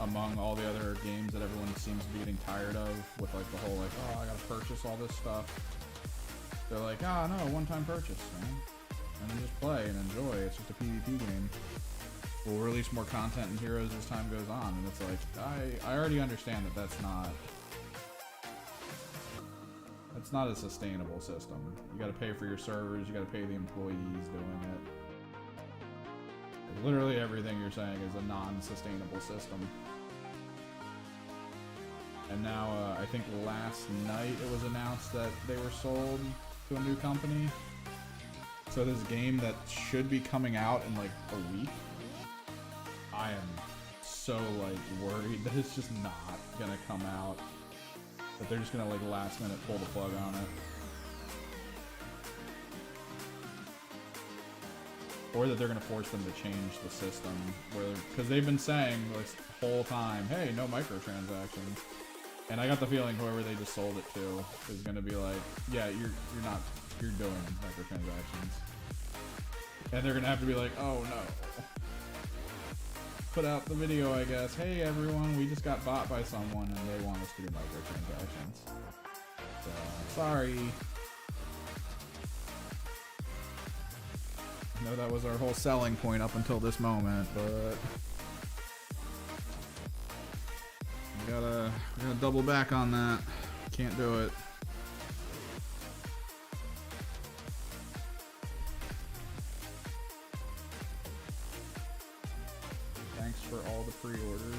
among all the other games that everyone seems to be getting tired of, with like the whole like, oh, I gotta purchase all this stuff. They're like, ah, no, one-time purchase, man, and then just play and enjoy. It's just a PvP game. We'll release more content and heroes as time goes on, and it's like, I already understand that that's not a sustainable system. You gotta pay for your servers, you gotta pay the employees doing it. Literally everything you're saying is a non-sustainable system. And now, I think last night it was announced that they were sold to a new company. So this game that should be coming out in like a week, I am so like worried that it's just not gonna come out. That they're just gonna like last minute pull the plug on it. Or that they're gonna force them to change the system, because they've been saying this whole time, hey, no microtransactions. And I got the feeling whoever they just sold it to is gonna be like, yeah, you're doing microtransactions. And they're gonna have to be like, oh no. Put out the video, I guess. Hey everyone, we just got bought by someone and they want us to do microtransactions. So, sorry. I know that was our whole selling point up until this moment, but we're gonna double back on that. Can't do it. Thanks for all the pre-orders.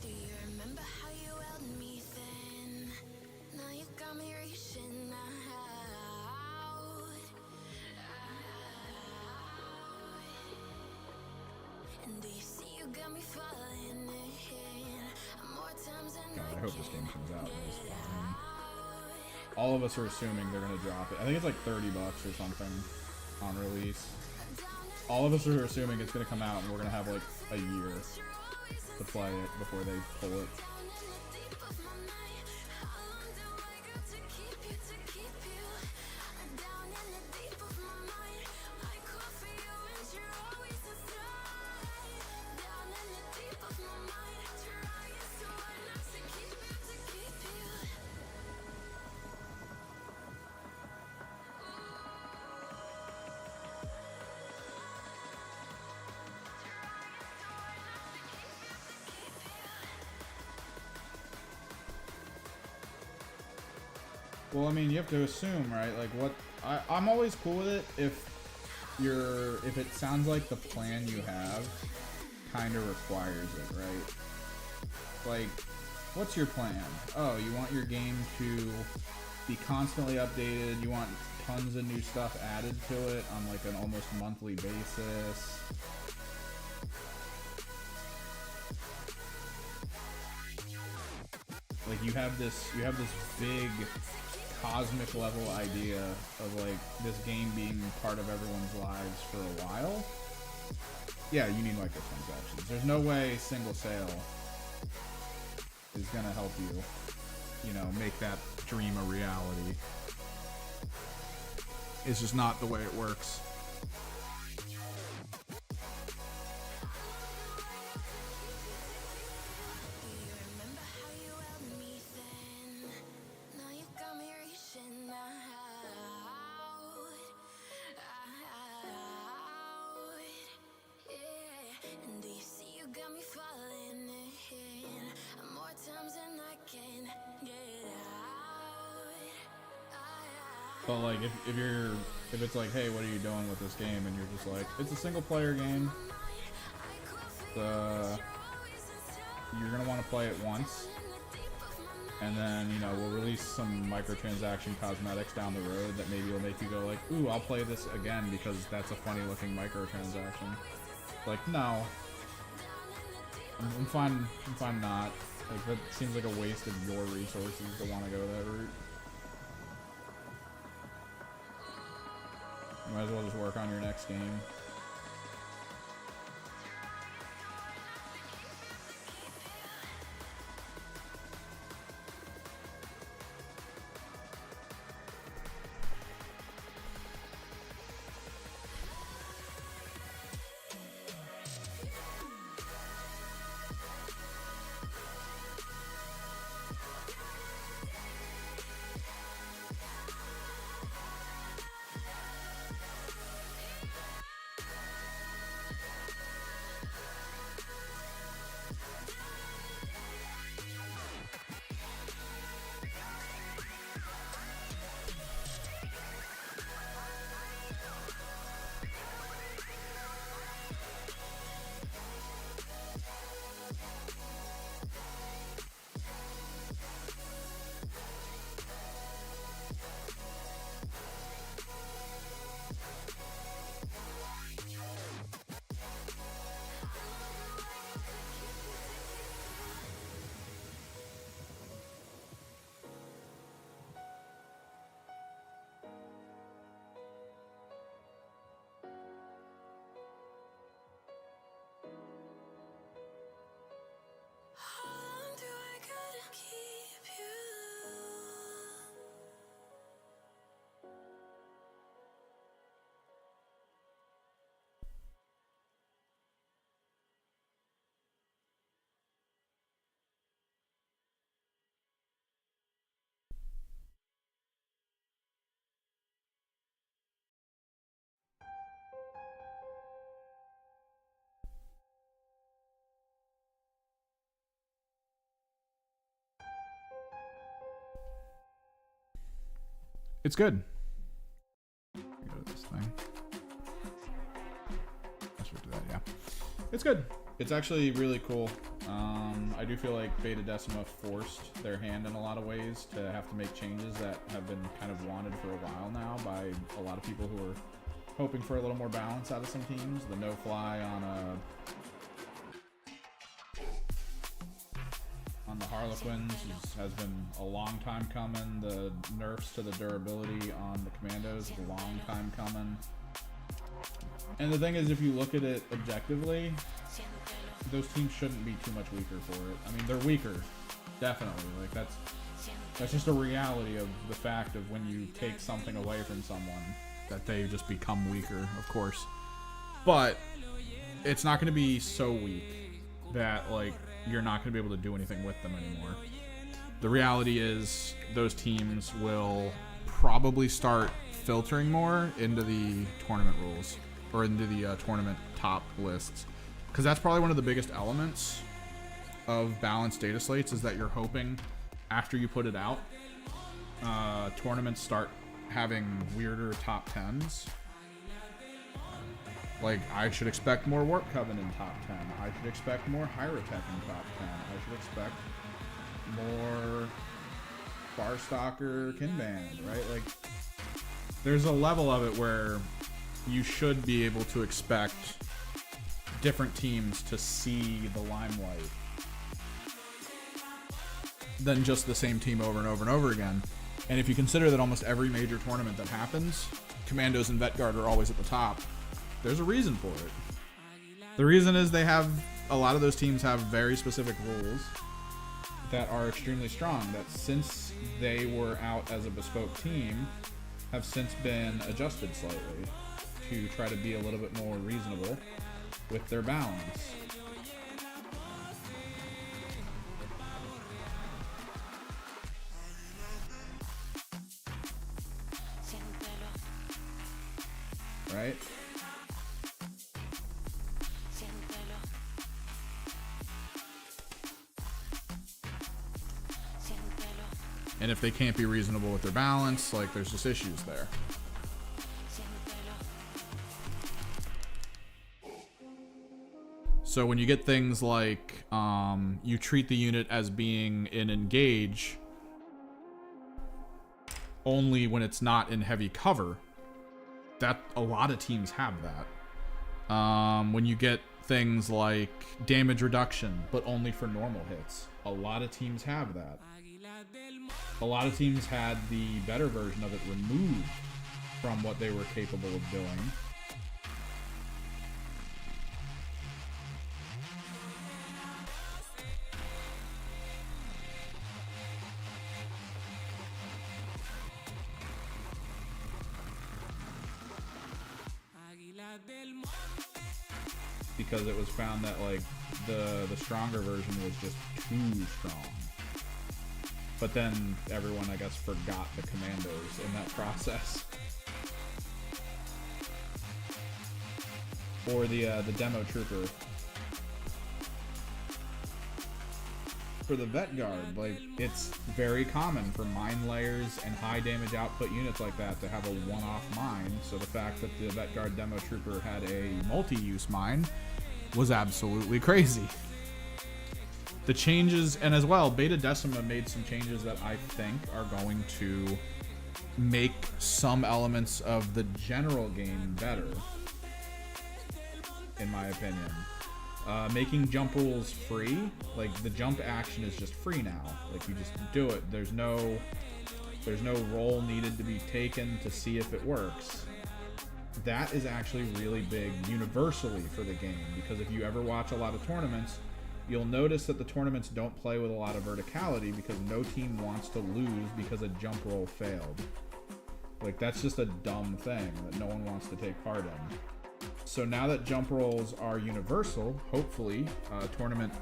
Do you remember how you held me then? Now you got me reaching out. And do you see you got me falling in more times than God, I hope this game comes out and is fine. All of us are assuming they're gonna drop it. I think it's like $30 or something on release. All of us are assuming it's gonna come out and we're gonna have like a year to play it before they pull it. Well, I mean, you have to assume, right? Like, what I'm always cool with it if it sounds like the plan you have kind of requires it, right? Like, what's your plan? Oh, you want your game to be constantly updated. You want tons of new stuff added to it on like an almost monthly basis. Like you have this big cosmic level idea of like this game being part of everyone's lives for a while. Yeah, you need microtransactions. There's no way single sale is gonna help you, you know, make that dream a reality. It's just not the way it works. But like if it's like, hey, what are you doing with this game? And you're just like, it's a single player game. You're gonna want to play it once, and then, you know, we'll release some microtransaction cosmetics down the road that maybe will make you go like, ooh, I'll play this again because that's a funny looking microtransaction. Like, no. I'm fine not. Like, that seems like a waste of your resources to want to go that route. You might as well just work on your next game. How long do I gotta keep you? It's good. Go to this thing. Let's do that, yeah. It's good. It's actually really cool. I do feel like Beta Decima forced their hand in a lot of ways to have to make changes that have been kind of wanted for a while now by a lot of people who are hoping for a little more balance out of some teams. The no-fly on the Harlequins has been a long time coming. The nerfs to the durability on the Commandos is a long time coming. And the thing is, if you look at it objectively, those teams shouldn't be too much weaker for it. I mean, they're weaker, definitely. Like, that's just a reality of the fact of when you take something away from someone, that they just become weaker, of course. But it's not going to be so weak that, like, you're not going to be able to do anything with them anymore. The reality is those teams will probably start filtering more into the tournament rules or into the tournament top lists, because that's probably one of the biggest elements of balanced data slates, is that you're hoping after you put it out, tournaments start having weirder top 10s. Like, I should expect more Warp Coven in top 10. I should expect more Hyrotech in top 10. I should expect more Farstalker Kinband, right? Like, there's a level of it where you should be able to expect different teams to see the limelight than just the same team over and over and over again. And if you consider that almost every major tournament that happens, Commandos and Vetguard are always at the top, there's a reason for it. The reason is a lot of those teams have very specific rules that are extremely strong, that since they were out as a bespoke team, have since been adjusted slightly to try to be a little bit more reasonable with their balance. Right? And if they can't be reasonable with their balance, like, there's just issues there. So when you get things like you treat the unit as being an engage, only when it's not in heavy cover. That a lot of teams have that. When you get things like damage reduction, but only for normal hits, a lot of teams have that. A lot of teams had the better version of it removed from what they were capable of doing. Because it was found that like the stronger version was just too strong. But then everyone, I guess, forgot the commandos in that process. Or the demo trooper. For the vet guard, like, it's very common for mine layers and high damage output units like that to have a one-off mine. So the fact that the vet guard demo trooper had a multi-use mine was absolutely crazy. The changes, and as well, Beta Decima made some changes that I think are going to make some elements of the general game better, in my opinion. Making jump rules free, like the jump action is just free now. Like you just do it. There's no roll needed to be taken to see if it works. That is actually really big universally for the game, because if you ever watch a lot of tournaments, you'll notice that the tournaments don't play with a lot of verticality because no team wants to lose because a jump roll failed. Like, that's just a dumb thing that no one wants to take part in. So now that jump rolls are universal, hopefully tournament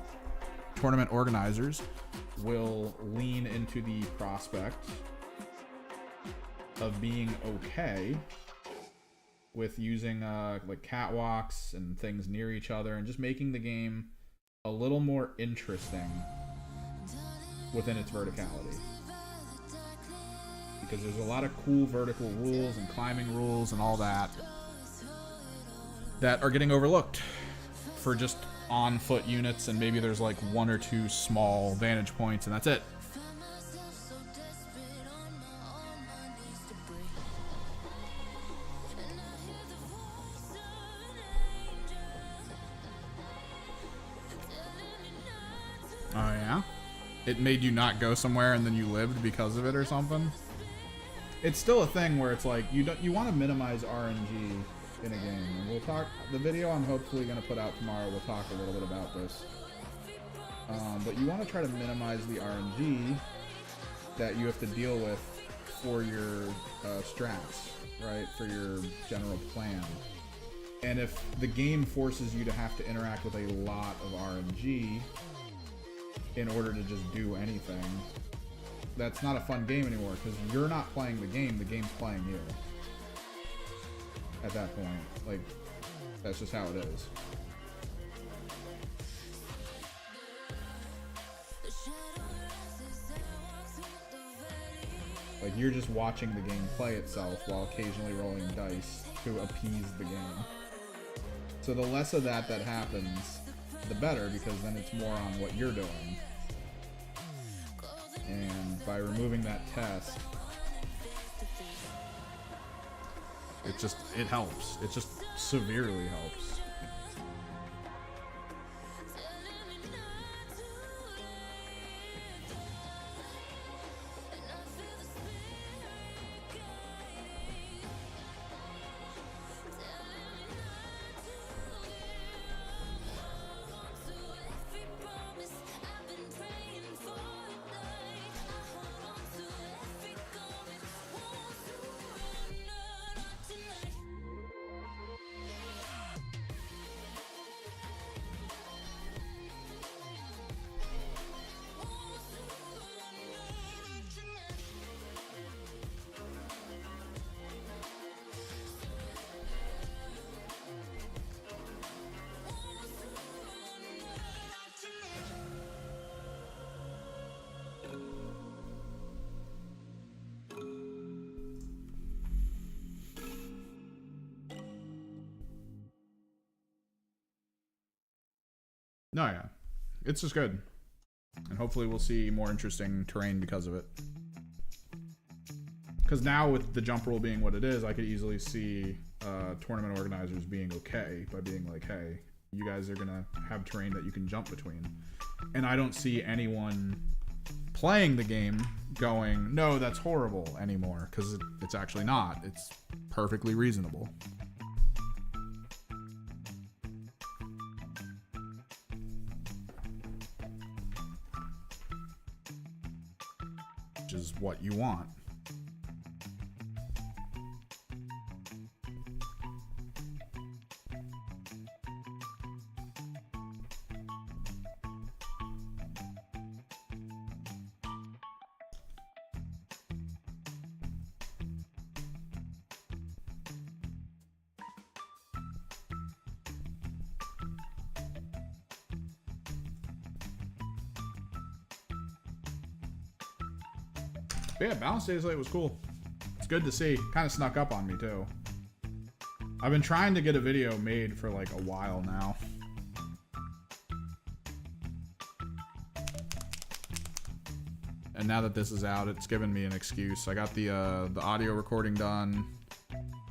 organizers will lean into the prospect of being okay with using like catwalks and things near each other and just making the game a little more interesting within its verticality. Because there's a lot of cool vertical rules and climbing rules and all that that are getting overlooked for just on-foot units, and maybe there's like one or two small vantage points and that's it. Oh yeah? It made you not go somewhere and then you lived because of it or something? It's still a thing where it's like you want to minimize RNG in a game, and we'll talk. The video I'm hopefully going to put out tomorrow will talk a little bit about this. But you want to try to minimize the RNG that you have to deal with for your strats, right? For your general plan. And if the game forces you to have to interact with a lot of RNG in order to just do anything, that's not a fun game anymore, because you're not playing the game's playing you. At that point, like, that's just how it is. Like, you're just watching the game play itself while occasionally rolling dice to appease the game. So the less of that happens, the better, because then it's more on what you're doing. And by removing that test, it helps. It just severely helps. No, yeah. It's just good. And hopefully we'll see more interesting terrain because of it. Because now with the jump rule being what it is, I could easily see tournament organizers being okay by being like, hey, you guys are going to have terrain that you can jump between. And I don't see anyone playing the game going, no, that's horrible anymore, because it's actually not. It's perfectly reasonable. Which is what you want. But yeah, Balanced DATASLATE was cool. It's good to see. Kind of snuck up on me too. I've been trying to get a video made for like a while now. And now that this is out, it's given me an excuse. I got the audio recording done.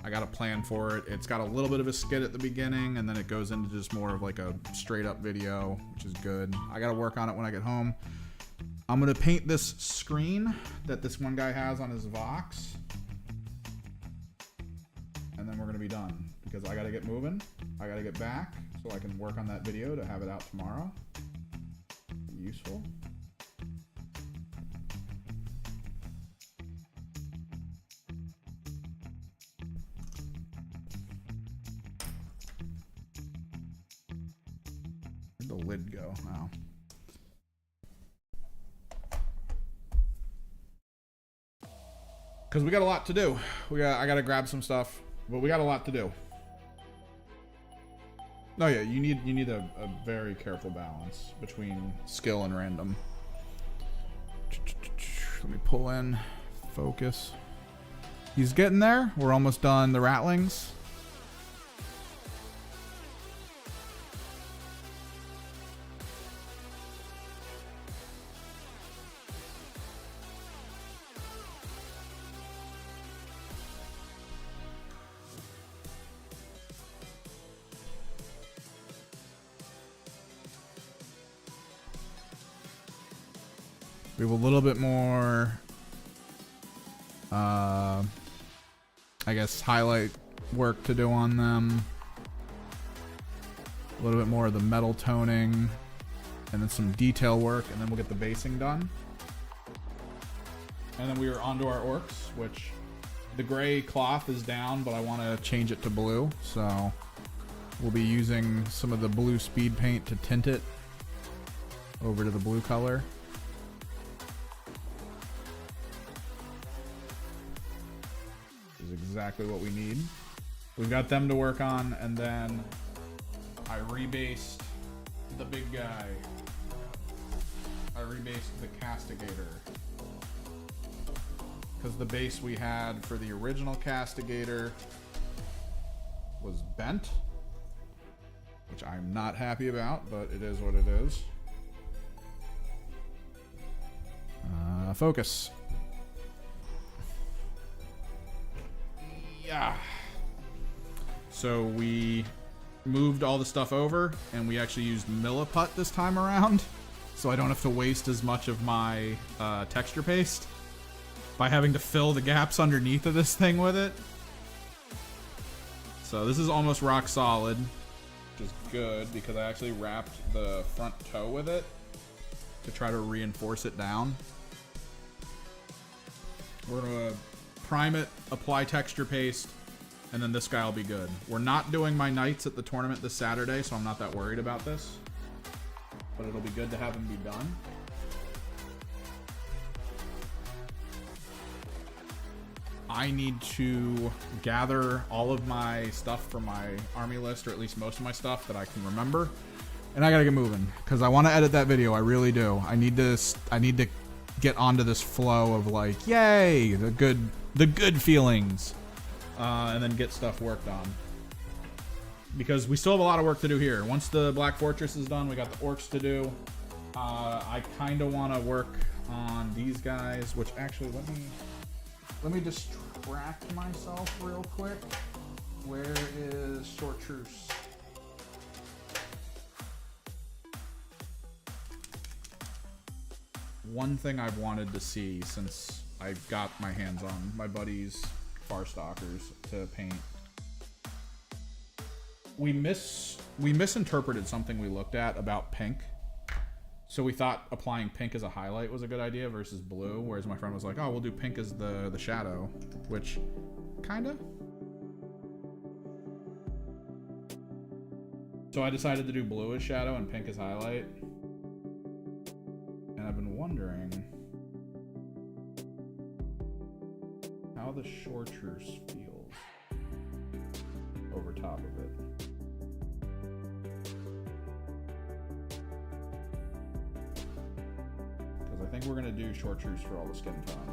I got a plan for it. It's got a little bit of a skit at the beginning, and then it goes into just more of like a straight up video, which is good. I got to work on it when I get home. I'm going to paint this screen that this one guy has on his Vox. And then we're going to be done. Because I got to get moving. I got to get back so I can work on that video to have it out tomorrow. Useful. Where'd the lid go? Oh. Because we got a lot to do. I gotta grab some stuff, but we got a lot to do. Oh yeah, you need a very careful balance between skill and random. Let me pull in, focus. He's getting there. We're almost done the rattlings. We have a little bit more, I guess, highlight work to do on them. A little bit more of the metal toning, and then some detail work, and then we'll get the basing done. And then we are onto our orcs, which the gray cloth is down, but I want to change it to blue. So we'll be using some of the blue speed paint to tint it over to the blue color. Exactly what we need. We've got them to work on, and then I rebased the big guy. I rebased the Castigator. Because the base we had for the original Castigator was bent, which I'm not happy about, but it is what it is. Focus. Yeah. So we moved all the stuff over, and we actually used Milliput this time around, so I don't have to waste as much of my texture paste by having to fill the gaps underneath of this thing with it. So this is almost rock solid, which is good because I actually wrapped the front toe with it to try to reinforce it down. We're gonna prime it, apply texture paste, and then this guy will be good. We're not doing my knights at the tournament this Saturday, so I'm not that worried about this. But it'll be good to have them be done. I need to gather all of my stuff from my army list, or at least most of my stuff that I can remember. And I gotta get moving, because I want to edit that video, I really do. I need to get onto this flow of like, yay, the good feelings, and then get stuff worked on, because we still have a lot of work to do here. Once the Black Fortress is done, we got the orcs to do. let me distract myself real quick. Where is short truce? One thing I've wanted to see since I got my hands on my buddy's Far Stalkers to paint. We misinterpreted something we looked at about pink. So we thought applying pink as a highlight was a good idea versus blue, whereas my friend was like, oh, we'll do pink as the shadow, which kinda. So I decided to do blue as shadow and pink as highlight. And I've been wondering how the chartreuse feels over top of it. Because I think we're gonna do chartreuse for all the skin tone.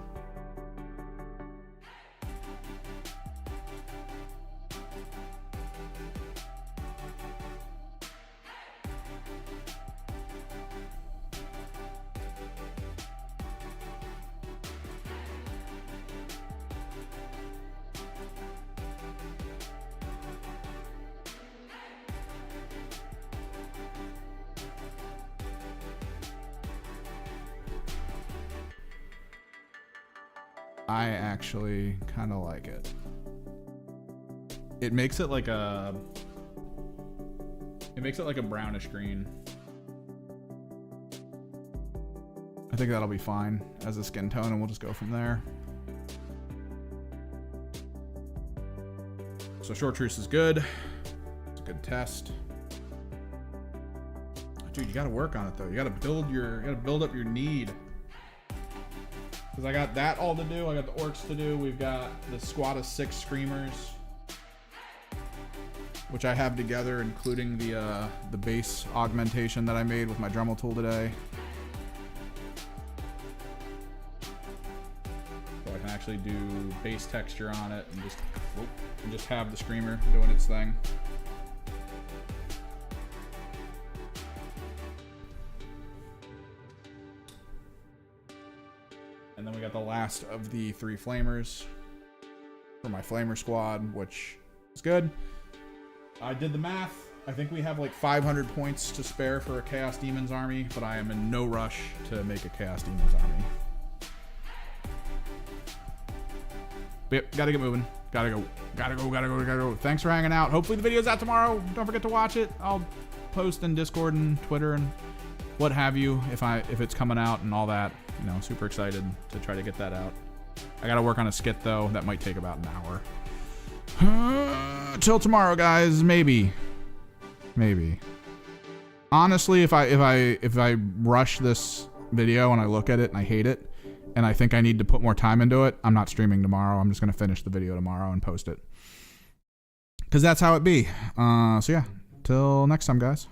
I actually kind of like it. It makes it like a brownish green. I think that'll be fine as a skin tone, and we'll just go from there. So chartreuse is good. It's a good test. Dude, you gotta work on it though. You gotta build up your need. Because I got that all to do. I got the orcs to do. We've got the squad of 6 screamers, which I have together, including the base augmentation that I made with my Dremel tool today. So I can actually do base texture on it and just have the screamer doing its thing. And then we got the last of the 3 flamers for my flamer squad, which is good. I did the math. I think we have like 500 points to spare for a Chaos Demons army, but I am in no rush to make a Chaos Demons army. But yep, gotta get moving. Gotta go. Thanks for hanging out. Hopefully the video's out tomorrow. Don't forget to watch it. I'll post in Discord and Twitter and what have you if it's coming out and all that. You know, super excited to try to get that out. I gotta work on a skit though. That might take about an hour. Till tomorrow, guys. Maybe. Honestly, if I rush this video and I look at it and I hate it, and I think I need to put more time into it, I'm not streaming tomorrow. I'm just gonna finish the video tomorrow and post it. Cause that's how it be. So yeah. Till next time, guys.